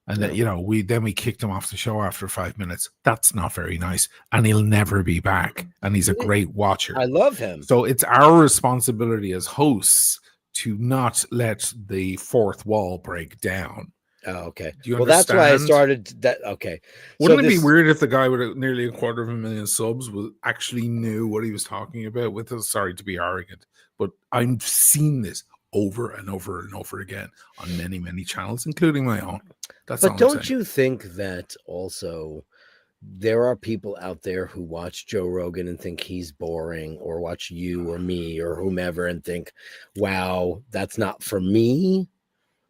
And then, we kicked him off the show after 5 minutes. That's not very nice. And he'll never be back. And he's a great watcher. I love him. So it's our responsibility as hosts to not let the fourth wall break down. Oh, okay. Do you understand? That's why I started that. Okay. Wouldn't it be weird if the guy with nearly 250,000 subs actually knew what he was talking about with us? Sorry to be arrogant, but I've seen this over and over and over again on many, many channels, including my own. But don't you think that also there are people out there who watch Joe Rogan and think he's boring, or watch you or me or whomever and think, wow, that's not for me?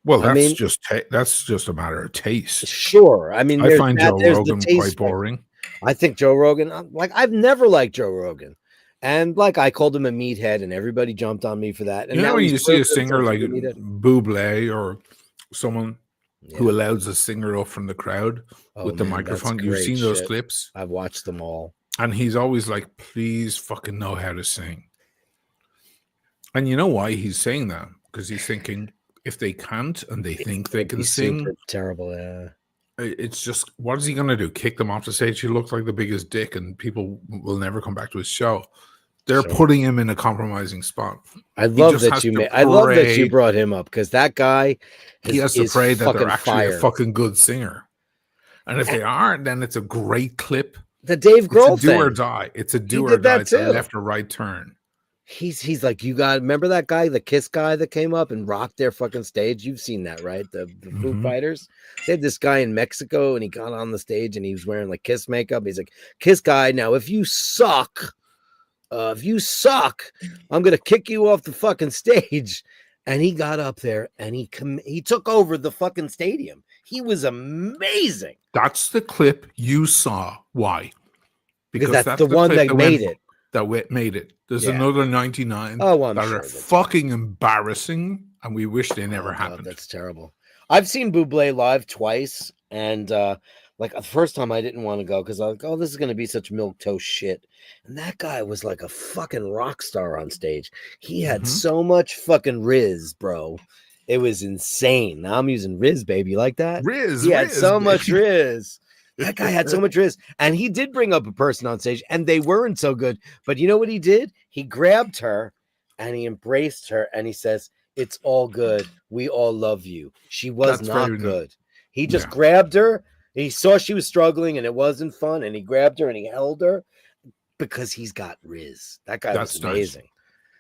Well, that's just a matter of taste. Sure. I mean, I find Joe Rogan quite boring. I think Joe Rogan, I've never liked Joe Rogan. And I called him a meathead, and everybody jumped on me for that. And when you see a singer like Bublé or someone who allows a singer up from the crowd with the microphone, you've seen those clips? I've watched them all. And he's always like, please fucking know how to sing. And you know why he's saying that? Because he's thinking, if they can't and they think they can sing, terrible, yeah. It's just, what is he going to do? Kick them off the stage? He looks like the biggest dick, and people will never come back to his show. They're putting him in a compromising spot. I love that you brought him up, because that guy he has to pray that they're actually fire. a fucking good singer. And if they aren't, then it's a great clip. The Dave Grohl thing. Do or die. It's a do or die. It's a left or right turn. He's like, you got, remember that guy, the Kiss guy that came up and rocked their fucking stage? You've seen that, right? The Foo Fighters. They had this guy in Mexico, and he got on the stage and he was wearing like Kiss makeup. He's like, Kiss guy, now if you suck, I'm gonna kick you off the fucking stage. And he got up there and he took over the fucking stadium. He was amazing. That's the clip you saw. Why? Because that's the one that made it. That made it. There's another 99 that are fucking embarrassing, and we wish they never happened. That's terrible. I've seen Bublé live twice, and like the first time I didn't want to go because I was like, oh, this is going to be such milquetoast shit. And that guy was like a fucking rock star on stage. He had so much fucking riz, bro. It was insane. Now I'm using riz, baby. You like that? Riz. He had so much riz. That guy had so much riz. And he did bring up a person on stage, and they weren't so good. But you know what he did? He grabbed her and he embraced her and he says, it's all good. We all love you. She was not good. He just grabbed her. He saw she was struggling and it wasn't fun. And he grabbed her and he held her because he's got riz. That guy was amazing. Nice.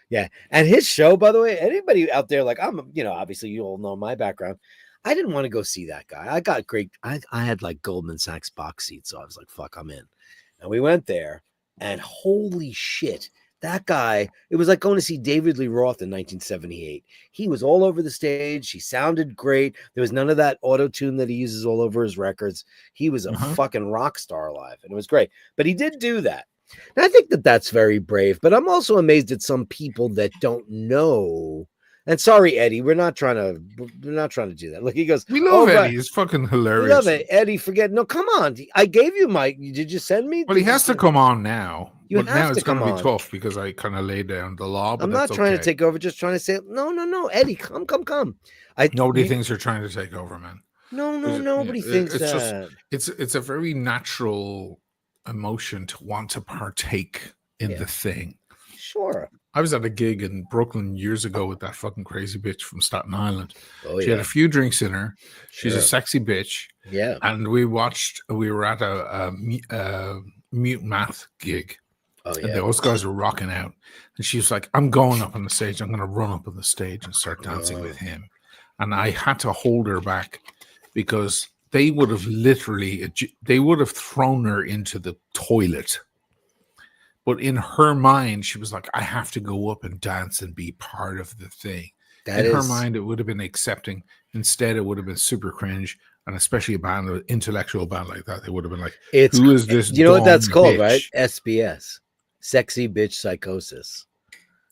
Yeah. And his show, by the way, anybody out there, like obviously you all know my background. I didn't want to go see that guy. I got great. I had like Goldman Sachs box seats. So I was like, fuck, I'm in. And we went there and holy shit, that guy, it was like going to see David Lee Roth in 1978. He was all over the stage. He sounded great. There was none of that auto-tune that he uses all over his records. He was a fucking rock star live, and it was great. But he did do that. And I think that that's very brave, but I'm also amazed at some people that don't know. And sorry, Eddie, we're not trying to do that. Look, he goes, we love Eddie. He's fucking hilarious. We love it. Eddie, no, come on. I gave you did you send me? Well, he has to come on now. But now it's going to be tough because I kind of laid down the law. But I'm not trying to take over, just trying to say, no, Eddie, come. Nobody thinks you're trying to take over, man. No, nobody thinks that. It's a very natural emotion to want to partake in the thing. Sure. I was at a gig in Brooklyn years ago with that fucking crazy bitch from Staten Island. Oh, she had a few drinks in her. She's a sexy bitch. Yeah. And we were at a mute math gig. Oh, yeah. And those guys were rocking out. And she was like, I'm going up on the stage. I'm going to run up on the stage and start dancing with him. And I had to hold her back because they would have thrown her into the toilet. But in her mind, she was like, I have to go up and dance and be part of the thing. Her mind, it would have been accepting. Instead, it would have been super cringe. And especially an intellectual band like that, they would have been like, who is this? You know what that's called, right? SBS. Sexy bitch psychosis.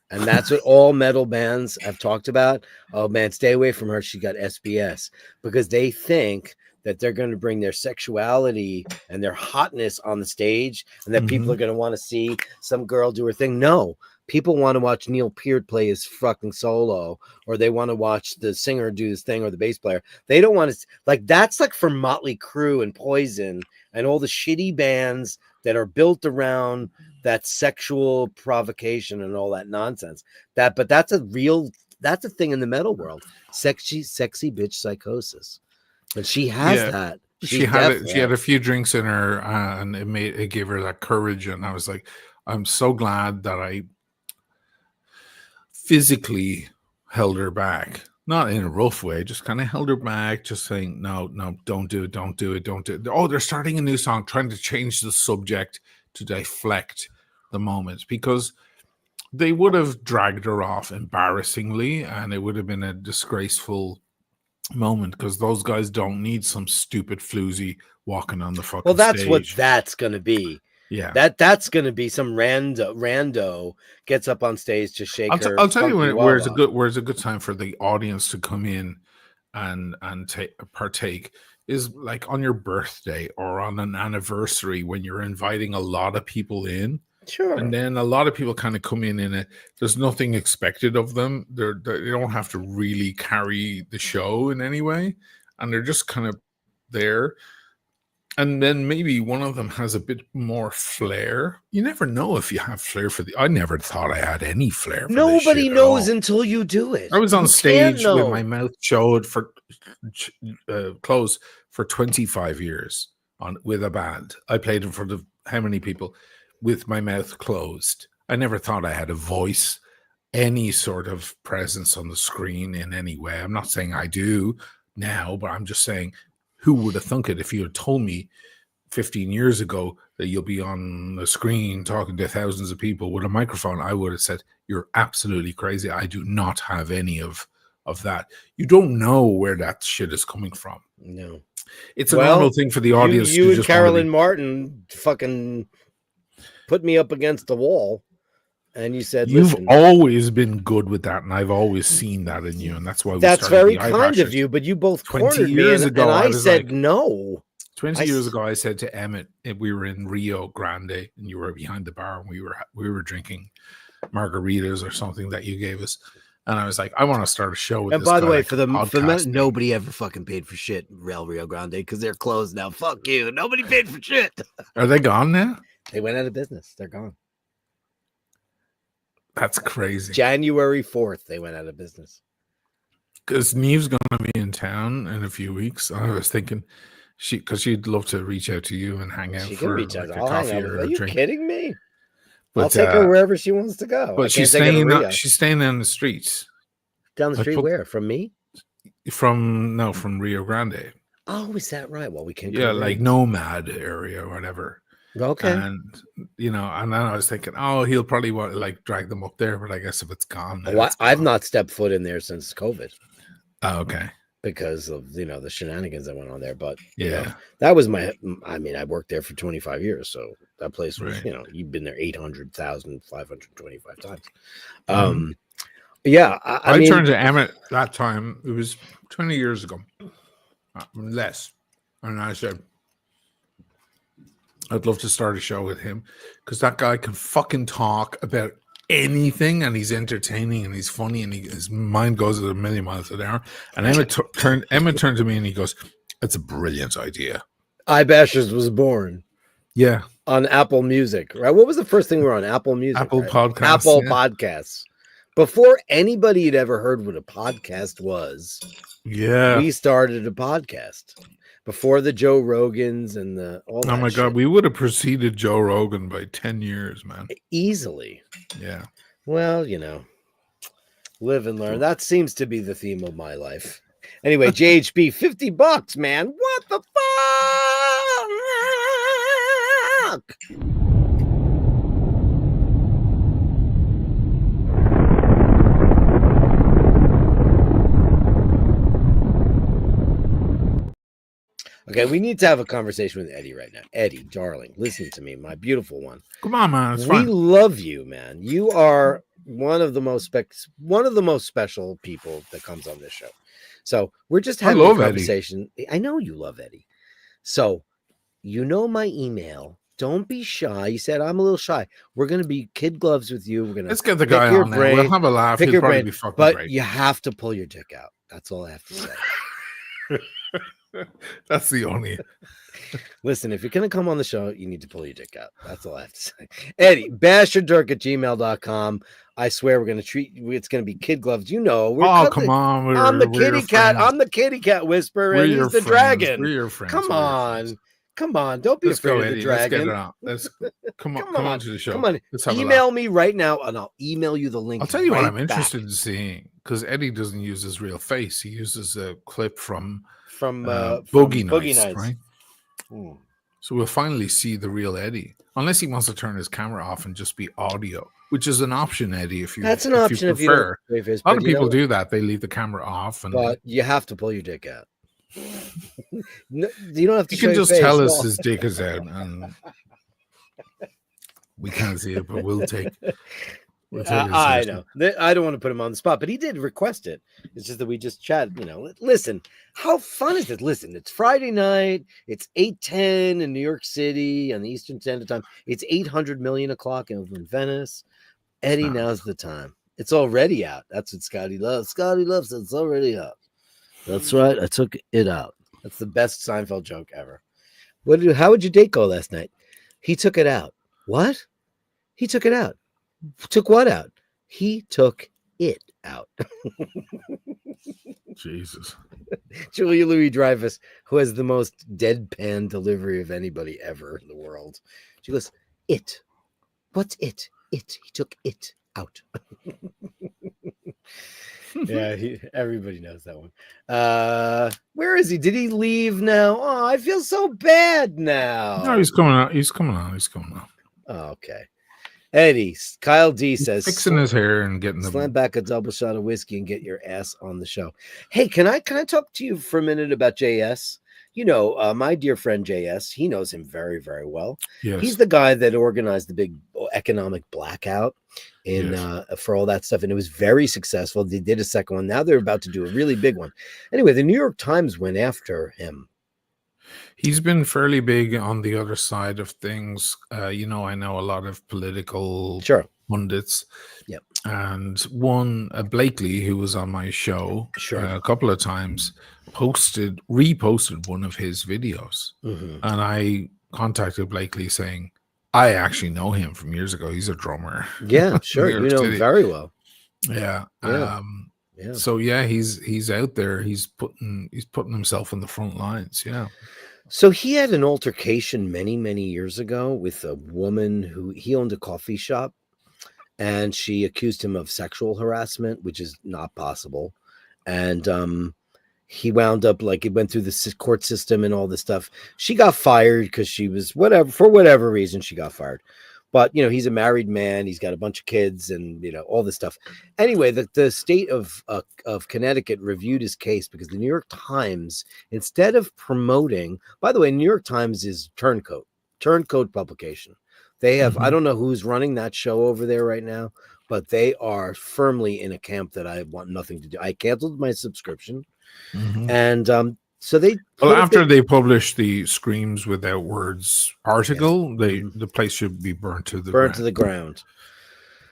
And that's what all metal bands have talked about. Oh, man, stay away from her. She got SBS. Because they think that they're going to bring their sexuality and their hotness on the stage and that people are going to want to see some girl do her thing. No, people want to watch Neil Peart play his fucking solo, or they want to watch the singer do his thing, or the bass player. They don't want to, like, that's like for Motley Crue and Poison and all the shitty bands that are built around that sexual provocation and all that nonsense. But that's a thing in the metal world. Sexy bitch psychosis. But she has that. She had a few drinks in her, and it gave her that courage. And I was like, I'm so glad that I physically held her back, not in a rough way, just kind of held her back, just saying, no, don't do it. Oh, they're starting a new song, trying to change the subject to deflect the moment, because they would have dragged her off embarrassingly, and it would have been a disgraceful moment, because those guys don't need some stupid floozy walking on the fucking Well, that's stage. What that's going to be. Yeah. That's going to be some rando gets up on stage to shake her. I'll tell you where's a good time for the audience to come in and partake is like on your birthday or on an anniversary when you're inviting a lot of people in. Sure. And then a lot of people kind of come in it. There's nothing expected of them. They don't have to really carry the show in any way. And they're just kind of there. And then maybe one of them has a bit more flair. You never know if you have flair for I never thought I had any flair for this Nobody shit at knows all. until you do it. I was on You stage can't with know. my mouth showed for closed for 25 years with a band. I played in front of how many people with my mouth closed. I never thought I had a voice, any sort of presence on the screen in any way. I'm not saying I do now, but I'm just saying, who would have thunk it if you had told me 15 years ago that you'll be on the screen talking to thousands of people with a microphone? I would have said, you're absolutely crazy. I do not have any of that. You don't know where that shit is coming from. No. It's a normal thing for the audience. You to and just Carolyn Martin fucking put me up against the wall. And you said, you've listen, always been good with that, and I've always seen that in you, and that's why that's very the kind of iBashers. you, but you both 20 cornered me, years and ago, I was said like, no. 20 years ago, I said to Emmett, we were in Rio Grande, and you were behind the bar, and we were drinking margaritas or something that you gave us, and I was like, I want to start a show with. And this by the guy way, that for can the podcast me. nobody ever fucking paid for shit, Rio Grande, because they're closed now. Fuck you. Nobody paid for shit. Are they gone now? They went out of business. They're gone. That's crazy. January 4th, they went out of business. Because Neve's going to be in town in a few weeks. I was thinking because she'd love to reach out to you and hang out for like a coffee or a Are you drink. Kidding me? But, I'll take her wherever she wants to go. But she's staying down the streets. Down the street where? From me? From Rio Grande. Oh, is that right? Well, we can't. Yeah, like Nomad area or whatever. Okay. And and then I was thinking, oh, he'll probably want to like drag them up there, but I guess if it's gone, I've not stepped foot in there since COVID. Oh, okay. Because of the shenanigans that went on there, but yeah, that was I worked there for 25 years, so that place was you've been there 800,525 times. Yeah, I mean, turned to Emmett that time. It was 20 years ago, less, and I said, I'd love to start a show with him because that guy can fucking talk about anything, and he's entertaining and he's funny, and his mind goes at a million miles an hour. And Emmett turned to me and he goes, "It's a brilliant idea." iBashers was born. Yeah, on Apple Music, right? What was the first thing we were on? Apple Music, Apple Podcasts, Apple Podcasts. Before anybody had ever heard what a podcast was, we started a podcast. Before the Joe Rogans and all that. Oh my God, we would have preceded Joe Rogan by 10 years, man. Easily. Yeah. Well, live and learn. That seems to be the theme of my life. Anyway, JHB, $50, man. What the fuck? Okay, we need to have a conversation with Eddie right now. Eddie, darling, listen to me, my beautiful one. Come on, man. It's we fine. love you, man. You are one of the most special people that comes on this show. So we're just having a conversation. Eddie. I know you love Eddie. So my email. Don't be shy. You said I'm a little shy. We're gonna be kid gloves with you. We're gonna let's get the guy on there. We'll have a laugh. Pick your brain. Be fucking but great. You have to pull your dick out. That's all I have to say. That's the only. Listen, if you're going to come on the show, you need to pull your dick out. That's all I have to say. Eddie, Basherdirk@gmail.com. I swear we're going to treat you. It's going to be kid gloves. Come on. I'm the kitty cat. I'm the kitty cat whisperer, and he's the dragon. We're your friends. Come on. Don't be afraid of the dragon. Let's get it out. Come on to the show. Come on. Email me right now, and I'll email you the link. I'll tell you what I'm interested in seeing, because Eddie doesn't use his real face. He uses a clip from Boogie Nights, right? Ooh. So we'll finally see the real Eddie, unless he wants to turn his camera off and just be audio, which is an option, Eddie. That's an option if you prefer. A lot of people do that; they leave the camera off, but you have to pull your dick out. No, you don't have to. You can just tell us his dick is out, and we can't see it, but we'll take. I know. I don't want to put him on the spot, but he did request it. It's just that we just chat. Listen, how fun is it? Listen, it's Friday night. It's 8:10 in New York City on the Eastern Standard Time. It's 800 million o'clock over in Venice. Eddie, now's the time. It's already out. That's what Scotty loves. Scotty loves it. It's already out. That's right. I took it out. That's the best Seinfeld joke ever. How would your date go last night? He took it out. What? He took it out. Took what out? He took it out. Jesus. Julia Louis-Dreyfus, who has the most deadpan delivery of anybody ever in the world. She goes, it. What's it? It. He took it out. Yeah, everybody knows that one. Where is he? Did he leave now? Oh, I feel so bad now. No, he's coming out. He's coming out. Oh, okay. Eddie, Kyle D says, fixing his hair and getting slam back a double shot of whiskey and get your ass on the show. Hey, can I talk to you for a minute about JS? You know, my dear friend JS, he knows him very, very well. Yes. He's the guy that organized the big economic blackout for all that stuff. And it was very successful. They did a second one. Now they're about to do a really big one. Anyway, the New York Times went after him. He's been fairly big on the other side of things. I know a lot of political pundits. Yep. And one, Blakely, who was on my show a couple of times, reposted one of his videos. Mm-hmm. And I contacted Blakely saying, I actually know him from years ago. He's a drummer. Yeah, sure. You know him very well. Yeah. Yeah. So yeah, he's out there. He's putting himself in the front lines. Yeah. So he had an altercation many, many years ago with a woman who he owned a coffee shop, and she accused him of sexual harassment, which is not possible. And he wound up he went through the court system and all this stuff. She got fired because she was for whatever reason, she got fired. But, he's a married man. He's got a bunch of kids and, all this stuff. Anyway, the state of Connecticut reviewed his case because the New York Times, instead of promoting, by the way, New York Times is Turncoat publication. They have, I don't know who's running that show over there right now, but they are firmly in a camp that I want nothing to do. I canceled my subscription. Mm-hmm. And so they they published the Screams Without Words article, the place should be burnt to the ground.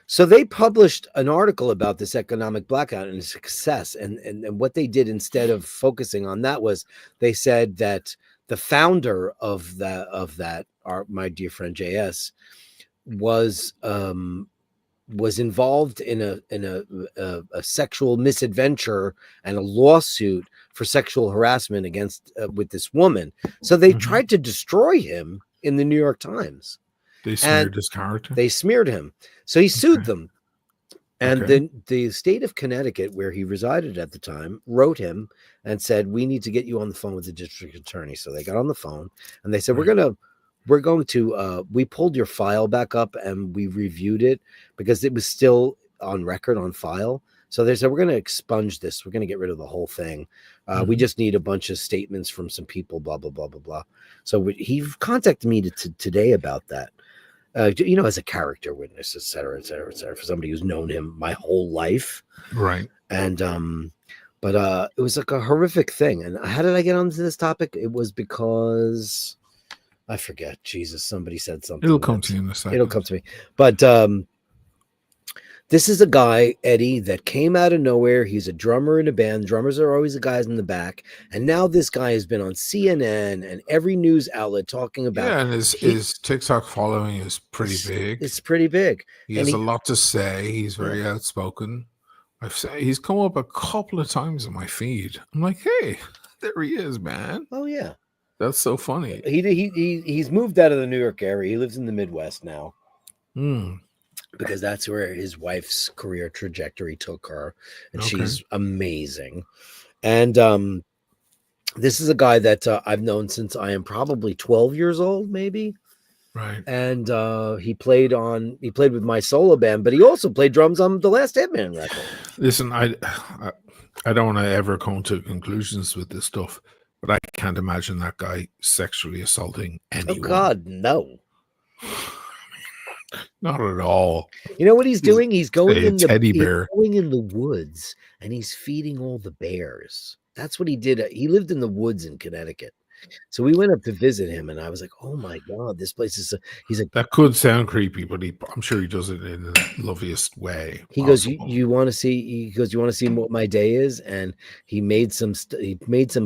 So they published an article about this economic blackout and its success, and what they did instead of focusing on that was they said that the founder of that my dear friend JS was involved in a sexual misadventure and a lawsuit for sexual harassment against with this woman. So they tried to destroy him in the New York Times. They smeared his character. They smeared him. So he sued them. And the state of Connecticut, where he resided at the time, wrote him and said, we need to get you on the phone with the district attorney. So they got on the phone and they said, we pulled your file back up and we reviewed it because it was still on record on file. So they said, we're going to expunge this. We're going to get rid of the whole thing. We just need a bunch of statements from some people, blah, blah, blah, blah, blah. So he contacted me today about that. As a character witness, et cetera, et cetera, et cetera, for somebody who's known him my whole life. Right. And, but it was like a horrific thing. And how did I get onto this topic? It was because I forget. Jesus, somebody said something. It'll come to you in a second. It'll come to me. But this is a guy, Eddie, that came out of nowhere. He's a drummer in a band. Drummers are always the guys in the back. And now this guy has been on CNN and every news outlet talking about. Yeah, and his TikTok following is pretty big. It's pretty big. He has a lot to say. He's very outspoken. He's come up a couple of times in my feed. I'm like, hey, there he is, man. Oh, yeah. That's so funny. He's moved out of the New York area. He lives in the Midwest now. Because that's where his wife's career trajectory took her. And she's amazing. And this is a guy that I've known since I am probably 12 years old, maybe. Right. And he played with my solo band, but he also played drums on the last Hitman record. Listen, I don't want to ever come to conclusions with this stuff, but I can't imagine that guy sexually assaulting anyone. Oh God, no. Not at all. You know what he's doing? He's going in the woods and he's feeding all the bears. That's what he did. He lived in the woods in Connecticut. So we went up to visit him and I was like, oh my God, this place is he's like, that could sound creepy, but I'm sure he does it in the loveliest way. He goes, you want to see what my day is? And he made some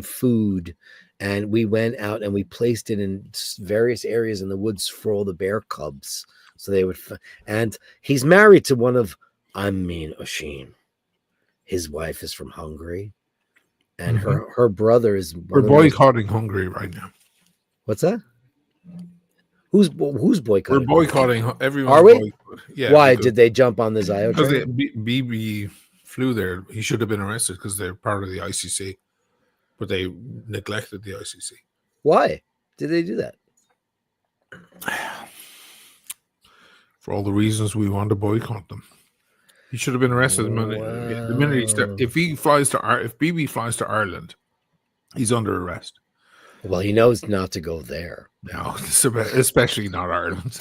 food and we went out and we placed it in various areas in the woods for all the bear cubs, so they would. And he's married to one of Amin Oshin. His wife is from Hungary, and her brother is. We're boycotting Hungary right now. What's that? Who's boycotting? We're boycotting everyone. Are we? Yeah. Why did they jump on the Zio Because train? BB flew there. He should have been arrested because they're part of the ICC, but they neglected the ICC. Why did they do that? For all the reasons we want to boycott them. He should have been arrested the minute he stepped. If BB flies to Ireland, he's under arrest. Well, he knows not to go there. No, especially not Ireland.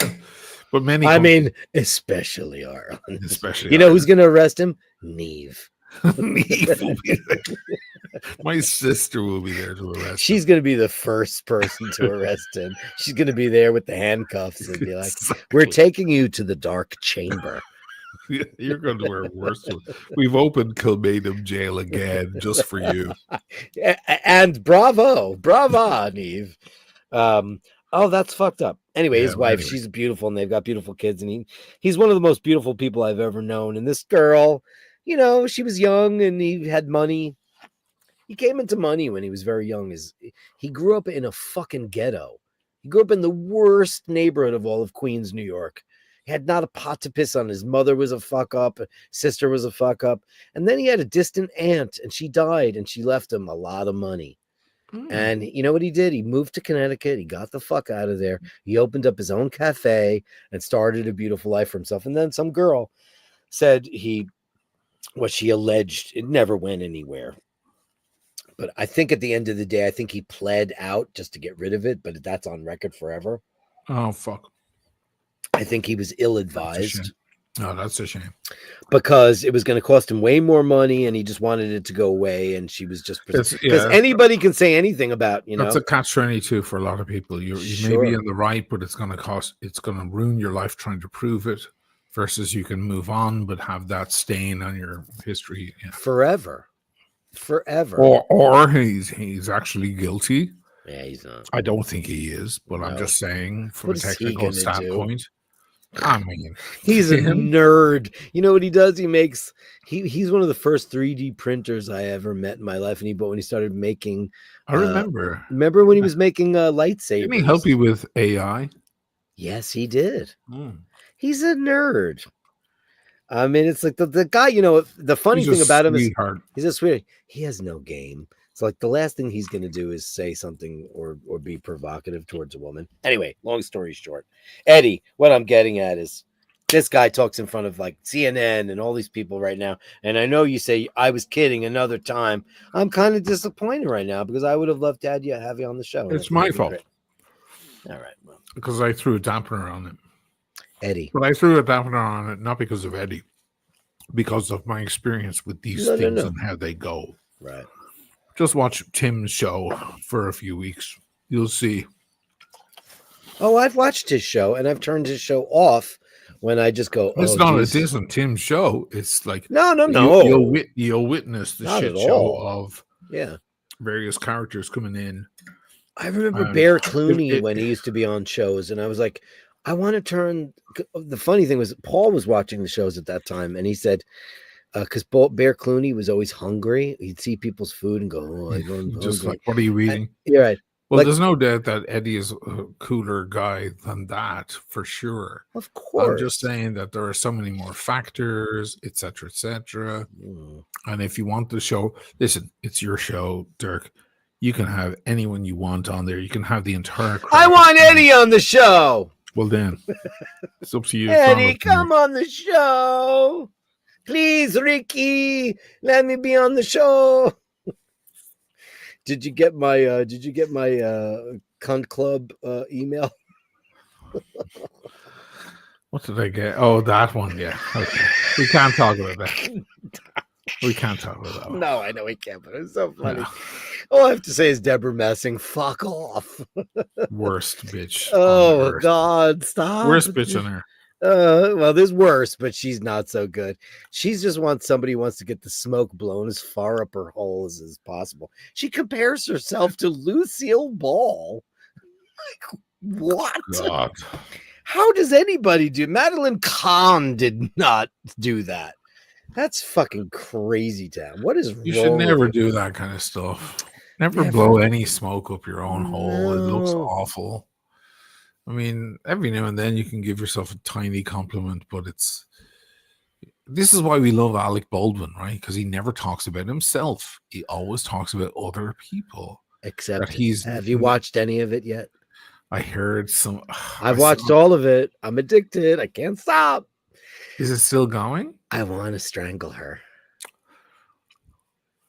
But many. I mean, especially Ireland. Especially. You know who's going to arrest him? Neve. Neve will be there. My sister will be there to arrest him. She's going to be the first person to arrest him. She's going to be there with the handcuffs and be like, "We're taking you to the dark chamber." You're going to wear worse. We've opened Kilmainham jail again just for you. And bravo, Neve. Oh, that's fucked up. Anyway, his wife, she's beautiful, and they've got beautiful kids, and he's one of the most beautiful people I've ever known. And this girl, you know, she was young and he had money. He came into money when he was very young. He grew up in a fucking ghetto. He grew up in the worst neighborhood of all of Queens, New York. He had not a pot to piss on. His mother was a fuck up. Sister was a fuck up. And then he had a distant aunt, and she died, and she left him a lot of money. And you know what he did? He moved to Connecticut. He got the fuck out of there. He opened up his own cafe and started a beautiful life for himself. And then some girl said what she alleged, it never went anywhere. But I think at the end of the day, I think he pled out just to get rid of it, but that's on record forever. Oh, fuck. I think he was ill-advised. Oh, that's a shame. Because it was going to cost him way more money, and he just wanted it to go away. And she was just because anybody can say anything about, you know. That's a catch-22 for a lot of people. You may be in the right, but it's going to ruin your life trying to prove it. Versus you can move on, but have that stain on your history forever. Or he's actually guilty. Yeah, he's not. I don't think he is, but I'm just saying from a technical standpoint. I mean, he's a nerd. You know what he does? He's one of the first 3D printers I ever met in my life. And when he started making, I remember. Remember when he was making lightsabers? Didn't he help you with AI? Yes, he did. He's a nerd. I mean, it's like the guy, you know, the funny thing about him is he's a sweetheart. He has no game. It's like the last thing he's going to do is say something or be provocative towards a woman. Anyway, long story short, Eddie, what I'm getting at is this guy talks in front of like CNN and all these people right now. And I know you say I was kidding another time. I'm kind of disappointed right now because I would have loved to have you on the show. It's my fault. All right. Well, because I threw a dampener on it. Eddie. But I threw a dampener on it, not because of Eddie, because of my experience with these things and how they go. Right. Just watch Tim's show for a few weeks. You'll see. Oh, I've watched his show, and I've turned his show off when I just go, it's not a decent Tim show. It's like no. You'll witness the shit show of various characters coming in. I remember Bear Clooney when he used to be on shows, and I was like, I want to turn. The funny thing was, Paul was watching the shows at that time, and he said, because Bear Clooney was always hungry. He'd see people's food and go, "Oh, I'm just hungry." Like, what are you eating? You're right. Well, there's no doubt that Eddie is a cooler guy than that, for sure. Of course. I'm just saying that there are so many more factors, etc., etc. And if you want the show, listen, it's your show, Dirk. You can have anyone you want on there. You can have the entire crowd. I want Eddie on the show. Well, then, it's up to you. Eddie, come on the show. Please, Ricky, let me be on the show. Did you get my cunt club email? What did I get? Oh, that one. Yeah. Okay. We can't talk about that. We can't talk about that one. No, I know we can't, but it's so funny. Yeah. All I have to say is Deborah Messing, fuck off. Worst bitch. Oh, God, stop. Worst bitch on her. Well, there's worse, but she's not so good. She's just somebody who wants to get the smoke blown as far up her holes as possible. She compares herself to Lucille Ball. Like, what? God. How does anybody do? Madeline Kahn did not do that. That's fucking crazy town. What is You wrong should never with you? do that kind of stuff. Never blow any smoke up your own hole. It looks No. awful. I mean, every now and then you can give yourself a tiny compliment, but this is why we love Alec Baldwin, right? Because he never talks about himself. He always talks about other people. Except have you watched any of it yet? I heard some. I've watched all of it. I'm addicted. I can't stop. Is it still going? I want to strangle her.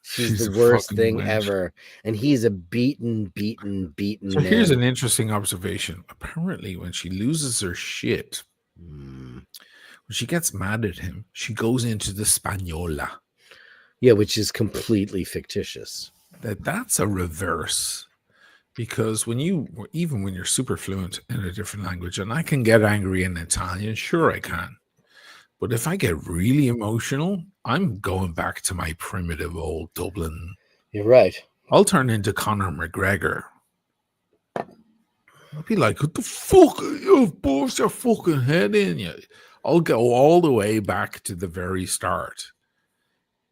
She's the worst thing ever. And he's a beaten So man. here's an interesting observation. Apparently, when she loses her shit, when she gets mad at him, she goes into the Spagnola. Yeah, which is completely fictitious. That's a reverse. Because even when you're super fluent in a different language, and I can get angry in Italian, sure I can. But if I get really emotional, I'm going back to my primitive old Dublin. You're right. I'll turn into Conor McGregor. I'll be like, what the fuck? You've both your fucking head in you. I'll go all the way back to the very start.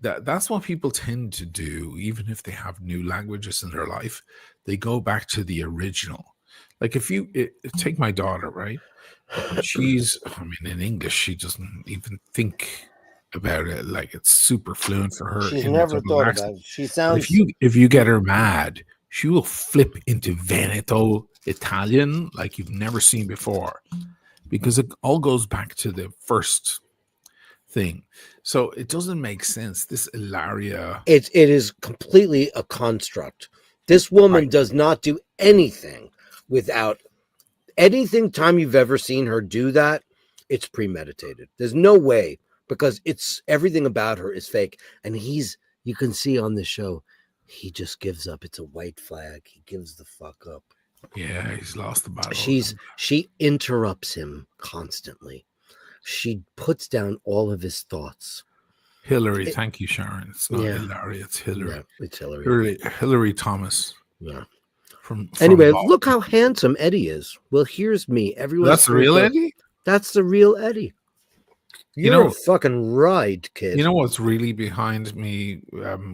That's what people tend to do, even if they have new languages in their life. They go back to the original. Like if you take my daughter, right? In English, she doesn't even think about it. Like it's super fluent for her. She's never thought about it. She sounds. If you get her mad, she will flip into Veneto Italian like you've never seen before, because it all goes back to the first thing. So it doesn't make sense. This Ilaria. It is completely a construct. This woman does not do anything without anything. Time you've ever seen her do that, it's premeditated. There's no way, because it's everything about her is fake. And you can see on the show, he just gives up. It's a white flag. He gives the fuck up. Yeah, he's lost the battle. She interrupts him constantly. She puts down all of his thoughts. Hillary, thank you, Sharon. It's not Hillary, it's Hillary. Yeah, it's Hillary. Hillary Thomas. Yeah. Anyway, look how handsome Eddie is. Well, here's me. Everyone. That's the real Eddie? That's the real Eddie. You're a fucking ride, kid. You know what's really behind me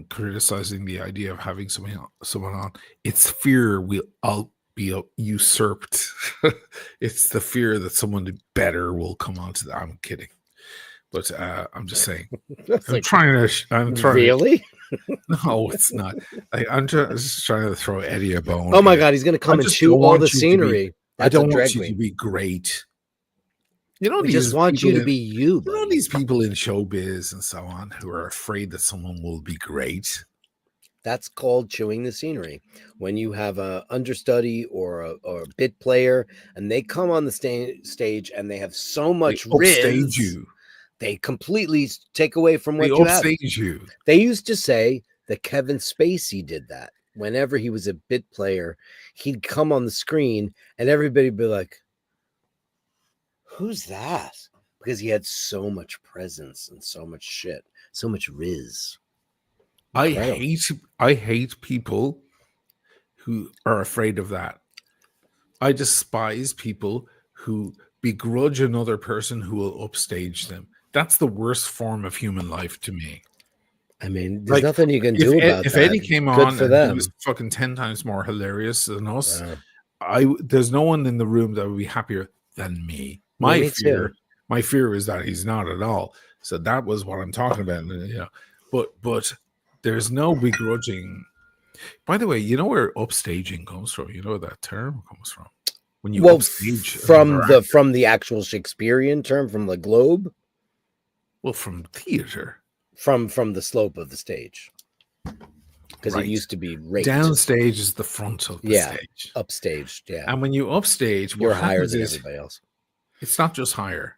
criticizing the idea of having someone on? It's fear I'll be usurped. It's the fear that someone better will come onto that. I'm kidding. But I'm just saying. I'm trying. Really? No, it's not. I'm just trying to throw Eddie a bone. Oh my God, he's going to come and chew all the scenery. I don't want you to be great. You know, we just want you to be you. You know, these people in showbiz and so on who are afraid that someone will be great. That's called chewing the scenery. When you have a understudy or a bit player, and they come on the stage and they have so much upstage you. They completely take away from what you have. You. They used to say that Kevin Spacey did that. Whenever he was a bit player, he'd come on the screen and everybody'd be like, who's that? Because he had so much presence and so much shit, so much riz. I hate people who are afraid of that. I despise people who begrudge another person who will upstage them. That's the worst form of human life to me. I mean, there's nothing you can do about if that. Eddie came on and he was fucking 10 times more hilarious than us, there's no one in the room that would be happier than me. My fear is that he's not at all. So that was what I'm talking about. You know, but there's no begrudging. By the way, you know where upstaging comes from? You know where that term comes from? When you upstage from the actual Shakespearean term, from the globe. Well, from theater. From the slope of the stage. Because it used to be raked. Downstage is the front of the stage. Upstaged, yeah. And when you upstage, you're higher than everybody else. It's not just higher.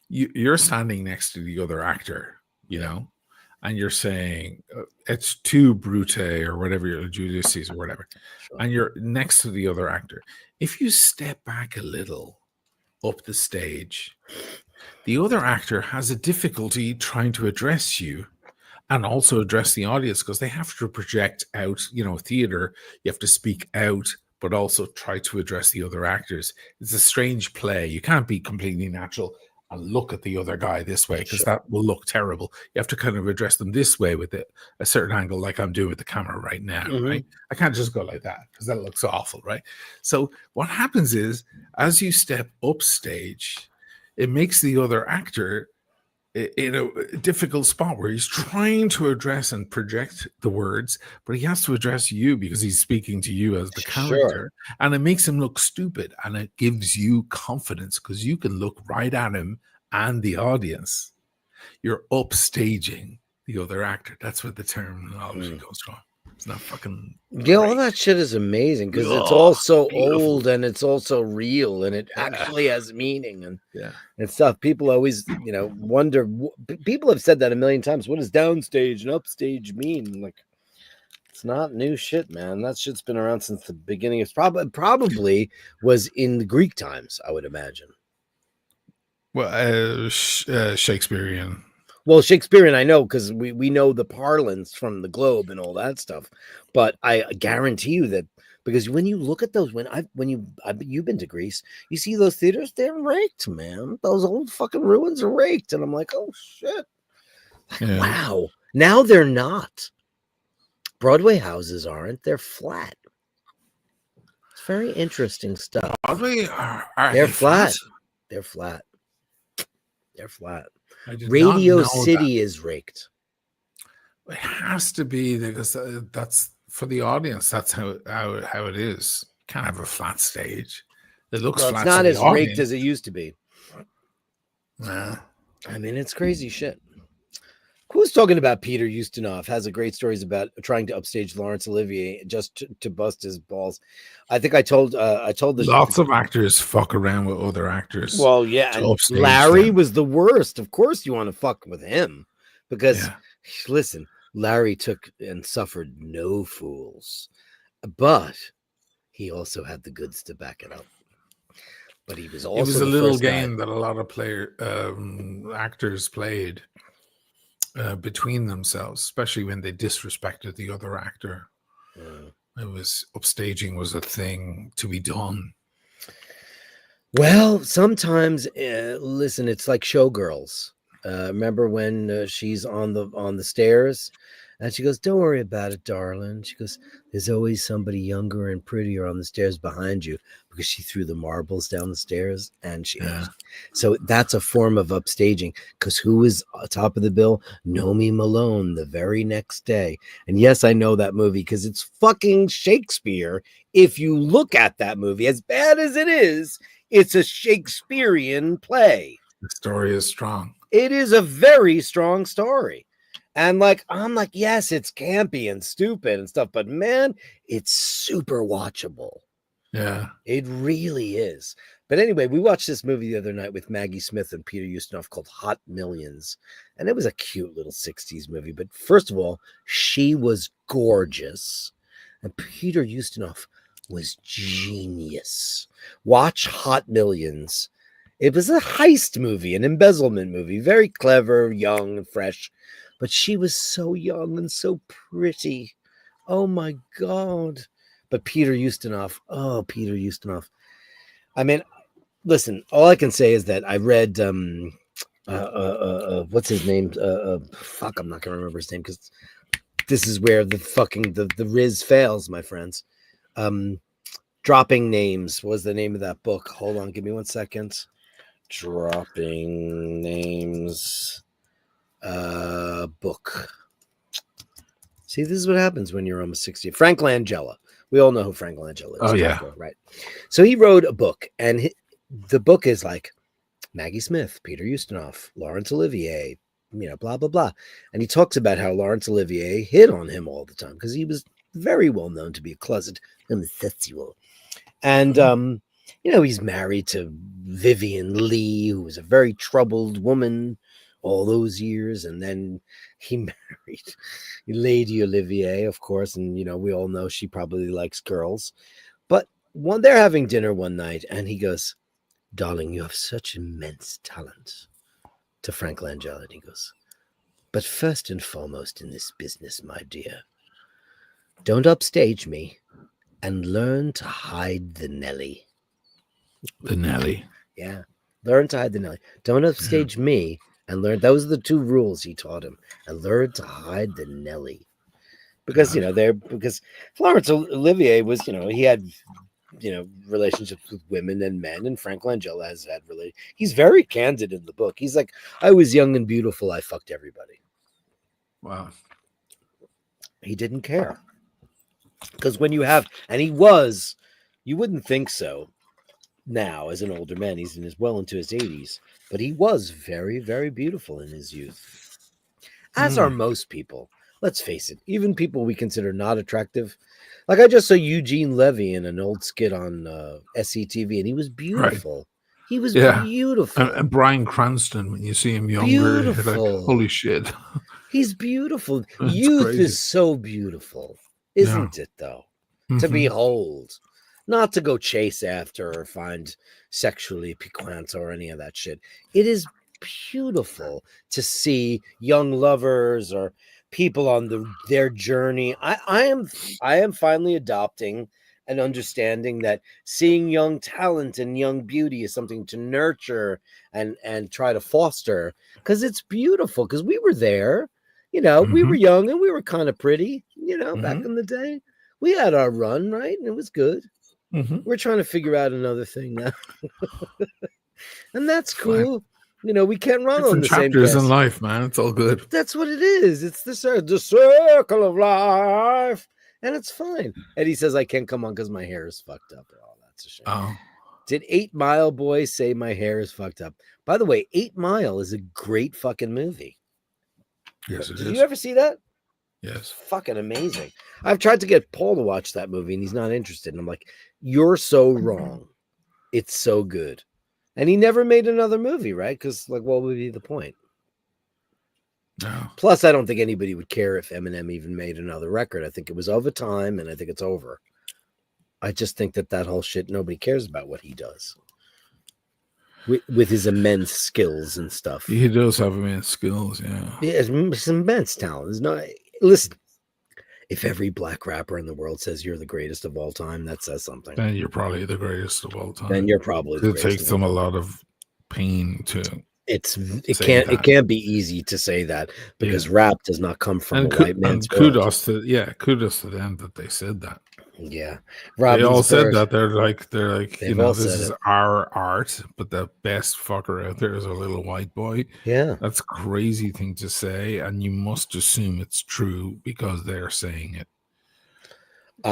You're standing next to the other actor, you know, and you're saying it's too brute or whatever, your Ulysses or whatever. Sure. And you're next to the other actor. If you step back a little up the stage the other actor has a difficulty trying to address you and also address the audience because they have to project out, theater, you have to speak out, but also try to address the other actors. It's a strange play. You can't be completely natural and look at the other guy this way because that will look terrible. You have to kind of address them this way with a certain angle, like I'm doing with the camera right now, right? I can't just go like that because that looks awful, right? So what happens is, as you step up stage, it makes the other actor in a difficult spot where he's trying to address and project the words, but he has to address you because he's speaking to you as the character, and it makes him look stupid, and it gives you confidence because you can look right at him and the audience. You're upstaging the other actor. That's where the terminology goes from. It's not fucking yeah, all that shit is amazing because it's all so old and it's also real and it actually has meaning and stuff. People always, wonder. People have said that a million times. What does downstage and upstage mean? Like, it's not new shit, man. That shit's been around since the beginning. It's probably was in the Greek times, I would imagine. Well, Shakespearean. Well, Shakespearean, I know because we know the parlance from the Globe and all that stuff. But I guarantee you that because when you look at those, you've been to Greece, you see those theaters, they're raked, man. Those old fucking ruins are raked, and I'm like, oh shit, wow. Now they're not. Broadway houses aren't; they're flat. It's very interesting stuff. Broadway they're flat. They're flat. They're flat. Radio City is raked. It has to be because that's for the audience. That's how it is. You can't have a flat stage. It looks flat. It's not as raked as it used to be. Nah. I mean, it's crazy shit. Who's talking about Peter Ustinov has a great stories about trying to upstage Laurence Olivier just to bust his balls. I think I told the lots of actors fuck around with other actors. Well, yeah, and Larry was the worst. Of course, you want to fuck with him because listen, Larry took and suffered no fools, but he also had the goods to back it up. But he was also it was a little game that a lot of actors played. Between themselves, especially when they disrespected the other actor. It was upstaging was a thing to be done. Well, sometimes listen, it's like Showgirls. Remember when she's on the stairs and she goes, "Don't worry about it, darling." She goes, "There's always somebody younger and prettier on the stairs behind you," because she threw the marbles down the stairs and so that's a form of upstaging because who was top of the bill? Nomi Malone the very next day. And yes, I know that movie because it's fucking Shakespeare. If you look at that movie, as bad as it is, it's a Shakespearean play. The story is strong. It is a very strong story. And I'm like, yes, it's campy and stupid and stuff, but man, it's super watchable. Yeah. It really is. But anyway, we watched this movie the other night with Maggie Smith and Peter Ustinov called Hot Millions. And it was a cute little 60s movie. But first of all, she was gorgeous. And Peter Ustinov was genius. Watch Hot Millions. It was a heist movie, an embezzlement movie. Very clever, young, and fresh. But she was so young and so pretty. Oh, my God. But Peter Ustinov. I mean, listen, all I can say is that I read, what's his name? Fuck, I'm not going to remember his name because this is where the Riz fails, my friends. Dropping Names was the name of that book. Hold on, give me 1 second. Dropping Names book. See, this is what happens when you're almost 60. Frank Langella. We all know who Frank Langella is. Oh, yeah. Right. So he wrote a book, and the book is like Maggie Smith, Peter Ustinov, Laurence Olivier, blah, blah, blah. And he talks about how Laurence Olivier hit on him all the time because he was very well known to be a closet homosexual. And, he's married to Vivian Lee, who was a very troubled woman all those years. And then he married Lady Olivier, of course. And, we all know she probably likes girls. But they're having dinner one night and he goes, "Darling, you have such immense talent. to Frank Langella, and he goes, "But first and foremost in this business, my dear, don't upstage me and learn to hide the Nelly." The Nelly. Yeah. Learn to hide the Nelly. Don't upstage me and learn. Those are the two rules he taught him. And learn to hide the Nelly. Because, because Florence Olivier was, he had, relationships with women and men, and Frank Langella has had he's very candid in the book. He's like, I was young and beautiful. I fucked everybody. Wow. He didn't care. Because when you have, and he was, you wouldn't think so now as an older man. He's well into his 80s, but he was very, very beautiful in his youth. As are most people. Let's face it, even people we consider not attractive. Like I just saw Eugene Levy in an old skit on SCTV, and he was beautiful. Right. He was beautiful. And Bryan Cranston, when you see him younger, you're like, holy shit. He's beautiful. Youth crazy. Is so beautiful, isn't it, though? To behold. Not to go chase after or find sexually piquant or any of that shit. It is beautiful to see young lovers or people on their journey. I am finally adopting and understanding that seeing young talent and young beauty is something to nurture and try to foster, because it's beautiful. Because we were there, we were young and we were kind of pretty, back in the day. We had our run, right? And it was good. We're trying to figure out another thing now. And that's cool. Fine. We can't run on the same chapters in life, man. It's all good. That's what it is. It's the circle of life. And it's fine. Eddie says I can't come on because my hair is fucked up. Oh, that's a shame. Oh. Did 8 Mile Boy say my hair is fucked up? By the way, 8 Mile is a great fucking movie. Yes, it is. Did you ever see that? Yes. It's fucking amazing. I've tried to get Paul to watch that movie and he's not interested. And I'm like, you're so wrong. It's so good. And he never made another movie, right? Because, what would be the point? No. Plus, I don't think anybody would care if Eminem even made another record. I think it was of a time, and I think it's over. I just think that whole shit, nobody cares about what he does. With his immense skills and stuff. He does have immense skills, yeah. Yeah, it's immense talent. There's no, listen, if every black rapper in the world says you're the greatest of all time, that says something. Then you're probably the greatest of all time. Then you're probably the greatest. It takes them a lot of pain to. It can't be easy to say that, because rap does not come from a white man's world. Kudos to them that they said that. Yeah, they all said that. They're like this is our art, but the best fucker out there is a little white boy. Yeah, that's a crazy thing to say, and you must assume it's true because they're saying it.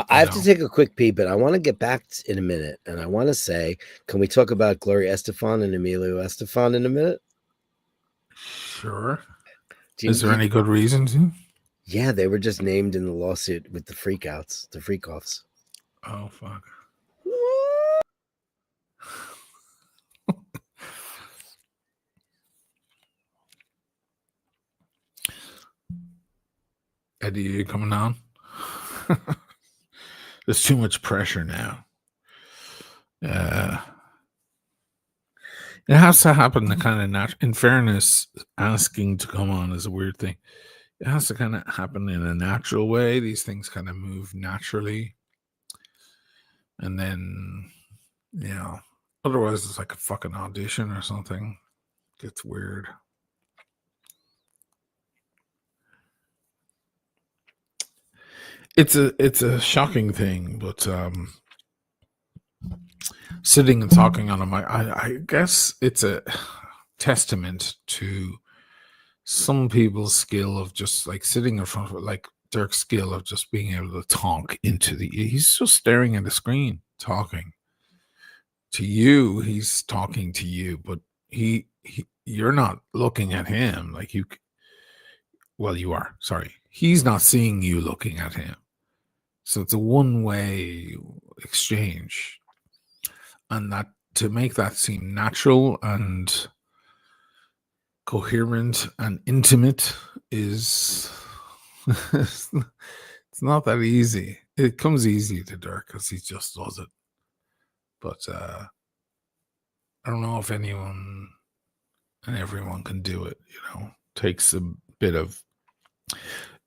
I have to take a quick pee, but I want to get back in a minute, and I want to say, can we talk about Gloria Estefan and Emilio Estefan in a minute? Sure. Is there any good reason to? Yeah, they were just named in the lawsuit with the freakouts, the freak-offs. Oh, fuck. Eddie, are you coming on? There's too much pressure now. It has to happen the kind of in fairness, asking to come on is a weird thing. It has to kind of happen in a natural way. These things kind of move naturally. And then, otherwise it's like a fucking audition or something. It gets weird. It's a shocking thing, but sitting and talking on a mic, I guess it's a testament to some people's skill of just like sitting in front of it, like Dirk's skill of just being able to talk into he's just staring at the screen, talking to you. He's talking to you, but you're not looking at him like you. Well, you are. Sorry. He's not seeing you looking at him. So it's a one-way exchange. And that to make that seem natural and coherent and intimate is it's not that easy. It comes easy to Dirk because he just does it. But I don't know if anyone and everyone can do it. Takes a bit of,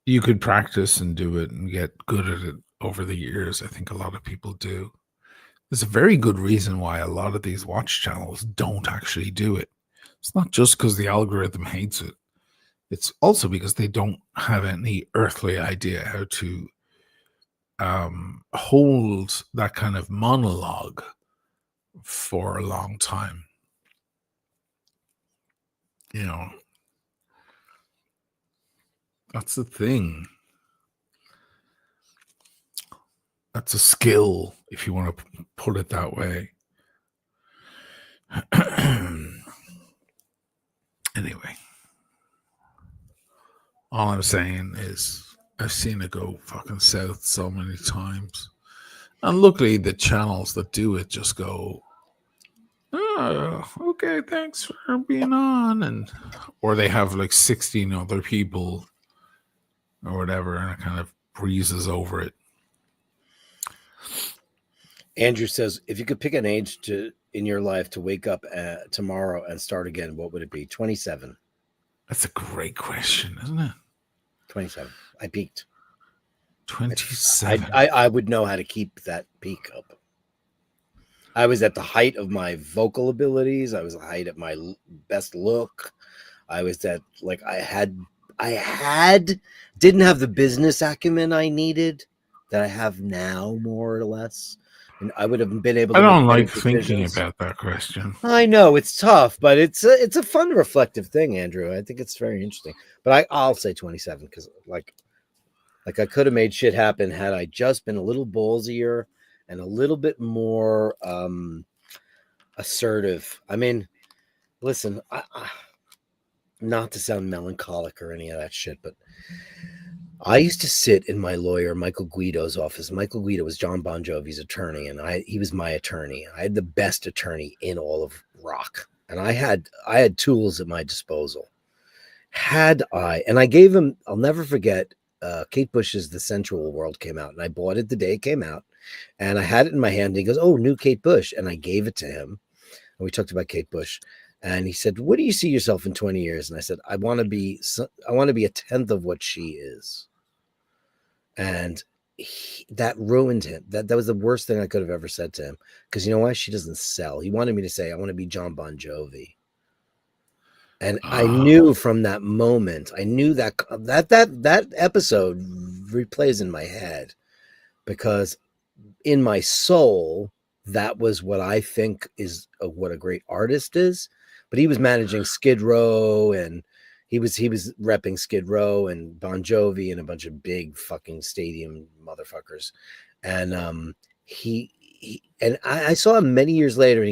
you could practice and do it and get good at it over the years. I think a lot of people do. There's a very good reason why a lot of these watch channels don't actually do it. It's not just because the algorithm hates it. It's also because they don't have any earthly idea how to hold that kind of monologue for a long time. That's the thing. That's a skill, if you want to put it that way. Anyway, all I'm saying is I've seen it go fucking south so many times. And luckily, the channels that do it just go, oh, okay, thanks for being on. Or they have like 16 other people or whatever, and it kind of breezes over it. Andrew says, if you could pick an age in your life to wake up tomorrow and start again, what would it be? 27. That's a great question, isn't it? 27. I peaked. 27. I would know how to keep that peak up. I was at the height of my vocal abilities. I was at the height of my best look. I was at, like, didn't have the business acumen I needed that I have now, more or less. And I would have been able to. I don't like thinking about that question. I know it's tough, but it's a fun, reflective thing, Andrew. I think it's very interesting. But I'll say 27 because, like I could have made shit happen had I just been a little ballsier and a little bit more assertive. I mean, listen, not to sound melancholic or any of that shit, but I used to sit in my lawyer Michael Guido's office. Michael Guido was John Bon Jovi's attorney, and he was my attorney. I had the best attorney in all of rock, and I had tools at my disposal. And I gave him, I'll never forget, Kate Bush's The Sensual World came out, and I bought it the day it came out, and I had it in my hand, and he goes, "Oh, new Kate Bush," and I gave it to him, and we talked about Kate Bush. And he said, "What do you see yourself in 20 years?" And I said, I want to be a tenth of what she is. And that ruined him. That was the worst thing I could have ever said to him. Because you know why? She doesn't sell. He wanted me to say, I want to be John Bon Jovi. And I knew from that moment, I knew that episode replays in my head. Because in my soul, that was what I think is what a great artist is. But he was managing Skid Row, and he was repping Skid Row and Bon Jovi and a bunch of big fucking stadium motherfuckers. And I saw him many years later, and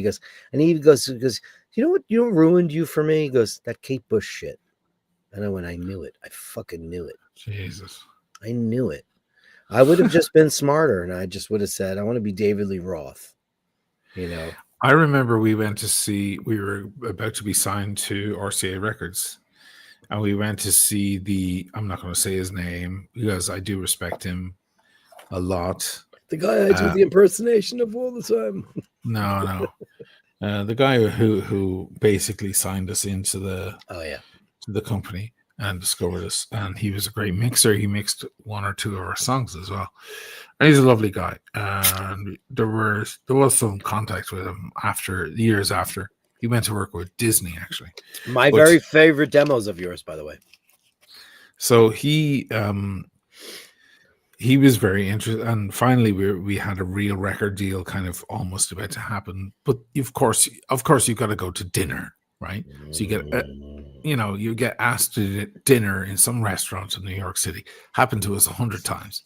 he goes, you know what ruined you for me? He goes, that Kate Bush shit. And I knew it. I fucking knew it. Jesus. I knew it. I would have just been smarter, and I just would have said, I want to be David Lee Roth. I remember we were about to be signed to RCA Records, and we went to see I'm not going to say his name because I do respect him a lot. The guy I do the impersonation of all the time. No. The guy who basically signed us into the company and discovered us, and he was a great mixer. He mixed one or two of our songs as well. And he's a lovely guy. And there was some contact with him years after. He went to work with Disney, actually. My very favorite demos of yours, by the way. So he was very interested, and finally we had a real record deal kind of almost about to happen. But of course you've got to go to dinner, right? So you get you get asked to dinner in some restaurant in New York City. Happened to us 100 times.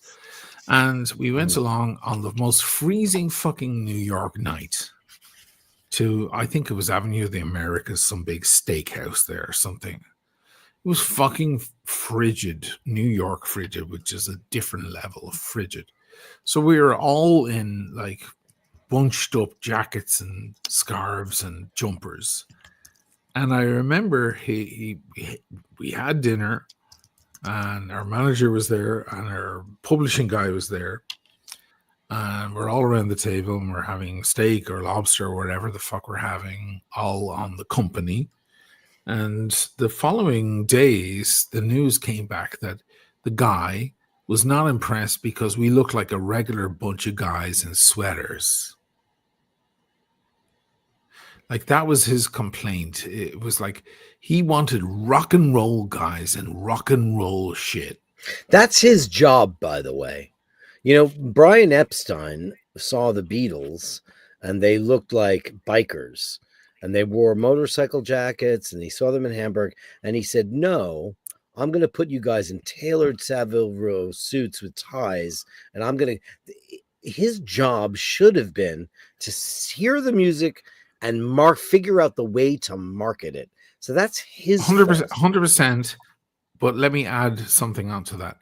And we went along on the most freezing fucking New York night to, I think it was Avenue of the Americas, some big steakhouse there or something. It was fucking frigid, New York frigid, which is a different level of frigid. So we were all in like bunched up jackets and scarves and jumpers. And I remember we had dinner, and our manager was there, and our publishing guy was there, and we're all around the table, and we're having steak or lobster or whatever the fuck we're having, all on the company. And the following days, the news came back that the guy was not impressed because we looked like a regular bunch of guys in sweaters. Like, that was his complaint. It was like he wanted rock and roll guys and rock and roll shit. That's his job, by the way. You know, Brian Epstein saw the Beatles and they looked like bikers and they wore motorcycle jackets and he saw them in Hamburg and he said, no, I'm going to put you guys in tailored Savile Row suits with ties. And I'm going to, his job should have been to hear the music and figure out the way to market it. So that's his 100%, 100%. But let me add something onto that.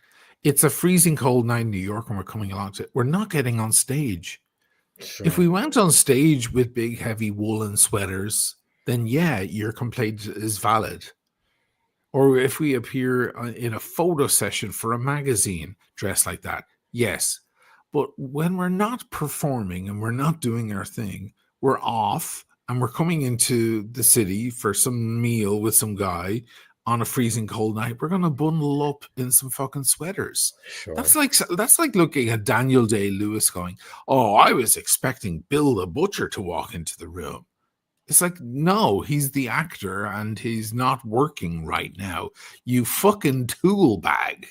It's a freezing cold night in New York and we're coming along to it. We're not getting on stage. Sure. If we went on stage with big, heavy woolen sweaters, then yeah, your complaint is valid. Or if we appear in a photo session for a magazine dressed like that, yes. But when we're not performing and we're not doing our thing, we're off and we're coming into the city for some meal with some guy on a freezing cold night, we're going to bundle up in some fucking sweaters. Sure. That's like looking at Daniel Day-Lewis going, oh, I was expecting Bill the Butcher to walk into the room. It's like, no, he's the actor and he's not working right now. You fucking tool bag.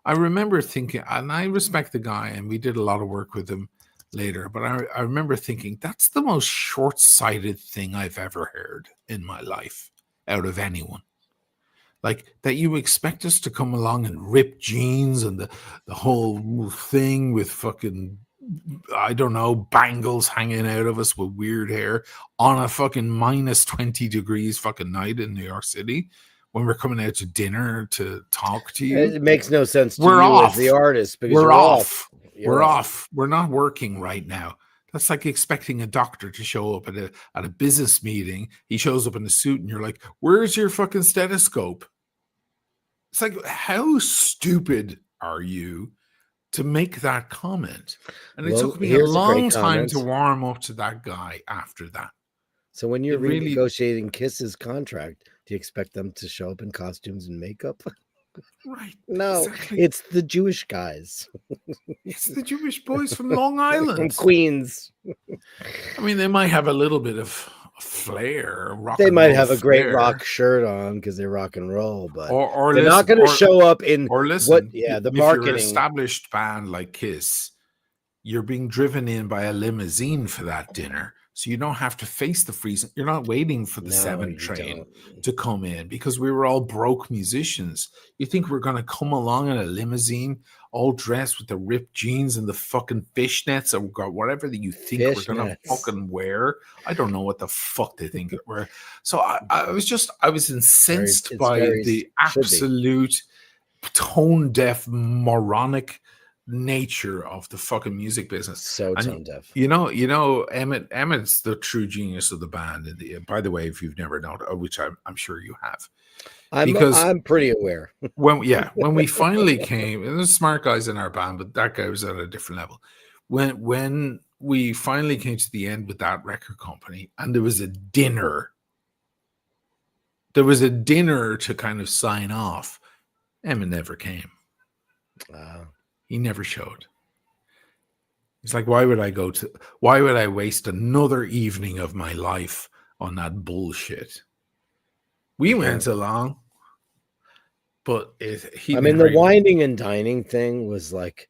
I remember thinking, and I respect the guy and we did a lot of work with him later, but I remember thinking that's the most short-sighted thing I've ever heard in my life out of anyone. Like, that you expect us to come along and rip jeans and the whole thing with fucking, I don't know, bangles hanging out of us with weird hair on a fucking minus 20 degrees fucking night in New York City when we're coming out to dinner to talk to you. It makes no sense to We're you off. as the artist because We're you're off. You're We're off. We're not working right now. That's like expecting a doctor to show up at a business meeting. He shows up in a suit and you're like, where's your fucking stethoscope? It's like, how stupid are you to make that comment? And it took me a long time to warm up to that guy after that. So when you're renegotiating Kiss's contract, do you expect them to show up in costumes and makeup? Right. No, exactly. It's the Jewish guys. It's the Jewish boys from Long Island. From Queens. I mean, they might have a little bit of flair. They might have a great rock shirt on because they're rock and roll, but or they're not going to show up in the marketing. If you're an established band like Kiss, you're being driven in by a limousine for that dinner. So you don't have to face the freezing. You're not waiting for the 7 train to come in because we were all broke musicians. You think we're going to come along in a limousine all dressed with the ripped jeans and the fucking fishnets or whatever that you think we're going to fucking wear? I don't know what the fuck they think we're. So I was incensed by the absolute tone deaf, moronic nature of the fucking music business. So tone deaf. You know, Emmett's the true genius of the band. By the way, if you've never known, which I'm sure you have, I'm pretty aware. when we finally came, and there's smart guys in our band, but that guy was at a different level. When we finally came to the end with that record company, and there was a dinner. There was a dinner to kind of sign off. Emmett never came. He never showed. It's like, why would I waste another evening of my life on that bullshit? We went along, but the whining and dining thing was like,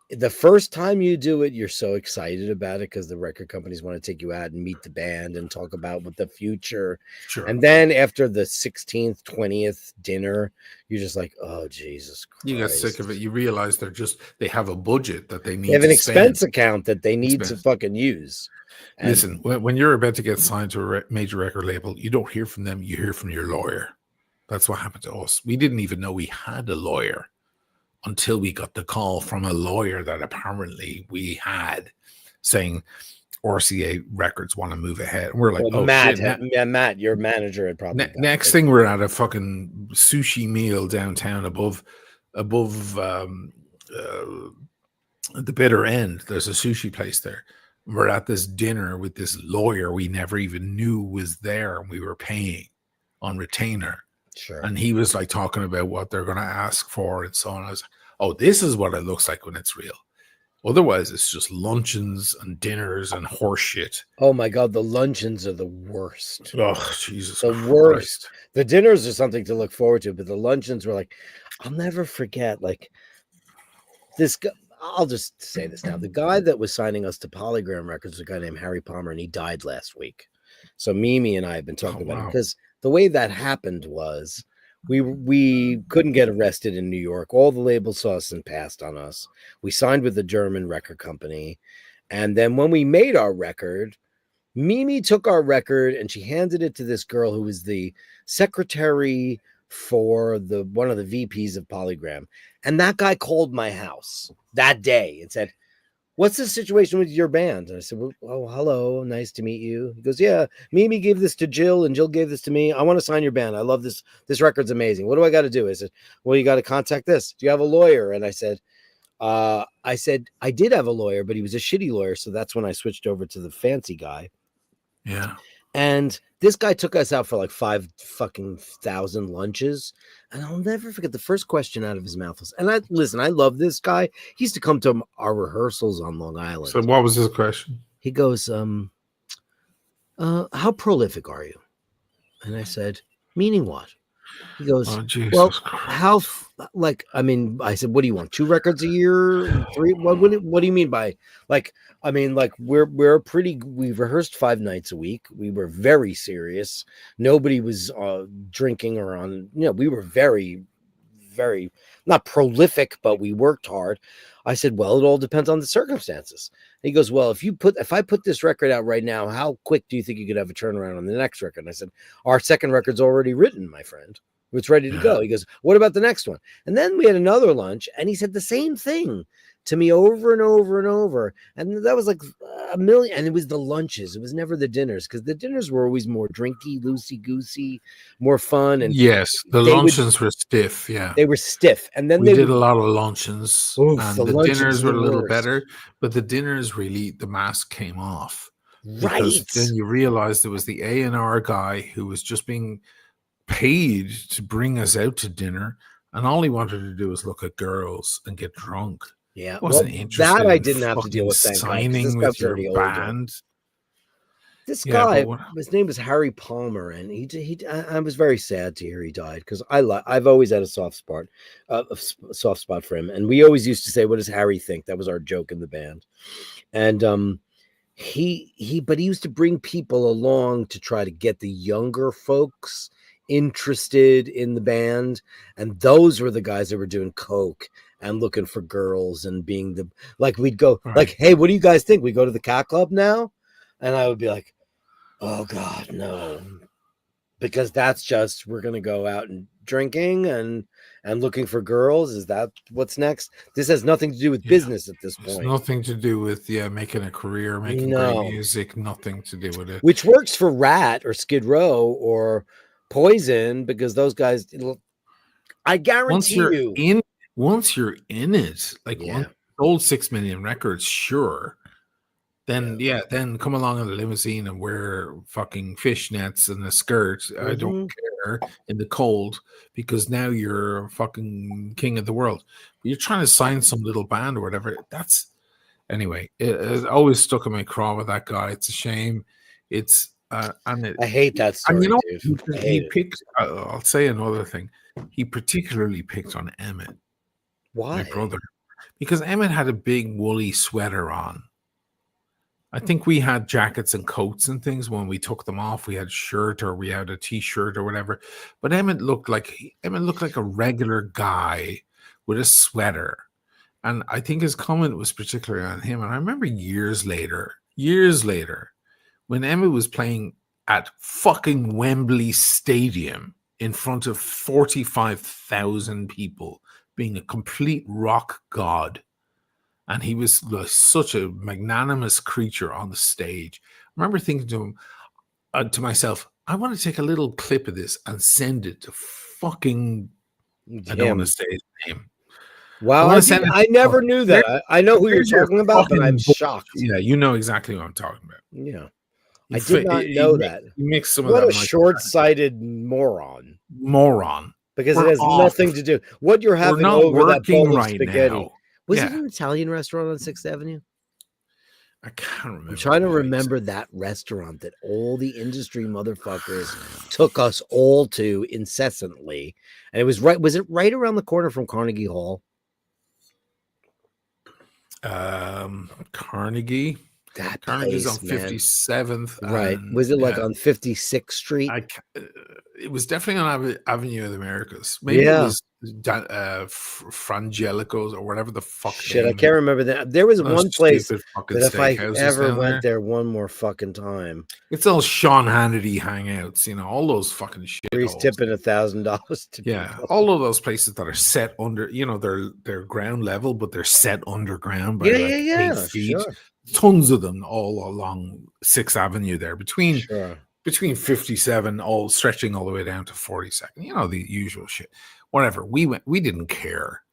the first time you do it, you're so excited about it because the record companies want to take you out and meet the band and talk about what the future. Sure. And then after the 16th, 20th dinner, you're just like, oh, Jesus Christ. You get sick of it. You realize they have a budget that they need. They have an expense account that they need to fucking use. And listen, when you're about to get signed to a major record label, you don't hear from them. You hear from your lawyer. That's what happened to us. We didn't even know we had a lawyer until we got the call from a lawyer that apparently we had saying RCA Records want to move ahead. And we're like, Matt, your manager had probably. Next thing, we're at a fucking sushi meal downtown above the bitter end. There's a sushi place there. We're at this dinner with this lawyer we never even knew was there, and we were paying. on retainer. Sure. And he was like talking about what they're going to ask for and so on. I was like, oh, this is what it looks like when it's real. Otherwise, it's just luncheons and dinners and horse shit. Oh my God, the luncheons are the worst. Oh, Jesus The Christ. worst. The dinners are something to look forward to, but the luncheons were like, I'll never forget. Like this guy, I'll just say this now. The guy that was signing us to Polygram Records was a guy named Harry Palmer, and he died last week. So Mimi and I have been talking about it because the way that happened was we couldn't get arrested in New York. All the labels saw us and passed on us. We signed with a German record company. And then when we made our record, Mimi took our record and she handed it to this girl who was the secretary for one of the VPs of Polygram. And that guy called my house that day and said, what's the situation with your band? And I said, well, oh, hello, nice to meet you. He goes, yeah, Mimi gave this to Jill and Jill gave this to me. I want to sign your band. I love this. This record's amazing. What do I got to do? I said, well, you got to contact this. Do you have a lawyer? And I said, I did have a lawyer, but he was a shitty lawyer. So that's when I switched over to the fancy guy. Yeah. And this guy took us out for like 5,000 lunches. And I'll never forget the first question out of his mouth was, and I love this guy. He used to come to our rehearsals on Long Island. So what was his question? He goes, how prolific are you? And I said, meaning what? He goes, well, how, I said, what do you want? 2 records a year? 3? What do you mean by we rehearsed 5 nights a week. We were very serious. Nobody was drinking or on, we were very, very not prolific, but we worked hard. I said, well, it all depends on the circumstances. And he goes, well, if I put this record out right now, how quick do you think you could have a turnaround on the next record? And I said, our second record's already written, my friend. It's ready to go. He goes, what about the next one? And then we had another lunch and he said the same thing to me over and over and over. And that was like a million. And it was the lunches. It was never the dinners because the dinners were always more drinky, loosey-goosey, more fun. And yes, the luncheons were stiff. Yeah, they were stiff. And then we did a lot of luncheons. Oof, and the dinners were a little better. But the dinners really, the mask came off. Right. Because then you realized there was the A&R guy who was just being paid to bring us out to dinner. And all he wanted to do was look at girls and get drunk. Yeah, wasn't interested that I didn't have to deal with. Signing with your band. This guy, his name was Harry Palmer, and I was very sad to hear he died because I've always had a soft spot for him, and we always used to say, "What does Harry think?" That was our joke in the band, and he used to bring people along to try to get the younger folks interested in the band, and those were the guys that were doing coke and looking for girls and being we'd go like, hey, what do you guys think? We go to the cat club now? And I would be like, oh God, no. Because that's just, we're going to go out and drinking and looking for girls. Is that what's next? This has nothing to do with business at this point. It's nothing to do with, making a career, making great music, nothing to do with it. Which works for Rat or Skid Row or Poison because those guys, I guarantee once you're in it, once sold 6 million records, sure. Then then come along in a limousine and wear fucking fishnets and a skirt. I don't care in the cold because now you're fucking king of the world. But you're trying to sign some little band or whatever. Anyway. It always stuck in my craw with that guy. It's a shame. I hate that story. And dude. He picked. I'll say another thing. He particularly picked on Emmett. Why? My brother, because Emmett had a big woolly sweater on. I think we had jackets and coats and things. When we took them off, we had a shirt or we had a t-shirt or whatever. But Emmett looked like a regular guy with a sweater. And I think his comment was particularly on him. And I remember years later, when Emmett was playing at fucking Wembley Stadium in front of 45,000 people, being a complete rock god. And he was such a magnanimous creature on the stage. I remember thinking to myself, I want to take a little clip of this and send it to fucking, I don't want to say his name. Wow, I never knew that. I know who you're talking about, but I'm shocked. Yeah, you know exactly what I'm talking about. Yeah. I did not know that. You mix some What of a that short-sighted moron. moron. Because We're it has off. nothing to do. What you're We're having not over that working bowl of right spaghetti. now. Was Yeah. it an Italian restaurant on 6th Avenue? I can't remember. I'm trying to the place. remember that restaurant that all the industry motherfuckers took us all to incessantly. And it was right. Was it right around the corner from Carnegie Hall? Carnegie. That Carnegie's place, on man. 57th. Right. Was it like on 56th Street? It was definitely on Avenue of the Americas. Maybe it was Frangelico's or whatever the fuck. Shit, I can't remember that. There was one place that if I ever went there one more fucking time, it's all Sean Hannity hangouts, all those fucking shit. He's tipping $1,000 to people. All of those places that are set under, they're ground level, but they're set underground by 8 feet. Sure. Tons of them all along 6th Avenue there between 57, all stretching all the way down to 42nd. The usual shit. Whatever. We didn't care.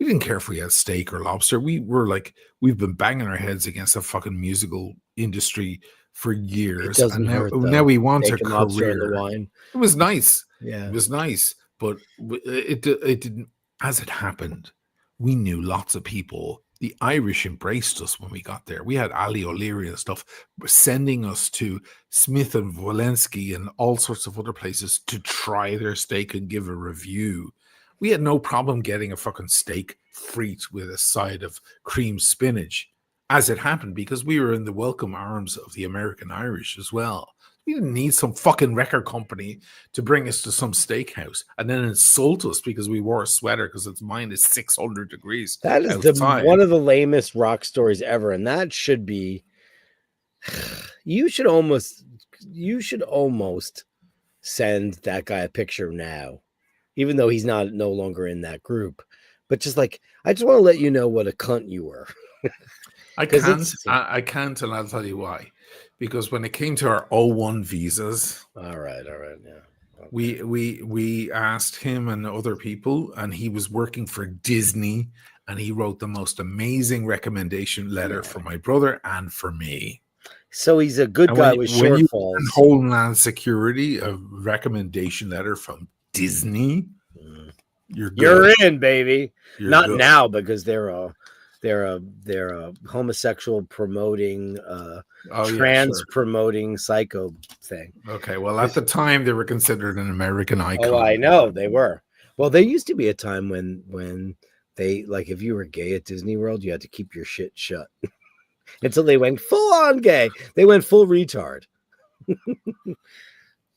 We didn't care if we had steak or lobster. We were like, we've been banging our heads against the fucking musical industry for years. And now we want a career. It was nice. Yeah. It was nice. But it didn't, as it happened, we knew lots of people. The Irish embraced us when we got there. We had Ali O'Leary and stuff sending us to Smith and Walensky and all sorts of other places to try their steak and give a review. We had no problem getting a fucking steak frite with a side of cream spinach, as it happened, because we were in the welcome arms of the American Irish as well. We didn't need some fucking record company to bring us to some steakhouse and then insult us because we wore a sweater because it's minus 600 degrees. That is one of the lamest rock stories ever. And that should be, you should almost send that guy a picture now, even though he's no longer in that group. But just like, I just want to let you know what a cunt you were. I can't, and I'll tell you why. Because when it came to our O1 visas, all right, yeah, okay. we asked him and other people, and he was working for Disney, and he wrote the most amazing recommendation letter for my brother and for me. So he's a good guy with shortfalls. Homeland Security, a recommendation letter from Disney. You're in, baby. Not good. Now, because they're a homosexual promoting, trans promoting psycho thing. Okay, well, at the time they were considered an American icon. Oh, I know they were. Well, there used to be a time when they, like, if you were gay at Disney World, you had to keep your shit shut until they went full on gay. They went full retard.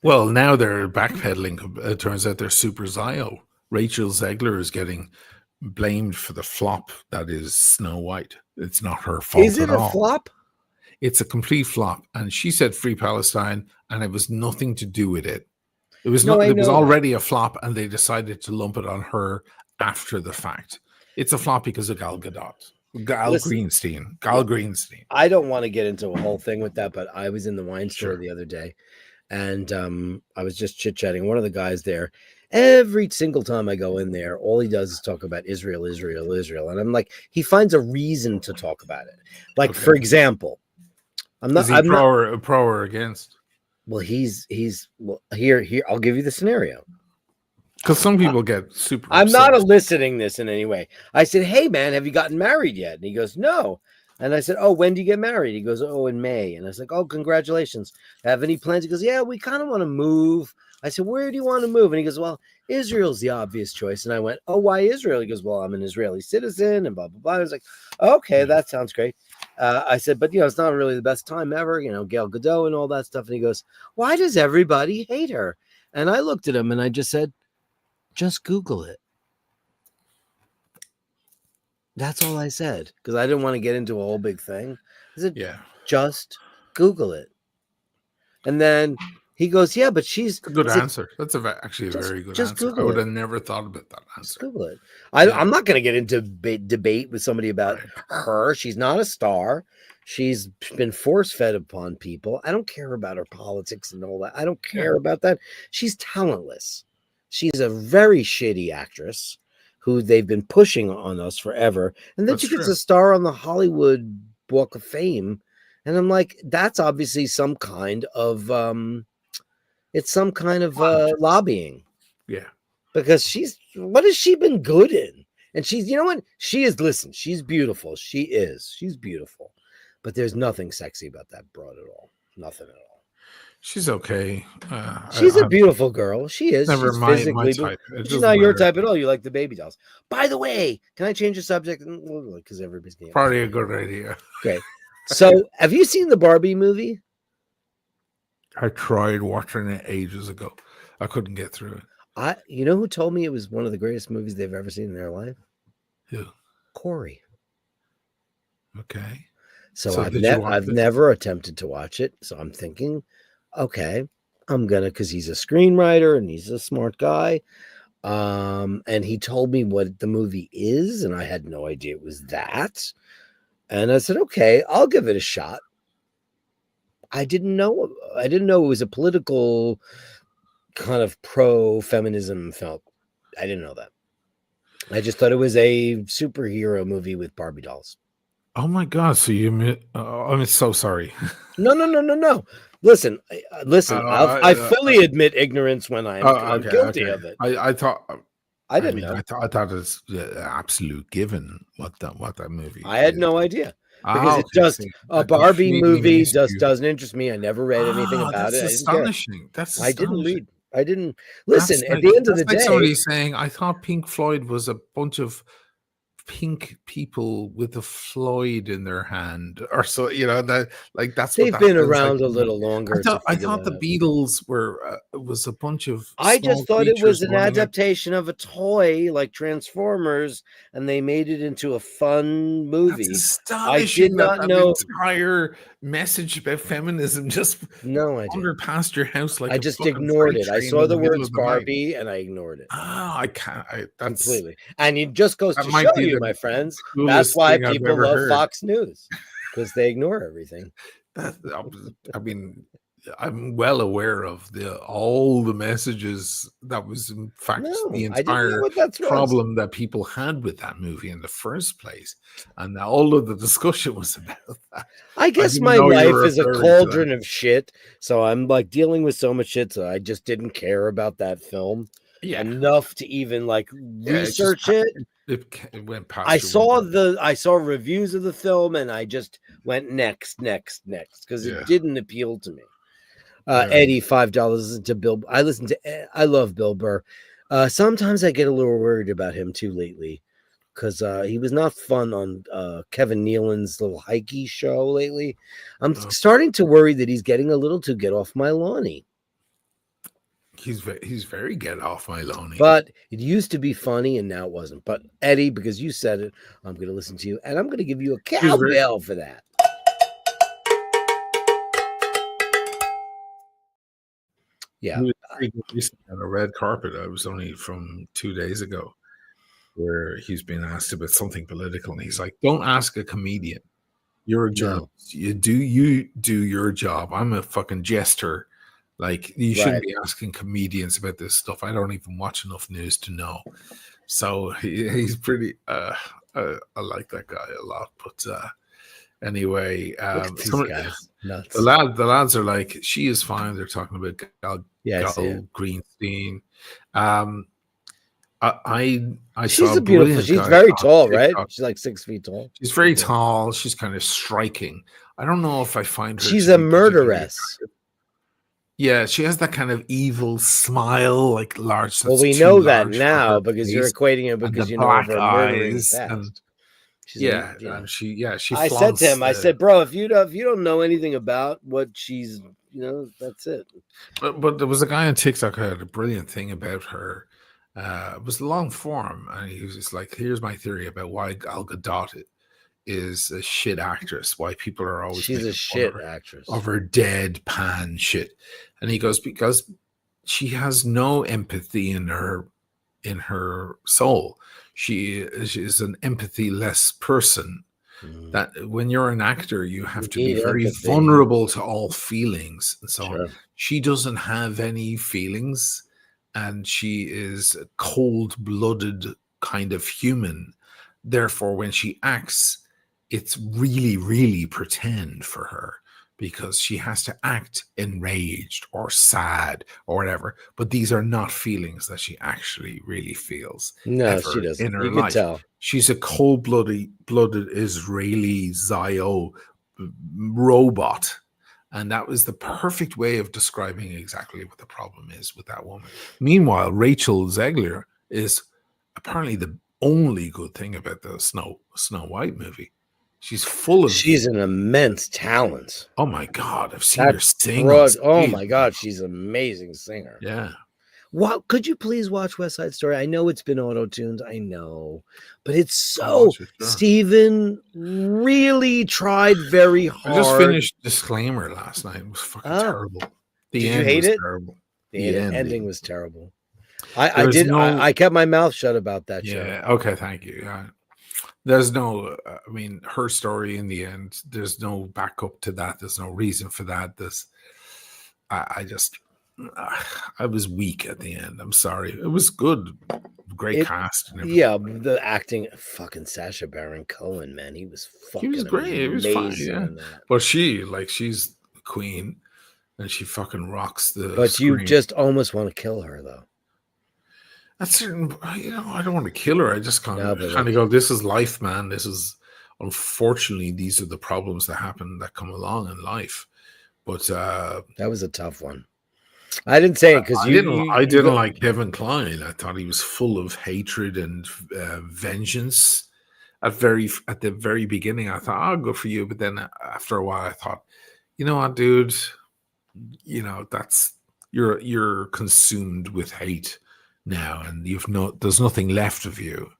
Well, now they're backpedaling. It turns out they're super Zio. Rachel Zegler is getting blamed for the flop that is Snow White. It's not her fault. Is it a flop? It's a complete flop. And she said Free Palestine, and it was nothing to do with it. It was it was already a flop, and they decided to lump it on her after the fact. It's a flop because of Gal Gadot. Gal Greenstein. I don't want to get into a whole thing with that, but I was in the wine store the other day, and I was just chit-chatting. One of the guys there, every single time I go in there, all he does is talk about Israel. And I'm like, he finds a reason to talk about it. Like, for example, I'm not pro or against. Well, he's here. I'll give you the scenario. Because some people get super I'm upset. not eliciting this in any way. I said, hey, man, have you gotten married yet? And he goes, no. And I said, oh, when do you get married? He goes, oh, in May. And I was like, oh, congratulations. Have any plans? He goes, yeah, we kind of want to move. I said, where do you want to move? And he goes, well, Israel's the obvious choice. And I went, oh, why Israel? He goes, well, I'm an Israeli citizen and blah, blah, blah. I was like, okay, that sounds great. I said, but, it's not really the best time ever, Gal Gadot and all that stuff. And he goes, why does everybody hate her? And I looked at him and I just said, just Google it. That's all I said, because I didn't want to get into a whole big thing. I said, just Google it. And then he goes, yeah, but she's a good answer. That's actually a very good answer. Google I would have never thought about that answer. Just Google it. I'm not going to get into debate with somebody about her. She's not a star. She's been force-fed upon people. I don't care about her politics and all that. I don't care about that. She's talentless. She's a very shitty actress who they've been pushing on us forever. And then she gets a star on the Hollywood Walk of Fame. And I'm like, that's obviously some kind of it's some kind of lobbying. Yeah. Because what has she been good in? And she's, you know what? She is, listen, she's beautiful. She's beautiful. But there's nothing sexy about that broad at all. Nothing at all. She's okay. She's a beautiful girl. She is. Never She's my physically type. she's not your type at all. You like the baby dolls. By the way, can I change the subject? Because everybody's getting probably a good idea. Great. So, have you seen the Barbie movie? I tried watching it ages ago. I couldn't get through it. You know who told me it was one of the greatest movies they've ever seen in their life? Who? Corey. Okay. So I've never attempted to watch it. So I'm thinking, okay, I'm gonna, because he's a screenwriter and he's a smart guy. And he told me what the movie is, and I had no idea it was that. And I said, okay, I'll give it a shot. I didn't know it was a political kind of pro-feminism film. I didn't know that. I just thought it was a superhero movie with Barbie dolls. Oh my God! So I'm so sorry. No. Listen. I fully admit ignorance when I'm guilty of it. I thought. I didn't know. I thought it's absolute given what that movie. I had no idea. Because it's just a Barbie movie doesn't interest me. I never read anything about it. Astonishing. I didn't read. I didn't listen. At the end of the day, somebody's saying, I thought Pink Floyd was a bunch of pink people with a Floyd in their hand, or so, that, like, that's they've what been around a little longer. I thought the Beatles was a bunch of. I just thought it was an adaptation of a toy like Transformers, and they made it into a fun movie. That's astonishing. I did not know the entire message about feminism just wandered past your house. Like, I just ignored it. I saw the words Barbie and I ignored it. I can't. That's completely. And it just goes to show you, my friends, that's why people love Fox News, because they ignore everything. I mean, I'm well aware of all the messages. That was, in fact, the entire problem that people had with that movie in the first place, and all of the discussion was about that. I guess my life is a cauldron of shit, so I'm like dealing with so much shit, so I just didn't care about that film enough to even like research it. It went past. I saw reviews of the film, and I just went next, because it didn't appeal to me. Eddie, $5 to Bill. I love Bill Burr. Sometimes I get a little worried about him too lately, because he was not fun on Kevin Nealon's little hikey show lately. I'm starting to worry that he's getting a little too get off my lawny. He's very get off my lawn. But it used to be funny, and now it wasn't. But Eddie, because you said it, I'm going to listen to you, and I'm going to give you a cowbell for that. Yeah. On a red carpet. I was only from 2 days ago, where he's been asked about something political, and he's like, "Don't ask a comedian. You're a journalist. You do your job. I'm a fucking jester. Like, you shouldn't be asking comedians about this stuff. I don't even watch enough news to know." So he's pretty. I like that guy a lot. But anyway, the lads are like, "She is fine." They're talking about Gal Greenstein. She's a beautiful. She's very tall, right? She's like 6 feet tall. She's very tall. She's kind of striking. I don't know if I find her. She's a murderess. Yeah, she has that kind of evil smile, like large. Well, we know that now because you're equating it because you know of her murdering past. She. I said to him, I said, "Bro, if you don't know anything about what she's, that's it." But there was a guy on TikTok who had a brilliant thing about her. It was long form, and he was just like, "Here's my theory about why Gal Gadot is a shit actress. Why people are always she's a shit actress of her deadpan shit." And he goes, because she has no empathy in her soul. She is an empathy-less person. That when you're an actor, you have to be very vulnerable to all feelings. And so she doesn't have any feelings, and she is a cold-blooded kind of human. Therefore, when she acts, it's really, really pretend for her because she has to act enraged or sad or whatever. But these are not feelings that she actually really feels No, she ever doesn't. in her You could life. tell. She's a cold-blooded Israeli Zio robot. And that was the perfect way of describing exactly what the problem is with that woman. Meanwhile, Rachel Zegler is apparently the only good thing about the Snow White movie. She's full of. She's an immense talent. Oh my God, I've seen her That sing. broad. Oh my God, she's an amazing singer. Yeah. What could you please watch West Side Story? I know it's been auto-tuned, I know, but it's I'll so watch it, sure. Steven really tried very hard. I just finished Disclaimer last night. It was fucking terrible. The Did end you hate was it? terrible. The ending ending was terrible. I kept my mouth shut about that show. Yeah. Okay. Thank you. There's no, I mean, her story in the end, there's no backup to that. There's no reason for that. I was weak at the end. I'm sorry. It was good. Great cast. And everything. Yeah. The acting, fucking Sacha Baron Cohen, man. He was great. It was fine. Yeah. In that. But she's the queen and she fucking rocks the But screen. you just almost want to kill her, though. That's certain, I don't want to kill her. I just kind of like, go, this is life, man. This is, unfortunately, these are the problems that happen, that come along in life. But that was a tough one. I didn't say it because I didn't like Kevin Kline. I thought he was full of hatred and vengeance. At the very beginning, I thought, "Oh, good for you." But then after a while, I thought, you know what, dude? That's you're consumed with hate now, and there's nothing left of you.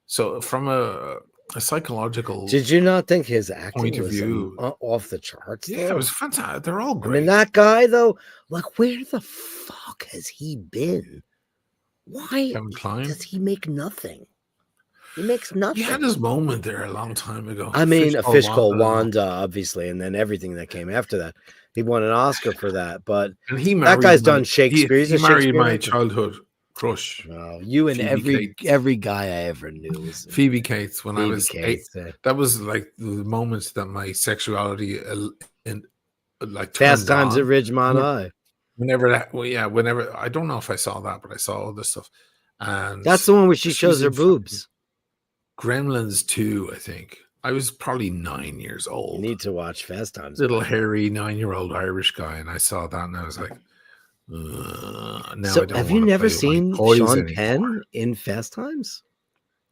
So from a psychological, did you not think his acting point of was view off the charts? Yeah, it was fantastic. They're all great. I mean, that guy though, like, where the fuck has he been? Why Kevin Kline? does he make nothing? He makes nothing. He had his moment there a long time ago. I mean, A Fish Called Wanda, obviously, and then everything that came after that. He won an Oscar for that, but that guy's done Shakespeare. He married my childhood crush. Oh, you and every guy I ever knew was Phoebe Cates. When Phoebe I was Cates, 8, that was like the moments that my sexuality like Fast Times at Ridgemont High. Whenever I don't know if I saw that, but I saw all this stuff, and that's the one where she shows her boobs. Gremlins 2, I think. I was probably 9 years old. You need to watch Fast Times. Little hairy 9-year-old Irish guy, and I saw that, and I was like, now so I don't have you never seen Sean anymore. Penn in Fast Times?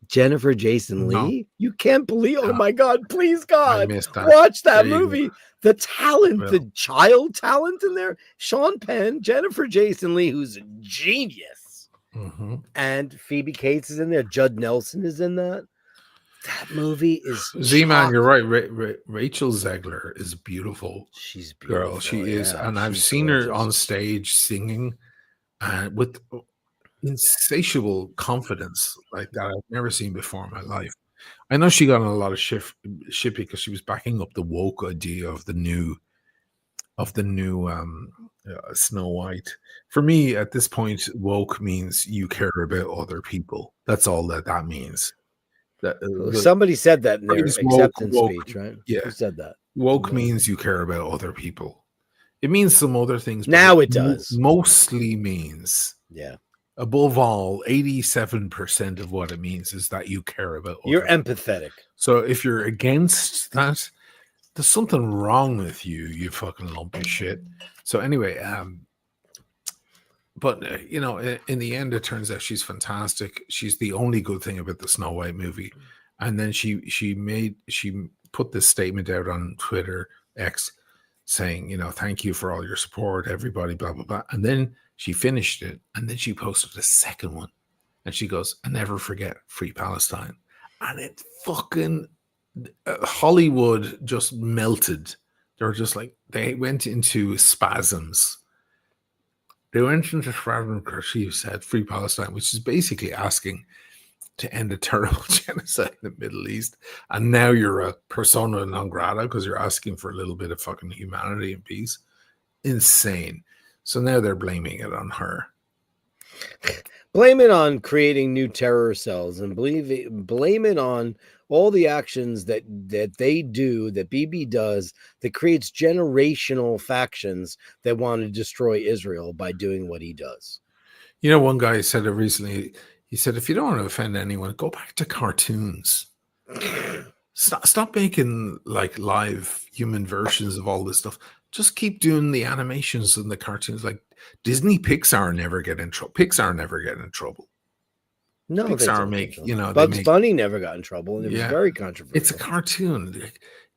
Jennifer Jason Leigh? No. You can't believe, oh my God, please God, that. watch that movie. The talent, the child talent in there. Sean Penn, Jennifer Jason Leigh, who's a genius. Mm-hmm. And Phoebe Cates is in there. Judd Nelson is in that. That movie is Z-Man, you're right. Rachel Zegler is beautiful. She's beautiful. Girl, she is. And I've seen her on stage singing with insatiable confidence like that I've never seen before in my life. I know she got in a lot of shit because she was backing up the woke idea of the new Snow White. For me, at this point, woke means you care about other people. That's all that means. Somebody said that in their acceptance speech, right? Yeah. Who said that? Woke means you care about other people. It means some other things. Now it does. Mostly means, yeah. Above all, 87% of what it means is that you care about other You're people. empathetic. So if you're against that, there's something wrong with you, you fucking lump of shit. So anyway, but in the end, it turns out she's fantastic. She's the only good thing about the Snow White movie. And then she put this statement out on Twitter X saying, thank you for all your support, everybody, blah, blah, blah. And then she finished it, and then she posted a second one. And she goes, "I never forget Free Palestine." And it fucking Hollywood just melted. They went into spasms. They went into spasms because she said Free Palestine, which is basically asking to end a terrible genocide in the Middle East. And now you're a persona non grata because you're asking for a little bit of fucking humanity and peace. Insane. So now they're blaming it on her. Blame it on creating new terror cells and blame it on all the actions that they do, that BB does, that creates generational factions that want to destroy Israel by doing what he does. You know, one guy said it recently. He said, if you don't want to offend anyone, go back to cartoons. Stop making like live human versions of all this stuff. Just keep doing the animations and the cartoons. Like Disney, Pixar never get in trouble. Pixar never get in trouble. No, Pixar make, you know, Bugs Bunny never got in trouble, and it was very controversial. It's a cartoon,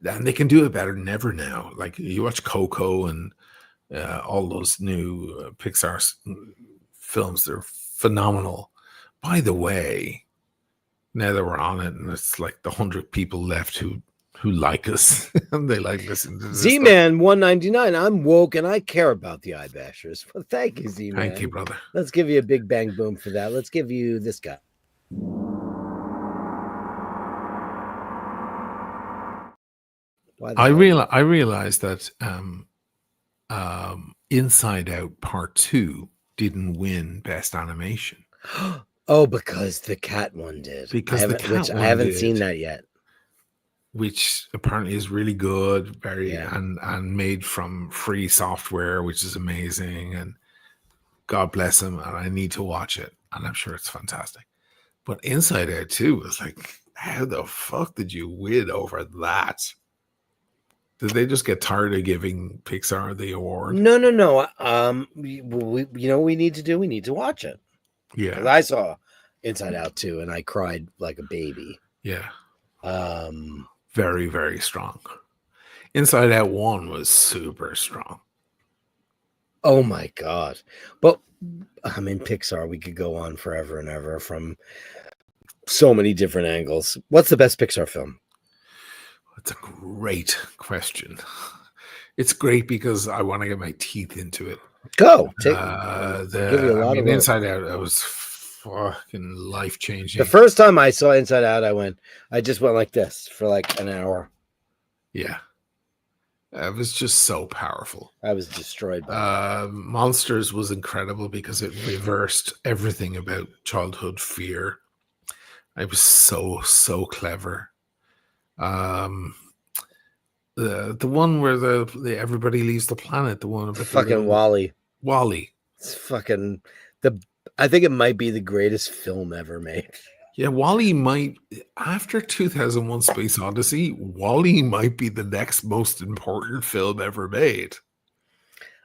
and they can do it better than ever now. Like you watch Coco and all those new Pixar films, they're phenomenal. By the way, now that we're on it, and it's like the 100 people left who like us and they like listening to this Z-Man 199. I'm woke and I care about the iBashers. Well, thank you, Z-Man. Thank you, brother. Let's give you a big bang boom for that. Let's give you this guy. I realized that Inside Out Part 2 didn't win Best Animation. Oh, because the cat one did. Because I haven't seen that yet. Which apparently is really good, and made from free software, which is amazing. And God bless him. And I need to watch it, and I'm sure it's fantastic. But Inside Out 2 was like, how the fuck did you win over that? Did they just get tired of giving Pixar the award? No. You know what we need to do? We need to watch it. Yeah. I saw Inside Out 2 and I cried like a baby. Yeah. Very, very strong. Inside Out 1 was super strong. Oh my God. But I mean, Pixar, we could go on forever and ever from so many different angles. What's the best Pixar film? That's a great question. It's great because I want to get my teeth into it. Go. Inside Out, it was fucking life-changing. The first time I saw Inside Out, I just went like this for like an hour. Yeah. It was just so powerful. I was destroyed by it. Monsters was incredible because it reversed everything about childhood fear. It was so clever. The one where the everybody leaves the planet, the one about fucking Wall-E. It's fucking I think it might be the greatest film ever made. Yeah, Wall-E might, after 2001 Space Odyssey, Wall-E might be the next most important film ever made.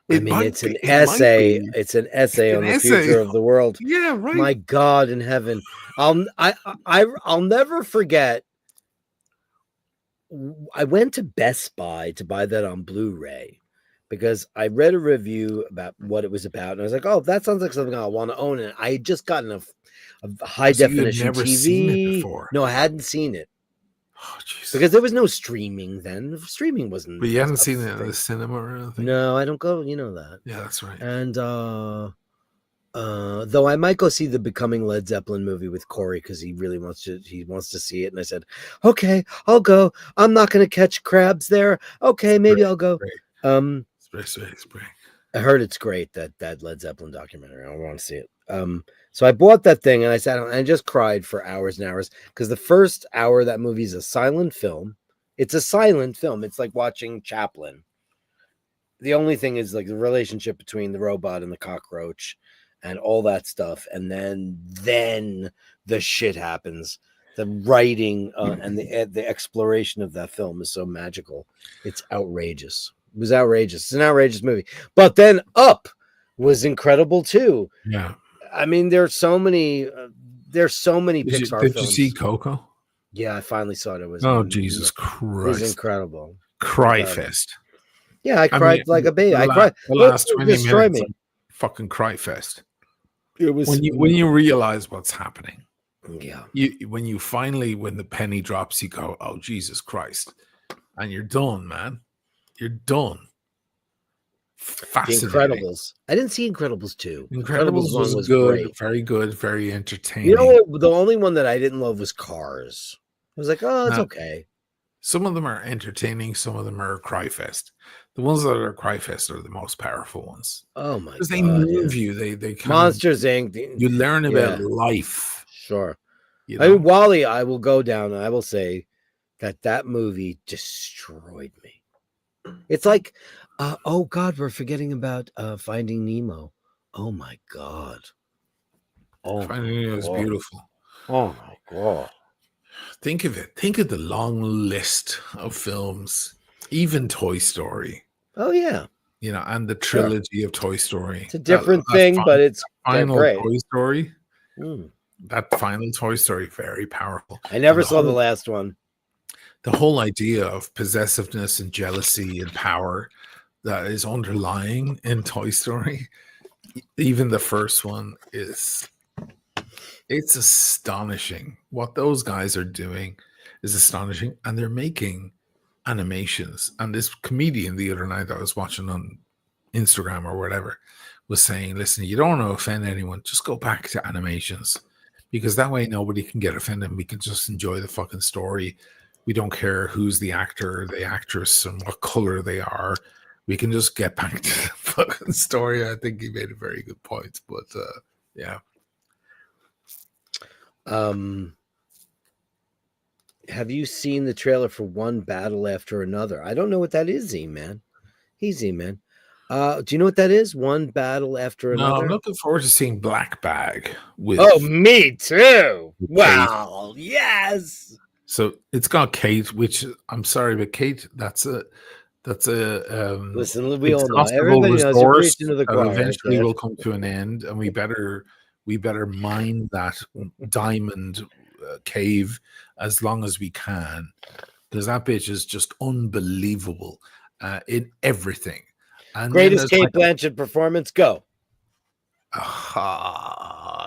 It's an essay. It's an essay on the future of the world. Yeah, right. My God in heaven. I'll never forget. I went to Best Buy to buy that on Blu-ray because I read a review about what it was about, and I was like, "Oh, that sounds like something I want to own." And I had just gotten a high definition never TV. Seen it before. No, I hadn't seen it. Oh, Jesus. Because there was no streaming then. Streaming wasn't. But you hadn't seen it in the cinema or anything? No, I don't go. You know that. Yeah, that's right. And though I might go see the Becoming Led Zeppelin movie with Corey because he really wants to see it. And I said, okay, I'll go. I'm not going to catch crabs there. Okay, maybe I'll go. Spray. I heard it's great, that Led Zeppelin documentary. I want to see it. So I bought that thing and I sat down and I just cried for hours and hours because the first hour of that movie is a silent film. It's a silent film. It's like watching Chaplin. The only thing is like the relationship between the robot and the cockroach and all that stuff. And then the shit happens. The writing and the exploration of that film is so magical. It's outrageous. It was outrageous. It's an outrageous movie. But then Up was incredible too. Yeah. I mean, there's so many Pixar films. Did you see Coco? Yeah, I finally saw it. It was Jesus Christ. It was incredible. Cry fest. Yeah, I cried like a baby. I cried. The last 20 minutes, like, fucking cry fest. It was when you realize what's happening. Yeah. When the penny drops, you go, "Oh, Jesus Christ," and you're done, man. You're done. Fascinating. The Incredibles. I didn't see Incredibles 2. Incredibles was good, great. Very good, very entertaining. You know, the only one that I didn't love was Cars. I was like, oh, it's okay. Some of them are entertaining. Some of them are a cry fest. The ones that are cry fest are the most powerful ones Oh my because god! they move Yeah. you. They kind of, Monsters Inc. you learn about Yeah, life. sure. You I mean, know, Wally, I will go down and I will say that movie destroyed me. It's like, oh God, we're forgetting about Finding Nemo. Oh my God. Oh my Finding Nemo is God. beautiful. Oh my God. Think of it. Think of the long list of films, even Toy Story. Oh yeah. You know, and the Sure. trilogy of Toy Story. It's a different thing, but it's final great. Toy Story. Mm. That final Toy Story, very powerful. I never And saw the last one. the whole idea of possessiveness and jealousy and power that is underlying in Toy Story, even the first one, it's astonishing. What those guys are doing is astonishing, and they're making animations. And this comedian the other night that I was watching on Instagram or whatever was saying, listen, you don't want to offend anyone, just go back to animations, because that way nobody can get offended. We can just enjoy the fucking story. We don't care who's the actor, the actress, and what color they are. We can just get back to the fucking story. I think he made a very good point. But yeah. Have you seen the trailer for One Battle After Another? I don't know what that is, Z-Man. Z-Man. Do you know what that is? One Battle After No, Another? I'm looking forward to seeing Black Bag with. Oh, me too. with Wow. Yes. So it's got Kate, which I'm sorry, but Kate, that's a Listen, we all know. exhaustible Everybody knows you're resource preaching to the that choir. eventually will come to an end, and we better mine that diamond cave as long as we can, because that bitch is just unbelievable in everything. And Greatest Kate Blanchett performance, go.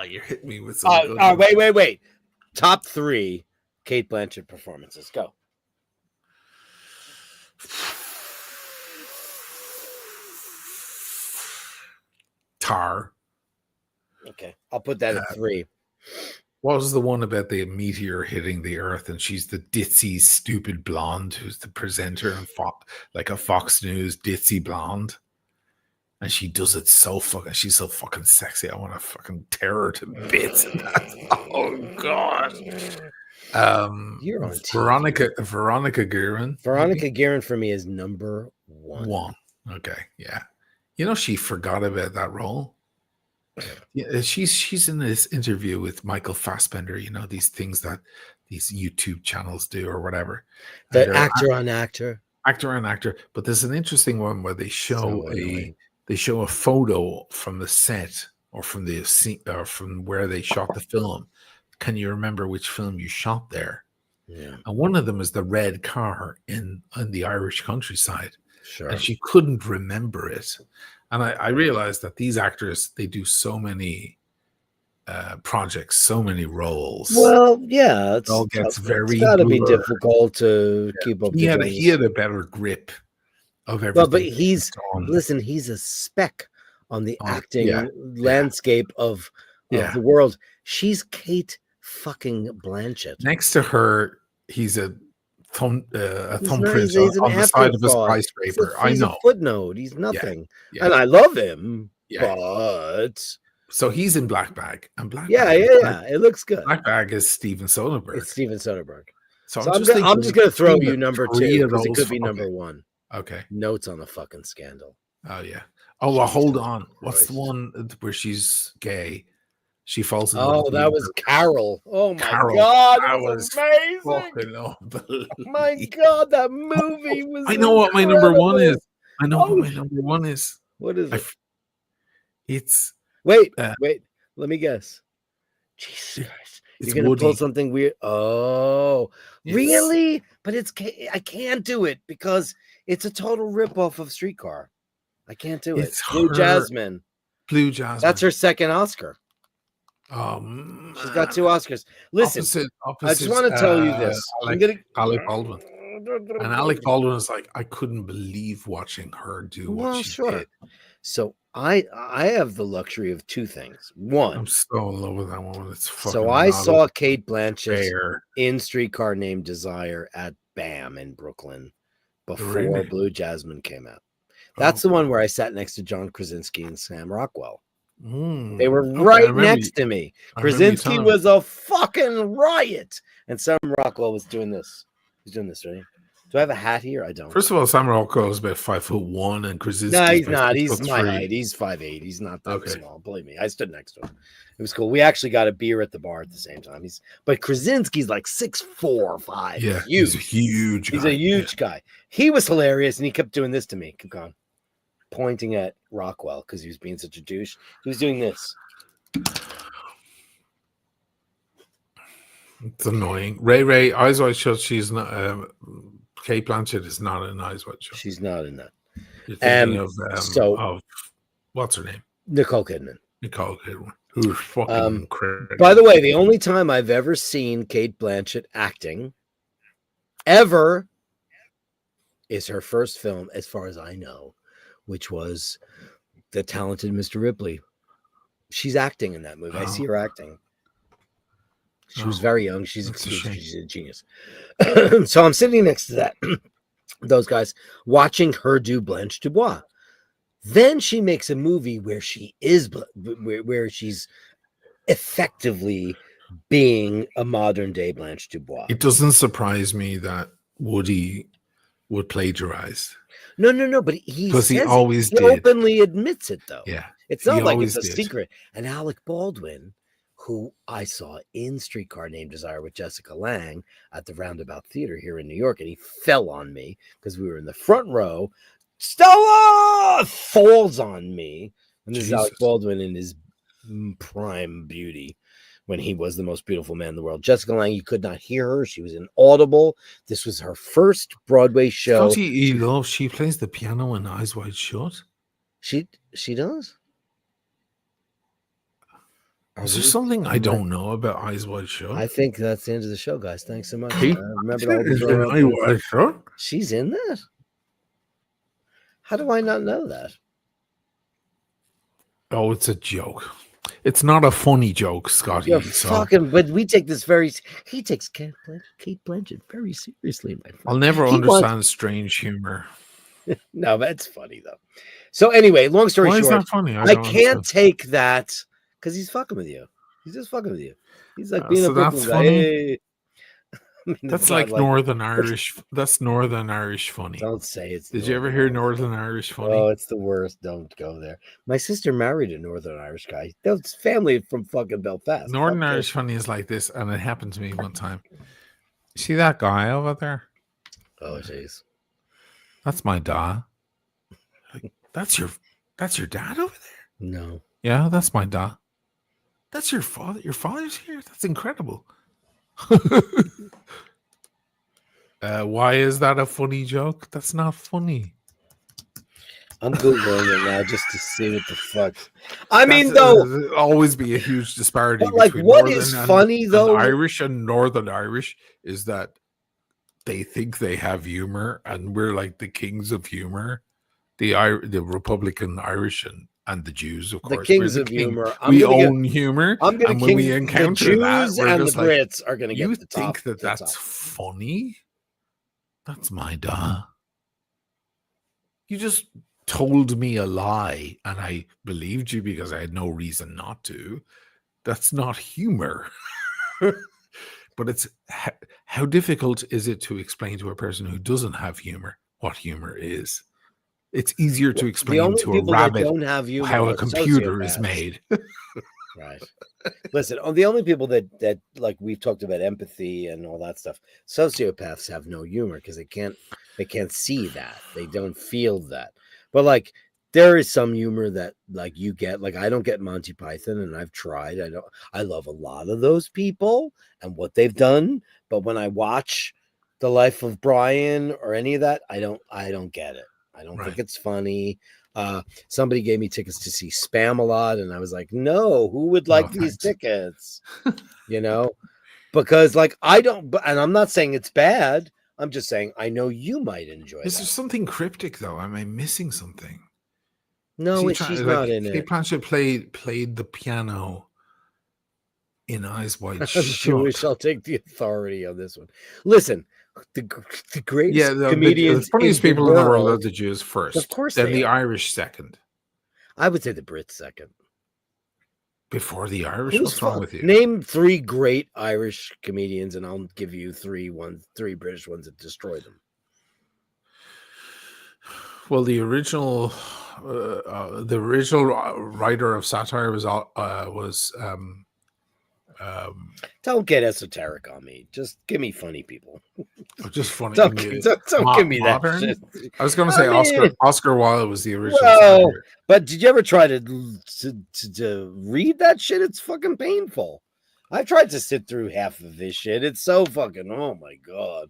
You're hitting me with some good. Wait. Top 3 Kate Blanchett performances, go. Tar. Okay, I'll put that at 3. What was the one about the meteor hitting the Earth, and she's the ditzy, stupid blonde who's the presenter and like a Fox News ditzy blonde, and she does it so fucking. She's so fucking sexy. I want to fucking tear her to bits. Oh god. You're on Veronica Guerin. Veronica Guerin for me is number 1. Okay, yeah. You know, she forgot about that role. Yeah, she's in this interview with Michael Fassbender. You know, these things that these YouTube channels do or whatever. The actor on actor. But there's an interesting one where they show a photo from the set or from the scene or from where they shot the film. Can you remember which film you shot there? Yeah. And one of them is the red car in the Irish countryside. Sure. And she couldn't remember it. And I realized that these actors, they do so many projects, so many roles. Well, yeah, it all gets very. It's got to be difficult to keep up. He had a better grip of everything. Well, but he's a speck on the acting landscape of the world. She's Kate fucking Blanchett. Next to her, he's a thumbprint on the side of a skyscraper. He's a footnote. He's nothing. Yeah. And I love him, but so he's in Black Bag. And Black Bag, it looks good. Black Bag is Steven Soderbergh. It's Steven Soderbergh. So I'm just going to throw you number 2 because it could be number 1. Okay. Notes on the fucking Scandal. Oh yeah. Oh well, hold on. What's the one where she's gay? She falls in love. Oh, that was Carol. Oh my god, that was amazing. My god, that movie was. I know what my number 1 is. What is it? It's wait. Let me guess. Jesus Christ. You're gonna pull something weird. Oh, really? But I can't do it because it's a total ripoff of Streetcar. I can't do it. Blue Jasmine. That's her second Oscar. She's got 2 Oscars. Listen, I just want to tell you this. Alec Baldwin. And Alec Baldwin is like, I couldn't believe watching her do what she did. So I have the luxury of 2 things. One, I'm so in love with that woman. It's fucking so I saw Kate Blanchett in Streetcar Named Desire at bam in Brooklyn Oh, before really? Blue Jasmine came out. That's the one where I sat next to John Krasinski and Sam Rockwell. They were Okay, right next to me. I remember you Krasinski telling me. was a fucking riot, and Sam Rockwell was doing this. He's doing this, right? Do I have a hat here? I don't. First of all, Sam Rockwell is about 5'1", and Krasinski No, is he's about not. He's 6'3". my height. He's 5'8". He's not that Okay. small. Believe me. I stood next to him. It was cool. We actually got a beer at the bar at the same time. But Krasinski's like 6'4", 5". Yeah, Huge. he's a huge He's guy. a huge guy. He was hilarious, and he kept doing this to me. Keep going. Pointing at Rockwell because he was being such a douche. He was doing this. It's annoying. Ray, Eyes Wide Shut. She's not. Kate Blanchett is not in Eyes Wide Shut. She's not in that. You're thinking of what's her name? Nicole Kidman. Nicole Kidman. Who's fucking incredible. By the way, the only time I've ever seen Kate Blanchett acting ever is her first film, as far as I know, which was The Talented Mr. Ripley. She's acting in that movie. I see her acting. She was very young. She's a genius. So I'm sitting next to that, those guys, watching her do Blanche Dubois. Then she makes a movie where she is, where she's effectively being a modern day Blanche Dubois. It doesn't surprise me that Woody would plagiarize. No, but he always did. Openly admits it, though. Yeah, it's not like it's a secret. And Alec Baldwin, who I saw in Streetcar Named Desire with Jessica Lange at the Roundabout Theater here in New York, and he fell on me because we were in the front row. Stella falls on me. And this is Alec Baldwin in his prime beauty when he was the most beautiful man in the world. Jessica Lange, you could not hear her. She was inaudible. This was her first Broadway show. She plays the piano in Eyes Wide Shut. She does? Is there something I don't know about Eyes Wide Shut? I think that's the end of the show, guys. Thanks so much. She's in that? How do I not know that? Oh, it's a joke. It's not a funny joke, Scotty. But we take this he takes Kate Blanchett very seriously, my friend. I'll never understand strange humor. No, that's funny though. So anyway, long story short, is that funny? I can't take that because he's fucking with you. He's just fucking with you. He's like being a Brooklyn guy. Hey. I mean, that's like Northern Irish. That's Northern Irish funny. Don't say it's. Did you ever hear Northern Irish funny? Oh, it's the worst. Don't go there. My sister married a Northern Irish guy. That's family from fucking Belfast. Northern Irish funny is like this, and it happened to me one time. See that guy over there? Oh, jeez. That's my dad. That's your dad over there? No. Yeah, that's my dad. That's your father. Your father's here. That's incredible. Why is that a funny joke? That's not funny. I'm Googling it now just to see what the fuck. I mean, though, always be a huge disparity. Like, what is funny though? Irish and Northern Irish is that they think they have humor, and we're like the kings of humor. The Republican Irish and the Jews, of course. The kings of humor. We own humor. I'm going to when we encounter the Jews that, and the Brits are going to get the top. You think that's funny? That's my dad. You just told me a lie, and I believed you because I had no reason not to. That's not humor. But it's how difficult is it to explain to a person who doesn't have humor what humor is? It's easier to explain to a rabbit how a computer is made. Right. Listen, the only people that like we've talked about empathy and all that stuff, sociopaths have no humor because they can't see that. They don't feel that. But like there is some humor that like you get. Like I don't get Monty Python, and I've tried. I love a lot of those people and what they've done, but when I watch The Life of Brian or any of that, I don't get it. I don't think it's funny. Somebody gave me tickets to see Spam a lot, and I was like, no, who would like these tickets? Because like I don't, and I'm not saying it's bad. I'm just saying I know you might enjoy it. Is there something cryptic though? Am I missing something? No, she's not in it. Kate Blanchett played the piano in Eyes Wide Shut. I'm Jewish. I'll take the authority on this one. Listen, the greatest Yeah, the comedians funniest in the people in the world are world. the Jews first. Of course Then they the are. Irish second. I would say the Brits second. Before the Irish? What's wrong with you? Name 3 great Irish comedians, and I'll give you 3 British ones that destroy them. Well, the original writer of satire was Don't get esoteric on me. Just give me funny people. just funny. Don't give me modern? that shit. I was going to say Oscar Wilde was the original. Well, but did you ever try to read that shit? It's fucking painful. I tried to sit through half of this shit. It's so fucking, oh my God.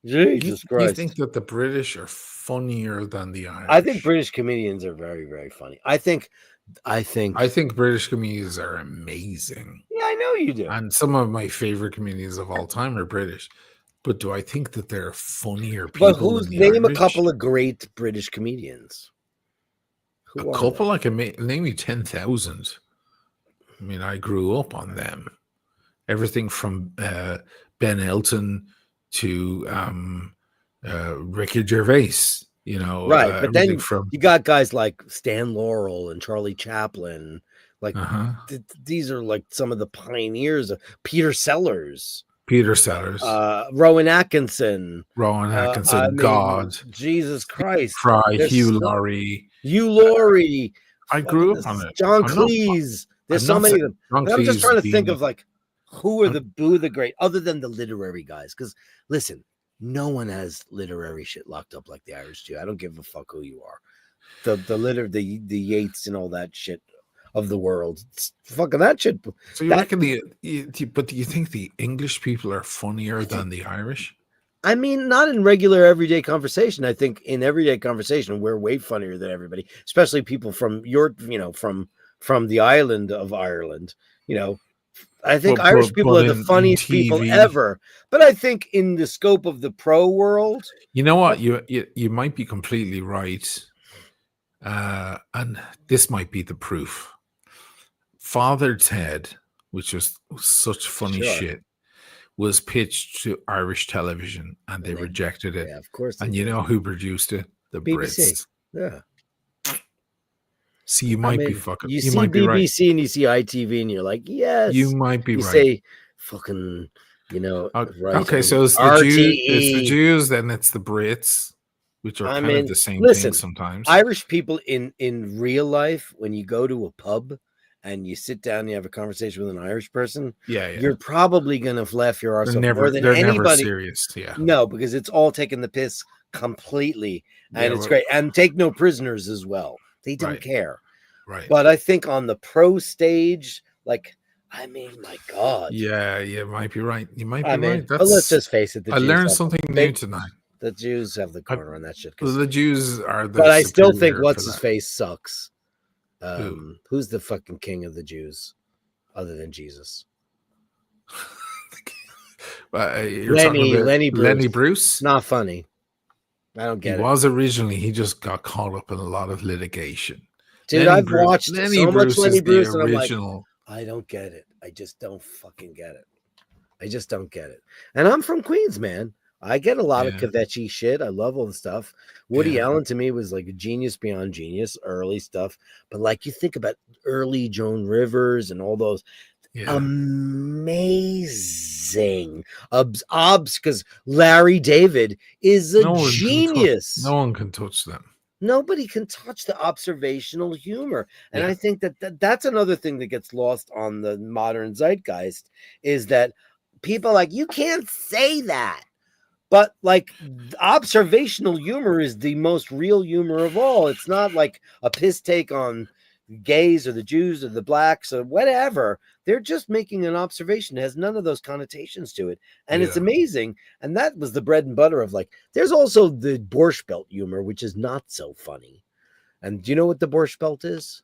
Jesus Christ. You think that the British are funnier than the Irish? I think British comedians are very, very funny. I think British comedians are amazing. Yeah, I know you do. And some of my favorite comedians of all time are British. But do I think that they're funnier people? But name a couple of great British comedians. A couple? I can name you 10,000. I mean, I grew up on them. Everything from Ben Elton to Ricky Gervais, right? But then you got guys like Stan Laurel and Charlie Chaplin. Like these are like some of the pioneers of Peter Sellers, Rowan Atkinson, God, Jesus Christ, Fry, Hugh Laurie. I grew up on it. John Cleese. There's so many of them. I'm just trying to think of like who are the great other than the literary guys. Because listen, no one has literary shit locked up like the Irish do. I don't give a fuck who you are. The Yeats and all that shit of the world. It's fucking that shit. So you reckon but do you think the English people are funnier than the Irish? I mean, not in regular everyday conversation. I think in everyday conversation, we're way funnier than everybody, especially people from from the island of Ireland. I think Irish people are the funniest people ever. But I think in the scope of the pro world, you know what, you might be completely right, and this might be the proof. Father Ted, which was such funny shit, was pitched to Irish television and they rejected it. Yeah, of course. And you know who produced it? The BBC. Brits. Yeah. See, you might be fucking. You see BBC right. And you see ITV, and you're like, yes. You might be you right. Say, fucking, right. Okay, so it's the Jews, then it's the Brits, which are kind of the same thing sometimes. Irish people in real life, when you go to a pub and you sit down and you have a conversation with an Irish person, you're probably going to laugh your arse off more than anybody. Never serious, yeah. No, because it's all taking the piss completely, and it's great. And take no prisoners as well. They don't care. Right. But I think on the pro stage, like, I mean, my God. Yeah, you might be right. You might be right. But let's just face it. I learned something new tonight. The Jews have the corner on that shit. The Jews are the. But I still think what's his face sucks. Who's the fucking king of the Jews, other than Jesus? Lenny Bruce. Not funny. I don't get it. He was originally. He just got caught up in a lot of litigation. Dude, I've watched so much Lenny Bruce, and I'm like, I don't get it. I just don't fucking get it. I just don't get it. And I'm from Queens, man. I get a lot of kvetchy shit. I love all the stuff. Woody Allen to me was like a genius beyond genius, early stuff. But like you think about early Joan Rivers and all those amazing because Larry David is a genius. No one can touch them. Nobody can touch the observational humor. And I think that's another thing that gets lost on the modern zeitgeist is that people are like, you can't say that. But like observational humor is the most real humor of all. It's not like a piss take on gays or the Jews or the blacks or whatever. They're just making an observation. It has none of those connotations to it. And it's amazing. And that was the bread and butter of like, there's also the Borscht Belt humor, which is not so funny. And do you know what the Borscht Belt is?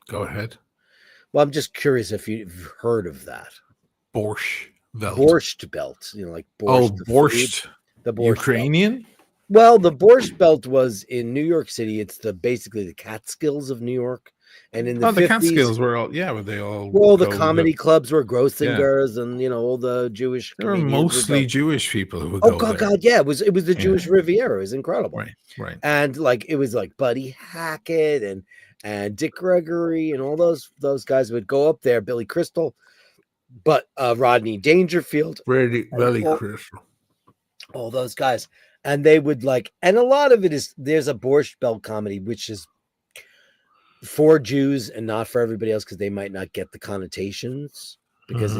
Go ahead. Well, I'm just curious if you've heard of that. Borscht Belt, like borscht. Oh, borscht. The borscht Ukrainian? Belt. Well, the Borscht Belt was in New York City. It's basically the Catskills of New York. And in the the 50s, Catskills were all were they all well, the go comedy clubs were yeah. Grossingers, and all the Jewish There were comedians mostly Jewish people who would oh go god, there. god, yeah, it was the Yeah. Jewish Riviera. It was incredible. Right. And like it was like Buddy Hackett and Dick Gregory and all those guys would go up there, Billy Crystal, but Rodney Dangerfield, Really all, critical. all those guys. And they would like, and a lot of it is there's a Borscht Belt comedy, which is for Jews and not for everybody else because they might not get the connotations because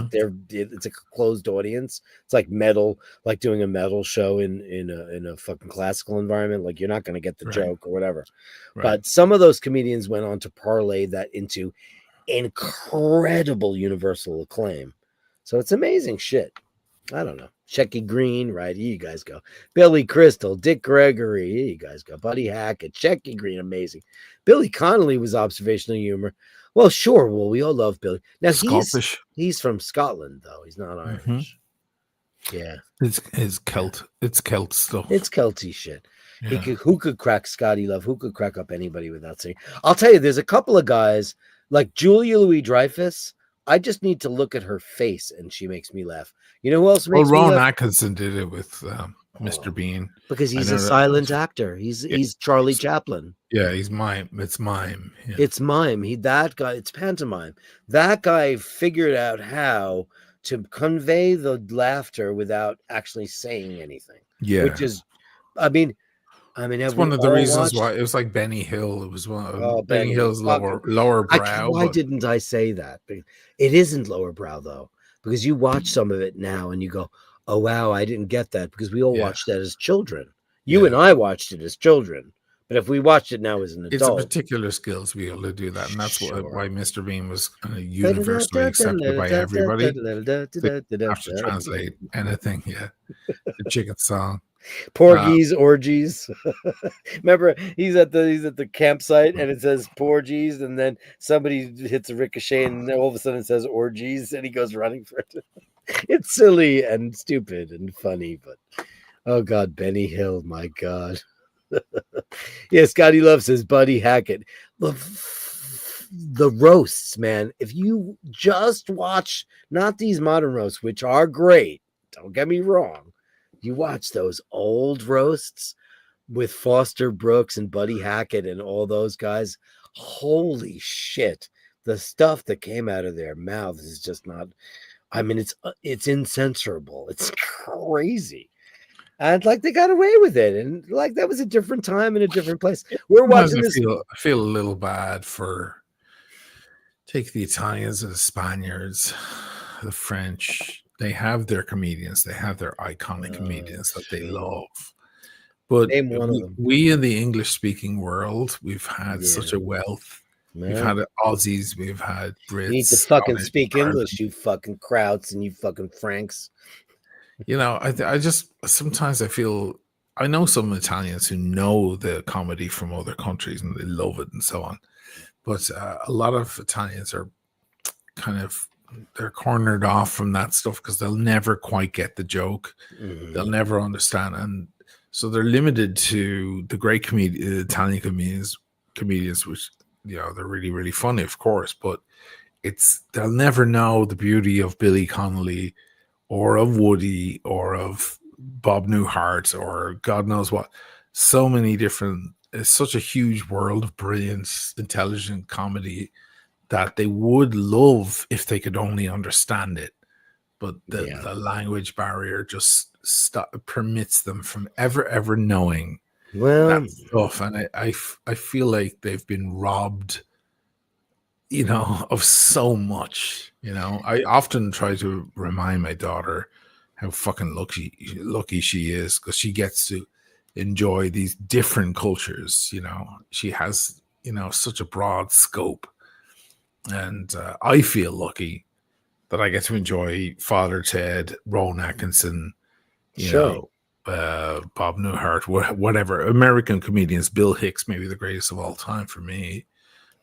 it's a closed audience. It's like metal, like doing a metal show in a fucking classical environment. Like you're not going to get the joke or whatever. Right. But some of those comedians went on to parlay that into incredible universal acclaim. So it's amazing shit. I don't know. Shecky Green, right? Here you guys go. Billy Crystal, Dick Gregory, here you guys go. Buddy Hackett, Shecky Green, amazing. Billy Connolly was observational humor. Well, sure. Well, we all love Billy. Now he's from Scotland, though. He's not Irish. Yeah, it's Celt. It's Celt stuff. It's Celty shit. Yeah. Who could crack Scotty Love? Who could crack up anybody without saying? I'll tell you, there's a couple of guys like Julia Louis-Dreyfus. I just need to look at her face, and she makes me laugh. You know who else makes me laugh? Ron Atkinson did it with Mr. Bean because he's a silent actor. He's Charlie Chaplin. Yeah, he's mime. It's mime. Yeah. It's mime. That guy. It's pantomime. That guy figured out how to convey the laughter without actually saying anything. Yeah, which is, I mean, it's one of the reasons why it was like Benny Hill. It was one of Benny Hill's lower brow. Why didn't I say that? It isn't lower brow though, because you watch some of it now and you go, "Oh wow, I didn't get that," because we all watched that as children. You and I watched it as children, but if we watched it now as an adult, it's a particular skill to be able to do that, and that's why Mr. Bean was universally accepted by everybody. Have to translate anything. Yeah, the chicken song. Porgies, orgies. Remember, he's at the campsite and it says porgies, and then somebody hits a ricochet, and all of a sudden it says orgies, and he goes running for it. It's silly and stupid and funny, but oh god, Benny Hill, my god. Yeah, Scotty Love says Buddy Hackett. The roasts, man. If you just watch, not these modern roasts, which are great, don't get me wrong. You watch those old roasts with Foster Brooks and Buddy Hackett and all those guys. Holy shit. The stuff that came out of their mouths is just not, I mean, it's incensurable. It's crazy. And like they got away with it. And like that was a different time and a different place. We're watching this. I feel a little bad for take the Italians and the Spaniards, the French. They have their comedians. They have their iconic comedians that they love. But we in the English-speaking world, we've had such a wealth. Man. We've had Aussies. We've had Brits. You need to fucking speak English, you fucking Krauts and you fucking Franks. You know, I just sometimes I feel I know some Italians who know the comedy from other countries and they love it and so on. But a lot of Italians are kind of they're cornered off from that stuff because they'll never quite get the joke. They'll never understand, and so they're limited to the great Italian comedians, which they're really, really funny, of course, but they'll never know the beauty of Billy Connolly or of Woody or of Bob Newhart or God knows what. So many different. It's such a huge world of brilliant, intelligent comedy that they would love if they could only understand it, but the language barrier just permits them from ever knowing that stuff. And I feel like they've been robbed, of so much. I often try to remind my daughter how fucking lucky she is because she gets to enjoy these different cultures. She has such a broad scope. And I feel lucky that I get to enjoy Father Ted, Rowan Atkinson, Bob Newhart, whatever. American comedians, Bill Hicks, maybe the greatest of all time for me.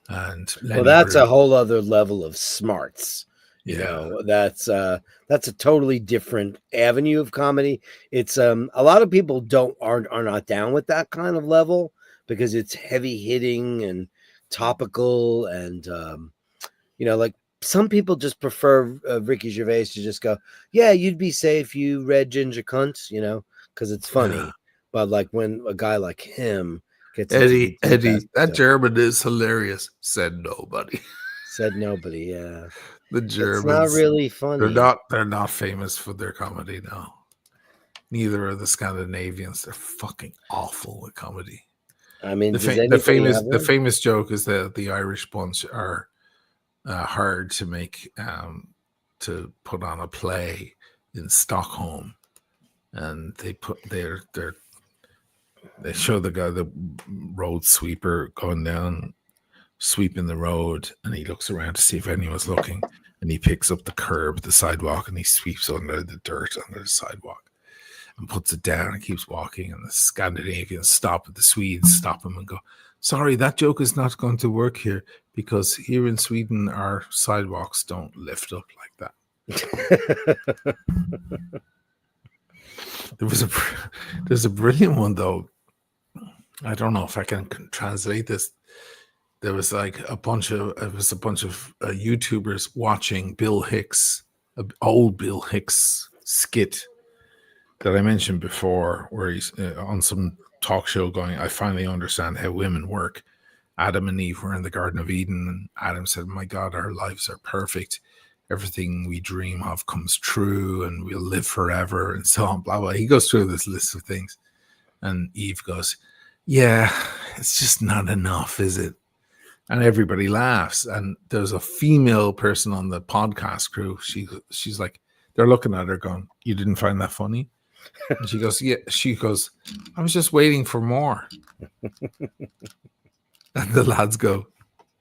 And that's a whole other level of smarts. That's a totally different avenue of comedy. It's a lot of people are not down with that kind of level because it's heavy hitting and topical and like some people just prefer Ricky Gervais to just go, yeah, you'd be safe, you red ginger cunt, because it's funny. Yeah. But like when a guy like him gets Eddie, that that German is hilarious. Said nobody. said nobody. Yeah, The it's Germans, not really funny. they're not famous for their comedy now. Neither are the Scandinavians. They're fucking awful with comedy. I mean, the famous joke is that the Irish bunch are hard to make to put on a play in Stockholm, and they show the road sweeper going down, sweeping the road, and he looks around to see if anyone's looking, and he picks up the sidewalk, and he sweeps under the dirt under the sidewalk and puts it down and keeps walking. And the Scandinavians stop, the Swedes stop him and go, sorry, that joke is not going to work here, because here in Sweden our sidewalks don't lift up like that. There's a brilliant one though. I don't know if I can translate this. There was like a bunch of YouTubers watching Bill Hicks, old Bill Hicks skit that I mentioned before, where he's on some talk show going, I finally understand how women work. Adam and Eve were in the Garden of Eden, and Adam said, my God, our lives are perfect. Everything we dream of comes true, and we'll live forever, and so on, blah, blah. He goes through this list of things, and Eve goes, yeah, it's just not enough, is it? And everybody laughs. And there's a female person on the podcast crew. She's like, they're looking at her going, you didn't find that funny? And she goes, yeah. She goes, I was just waiting for more. And the lads go,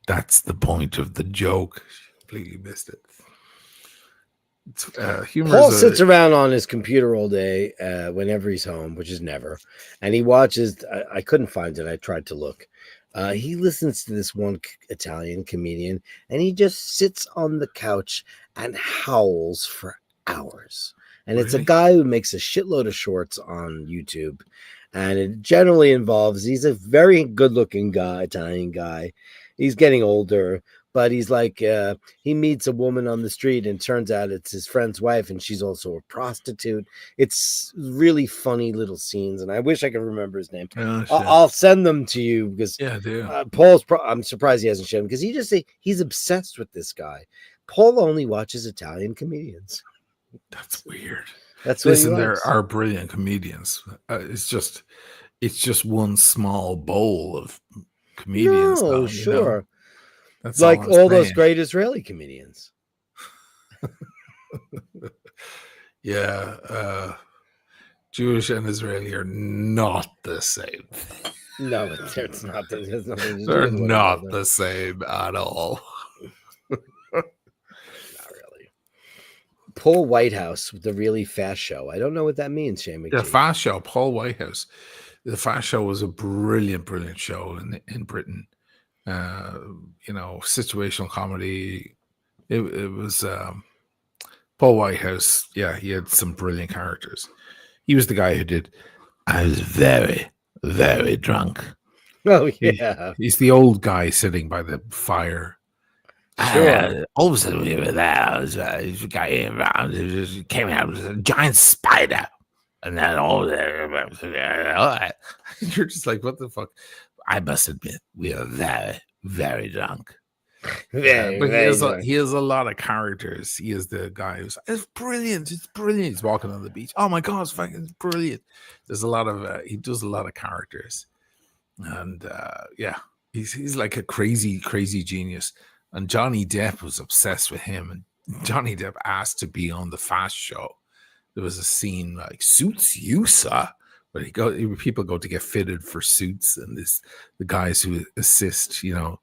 that's the point of the joke. She completely missed it. Paul sits around on his computer all day whenever he's home, which is never. And he watches, I couldn't find it. I tried to look. He listens to this one Italian comedian, and he just sits on the couch and howls for hours. And it's a guy who makes a shitload of shorts on YouTube. And it generally involves, he's a very good looking guy, Italian guy. He's getting older, but he's like, he meets a woman on the street, and turns out it's his friend's wife, and she's also a prostitute. It's really funny little scenes, and I wish I could remember his name. Oh, I'll send them to you, because Paul's. I'm surprised he hasn't shown him, because he's obsessed with this guy. Paul only watches Italian comedians. That's weird. Listen, there are brilliant comedians. It's just one small bowl of comedians. No, though, sure. That's like all those great Israeli comedians. Yeah. Jewish and Israeli are not the same. No, it's not. They're not the same at all. Not really. Paul Whitehouse with the Really Fast Show. I don't know what that means, Shane McGee. The Fast Show, Paul Whitehouse. The Fast Show was a brilliant show in Britain. Situational comedy. It was Paul Whitehouse. Yeah, he had some brilliant characters. He was the guy who did I was very, very drunk. Oh yeah. He's the old guy sitting by the fire. Sure. All of a sudden we were there. There was a guy around. It came out with a giant spider. And then all right. You're just like, what the fuck? I must admit, we are very, very drunk. But he has a lot of characters. He is the guy who's, it's brilliant. It's brilliant. He's walking on the beach. Oh my God, it's fucking brilliant. There's a lot of, he does a lot of characters. And he's like a crazy, crazy genius. And Johnny Depp was obsessed with him. And Johnny Depp asked to be on the Fast Show. There was a scene like, suits you, sir. But people go to get fitted for suits, and the guys who assist, the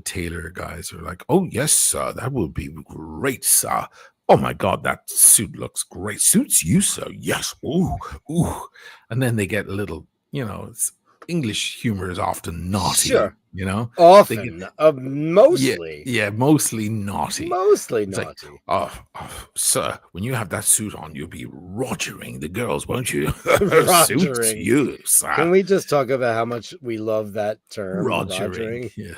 tailor guys are like, oh, yes, sir, that will be great, sir. Oh, my God, that suit looks great. Suits you, sir. Yes. Ooh. And then they get a little, English humor is often naughty. Sure. Often. Mostly. Yeah, mostly naughty. Mostly it's naughty. Like, sir, when you have that suit on, you'll be rogering the girls, won't you? Rogering. You, sir. Can we just talk about how much we love that term? Rogering. Yeah.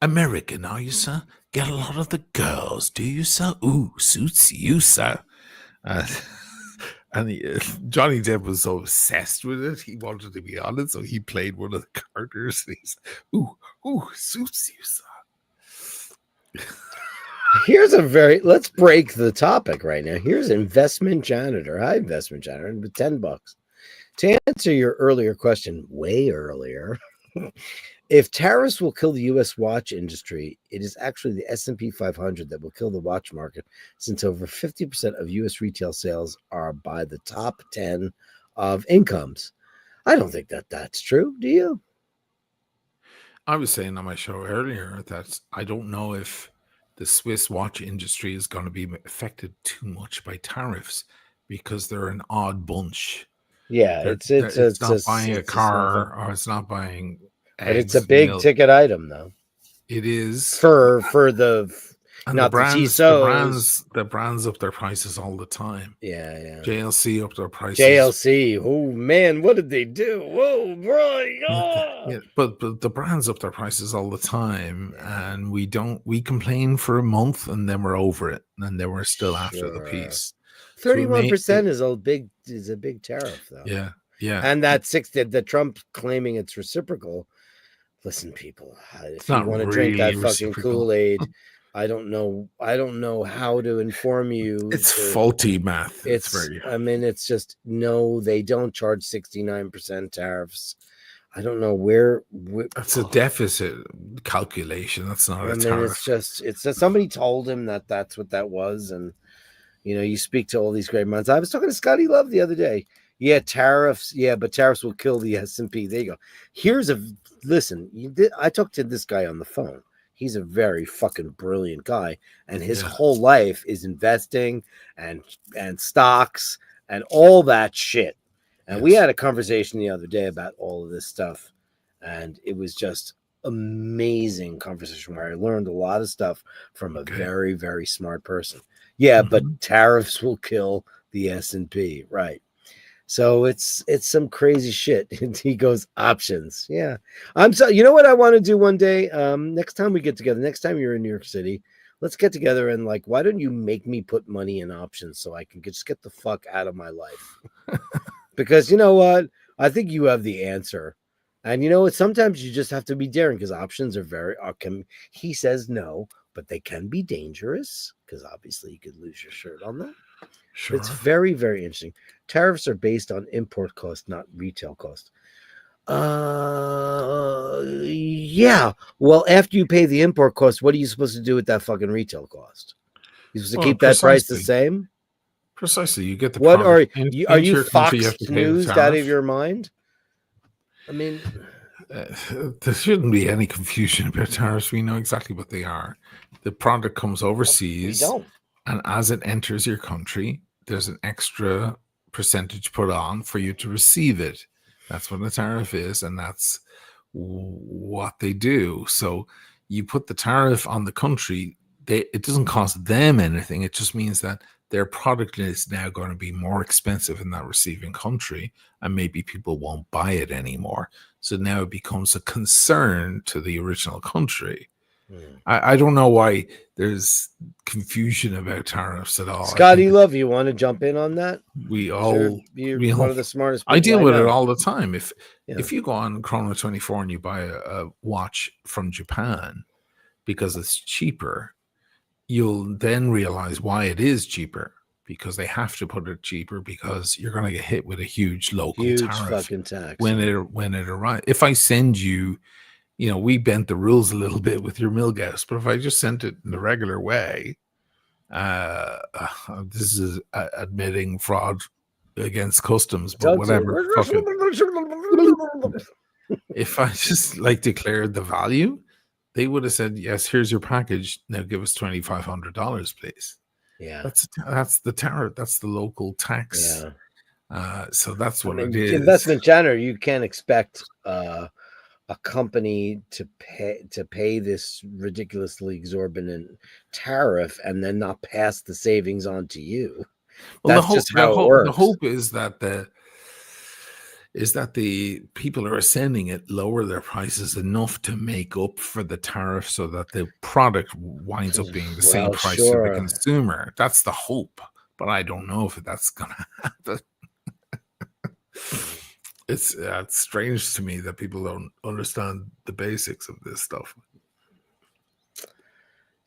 American, are you, sir? Get a lot of the girls, do you, sir? Ooh, suits you, sir. Uh, and Johnny Depp was so obsessed with it, he wanted to be on it, so he played one of the characters. And he's, ooh, suits you, sir. Let's break the topic right now. Here's investment janitor. Hi, investment janitor, with $10. To answer your earlier question, way earlier, if tariffs will kill the U.S. watch industry, it is actually the S&P 500 that will kill the watch market, since over 50% of U.S. retail sales are by the top 10 of incomes. I don't think that's true. Do you? I was saying on my show earlier that I don't know if the Swiss watch industry is going to be affected too much by tariffs because they're an odd bunch. Yeah, It's not buying a car, or it's not buying eggs. But it's a big ticket item, though. It is for the and not the brands up their prices all the time. Yeah. JLC up their prices. JLC. Oh man, what did they do? Whoa, bro! Yeah, but the brands up their prices all the time, and we complain for a month, and then we're over it, and then we're still after the piece. 31% is a big tariff, though. Yeah, and that the Trump claiming it's reciprocal. Listen, people, if you want to drink that fucking Kool-Aid, I don't know how to inform you. It's faulty math. It's just, no, they don't charge 69% tariffs. I don't know where that's a deficit calculation. That's not a tariff. It's just somebody told him that's what that was. And you speak to all these great minds. I was talking to Scotty Love the other day. Yeah, tariffs. Yeah, but tariffs will kill the S&P. There you go. Listen, I talked to this guy on the phone. He's a very fucking brilliant guy, and his whole life is investing and stocks and all that shit. And we had a conversation the other day about all of this stuff, and it was just amazing conversation where I learned a lot of stuff from a very, very smart person. Yeah, but tariffs will kill the S&P, right? So it's some crazy shit. He goes, options. Yeah. You know what I want to do one day? Next time we get together, next time you're in New York City, let's get together and why don't you make me put money in options so I can just get the fuck out of my life? Because you know what? I think you have the answer. And you know what? Sometimes you just have to be daring, because options are he says no, but they can be dangerous, because obviously you could lose your shirt on that. Sure. It's very, very interesting. Tariffs are based on import cost, not retail cost. Yeah. Well, after you pay the import cost, what are you supposed to do with that fucking retail cost? You're supposed to keep that price the same? Precisely. You get the what product. Are you Fox News out of your mind? I mean, there shouldn't be any confusion about tariffs. We know exactly what they are. The product comes overseas. We don't. And as it enters your country, there's an extra percentage put on for you to receive it. That's what a tariff is, and that's what they do. So you put the tariff on the country, it doesn't cost them anything. It just means that their product is now going to be more expensive in that receiving country, and maybe people won't buy it anymore. So now it becomes a concern to the original country. I don't know why there's confusion about tariffs at all. Scotty Love, you want to jump in on that? You're one of the smartest people I deal with it all the time. If you go on Chrono24 and you buy a watch from Japan because it's cheaper, you'll then realize why it is cheaper, because they have to put it cheaper, because you're going to get hit with a huge local tariff fucking tax when it arrives. If I send you, we bent the rules a little bit with your Milgauss, but if I just sent it in the regular way, this is admitting fraud against customs, but whatever. If I just declared the value, they would have said, yes, here's your package. Now give us $2,500, please. Yeah. That's the tariff. That's the local tax. Yeah. So that's what it is. Investment janitor, you can't expect a company to pay this ridiculously exorbitant tariff and then not pass the savings on to you. Well, that's just how it works. The hope is that is that the people who are sending it lower their prices enough to make up for the tariff so that the product winds up being the same Well, price to the sure. consumer. That's the hope, but I don't know if that's going to happen. It's strange to me that people don't understand the basics of this stuff.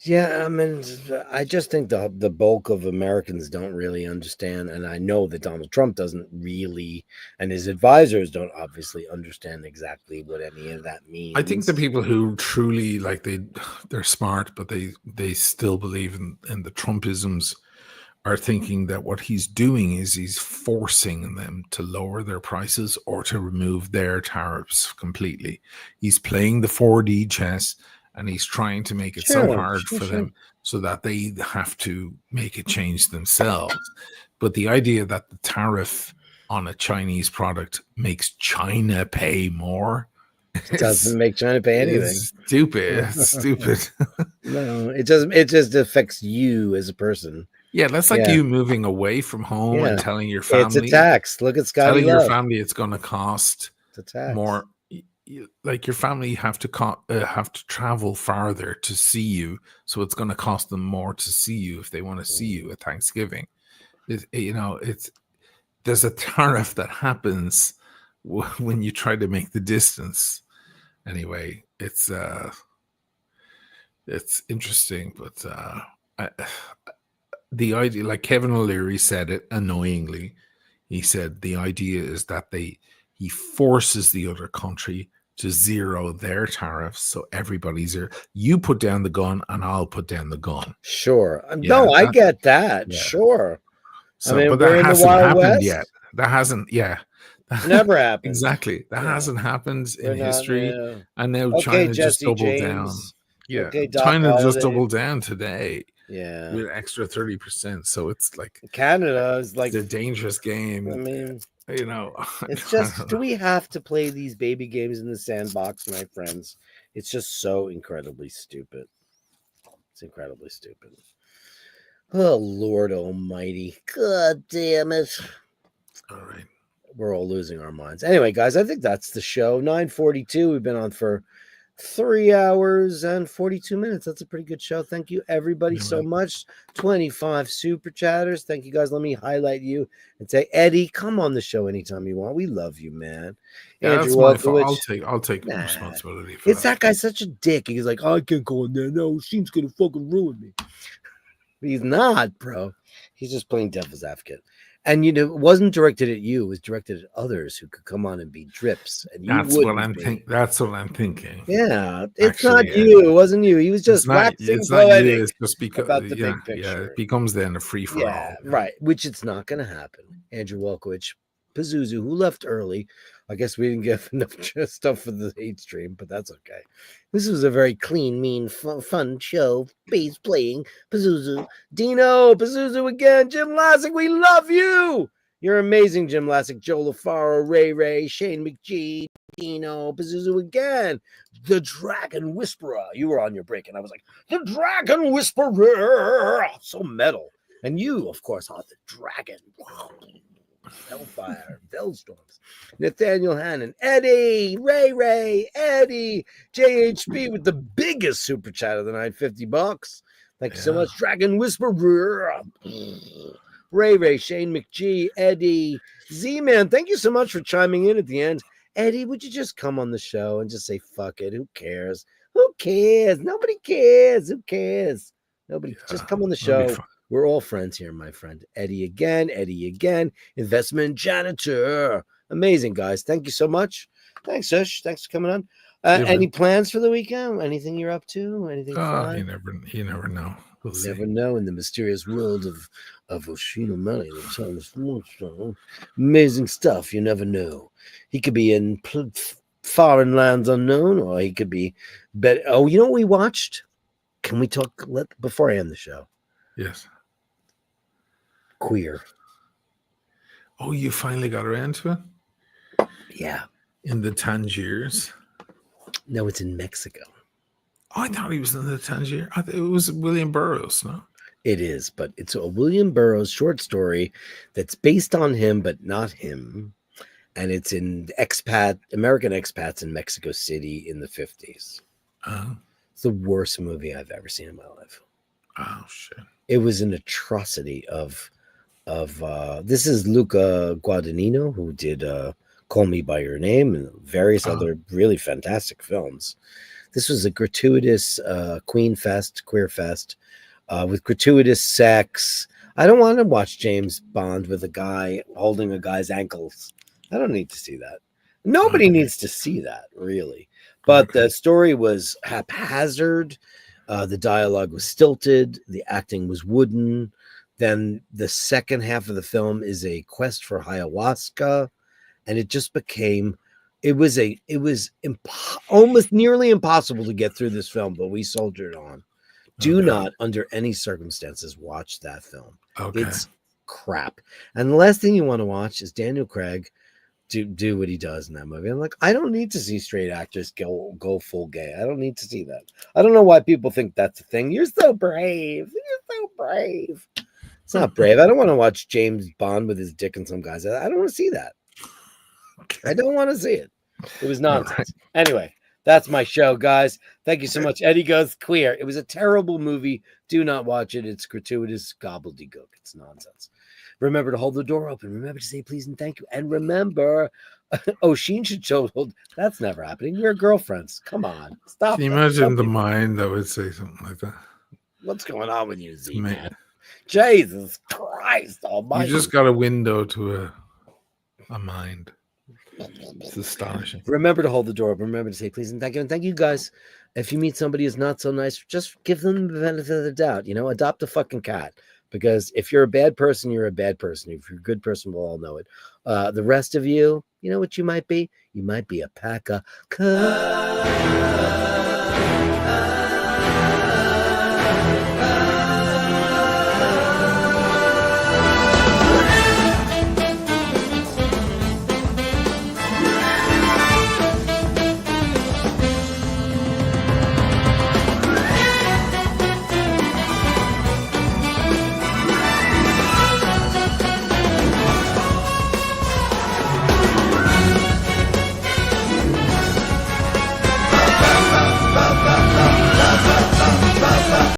Yeah, I mean, I just think the bulk of Americans don't really understand, and I know that Donald Trump doesn't really, and his advisors don't obviously understand exactly what any of that means. I think the people who truly like they're smart, but they still believe in the Trumpisms are thinking that what he's doing is he's forcing them to lower their prices or to remove their tariffs completely. He's playing the 4D chess. And he's trying to make it so hard for them so that they have to make a change themselves. But the idea that the tariff on a Chinese product makes China pay more doesn't make China pay anything. It's stupid. It's stupid. No, it doesn't. It just affects you as a person. Yeah, that's like you moving away from home and telling your family it's a tax. Look at Scotty. Telling your family it's going to cost more. Like your family have to travel farther to see you, so it's going to cost them more to see you if they want to see you at Thanksgiving. There's a tariff that happens when you try to make the distance. Anyway, it's interesting, but the idea, like Kevin O'Leary said it annoyingly, he said the idea is that he forces the other country to zero their tariffs, so everybody's there. You put down the gun, and I'll put down the gun. Sure. No, I get that. Yeah. Sure. So, but that hasn't happened yet. That hasn't. Yeah. Never happened. Exactly. That hasn't happened in history. And now China just doubled down. Yeah. China just doubled down today. Yeah. With extra 30%. So it's like Canada is like the dangerous game. I mean, it's just, do we have to play these baby games in the sandbox, my friends? It's just so incredibly stupid. It's incredibly stupid. Oh, Lord almighty. God damn it. All right. We're all losing our minds. Anyway, guys, I think that's the show. 9:42. We've been on for 3 hours and 42 minutes. That's a pretty good show. Thank you, everybody, so much. 25 super chatters. Thank you, guys. Let me highlight you and say, Eddie, come on the show anytime you want. We love you, man. Yeah, Andrew, that's my fault. I'll take responsibility for that guy's such a dick. He's like, I can't go in there. No, Sheen's gonna fucking ruin me. He's not, bro. He's just playing devil's advocate. And it wasn't directed at you; it was directed at others who could come on and be drips. And that's what I'm thinking. That's what I'm thinking. Yeah, it's not you. It wasn't you. He was just waxing poetic. It's just because about the big picture. Yeah, it becomes then a free for all. Right. Which it's not going to happen. Andrew Welkowicz, Pazuzu, who left early. I guess we didn't get enough stuff for the hate stream, but that's okay. This was a very clean, mean, fun show. Bass playing, Pazuzu, Dino, Pazuzu again, Jim Lassick, we love you. You're amazing, Jim Lassick, Joe LaFaro, Ray, Shane McGee, Dino, Pazuzu again, the Dragon Whisperer. You were on your break, and I was like, the Dragon Whisperer, so metal. And you, of course, are the Dragon. Hellfire, Bellstorms, Nathaniel Hannon, Eddie, Ray, Eddie, JHB with the biggest super chat of the night, $50. Thank you so much, Dragon Whisperer, Ray, Shane McGee, Eddie, Z-Man. Thank you so much for chiming in at the end. Eddie, would you just come on the show and just say, fuck it? Who cares? Who cares? Nobody cares. Who cares? Nobody. Just come on the show. We're all friends here, my friend. Eddie again, investment janitor. Amazing, guys. Thank you so much. Thanks, Sush. Thanks for coming on. Any plans for the weekend? Anything you're up to? Anything fun? You never know. We'll see. Never know in the mysterious world of Oshino Melly. Amazing stuff. You never know. He could be in foreign lands unknown, or he could be better. Oh, you know what we watched? Can we talk before I end the show? Yes. Queer. Oh, you finally got around to it? Yeah. In the Tangiers? No, it's in Mexico. Oh, I thought he was in the Tangier. It was William Burroughs, no? It is, but it's a William Burroughs short story that's based on him, but not him. and it's in American expats in Mexico City in the 50s. It's the worst movie I've ever seen in my life. Oh shit! It was an atrocity of this is Luca Guadagnino, who did Call Me by Your Name and various other really fantastic films. This was a gratuitous queer fest with gratuitous sex. I don't want to watch James Bond with a guy holding a guy's ankles. I don't need to see that. Nobody needs to see that, really. But the story was haphazard. The dialogue was stilted. The acting was wooden. Then the second half of the film is a quest for ayahuasca, and it just became. It was almost nearly impossible to get through this film, but we soldiered on. Do not, under any circumstances, watch that film. Okay. It's crap. And the last thing you want to watch is Daniel Craig do what he does in that movie. I'm like, I don't need to see straight actors go full gay. I don't need to see that. I don't know why people think that's a thing. You're so brave. You're so brave. It's not brave. I don't want to watch James Bond with his dick and some guys. I don't want to see that. I don't want to see it. It was nonsense. Anyway, that's my show, guys. Thank you so much. Eddie Goes Queer. It was a terrible movie. Do not watch it. It's gratuitous gobbledygook. It's nonsense. Remember to hold the door open. Remember to say please and thank you. And remember, Sheen should show. That's never happening. We're girlfriends. Come on. Stop. Can you imagine the mind that would say something like that? What's going on with you, Z-Man? Jesus Christ almighty. You just got a window to a mind. It's astonishing. Remember to hold the door open. Remember to say please and thank you. And thank you, guys. If you meet somebody who's not so nice, just give them the benefit of the doubt. Adopt a fucking cat. Because if you're a bad person, you're a bad person. If you're a good person, we'll all know it. The rest of you, you know what you might be? You might be a pack of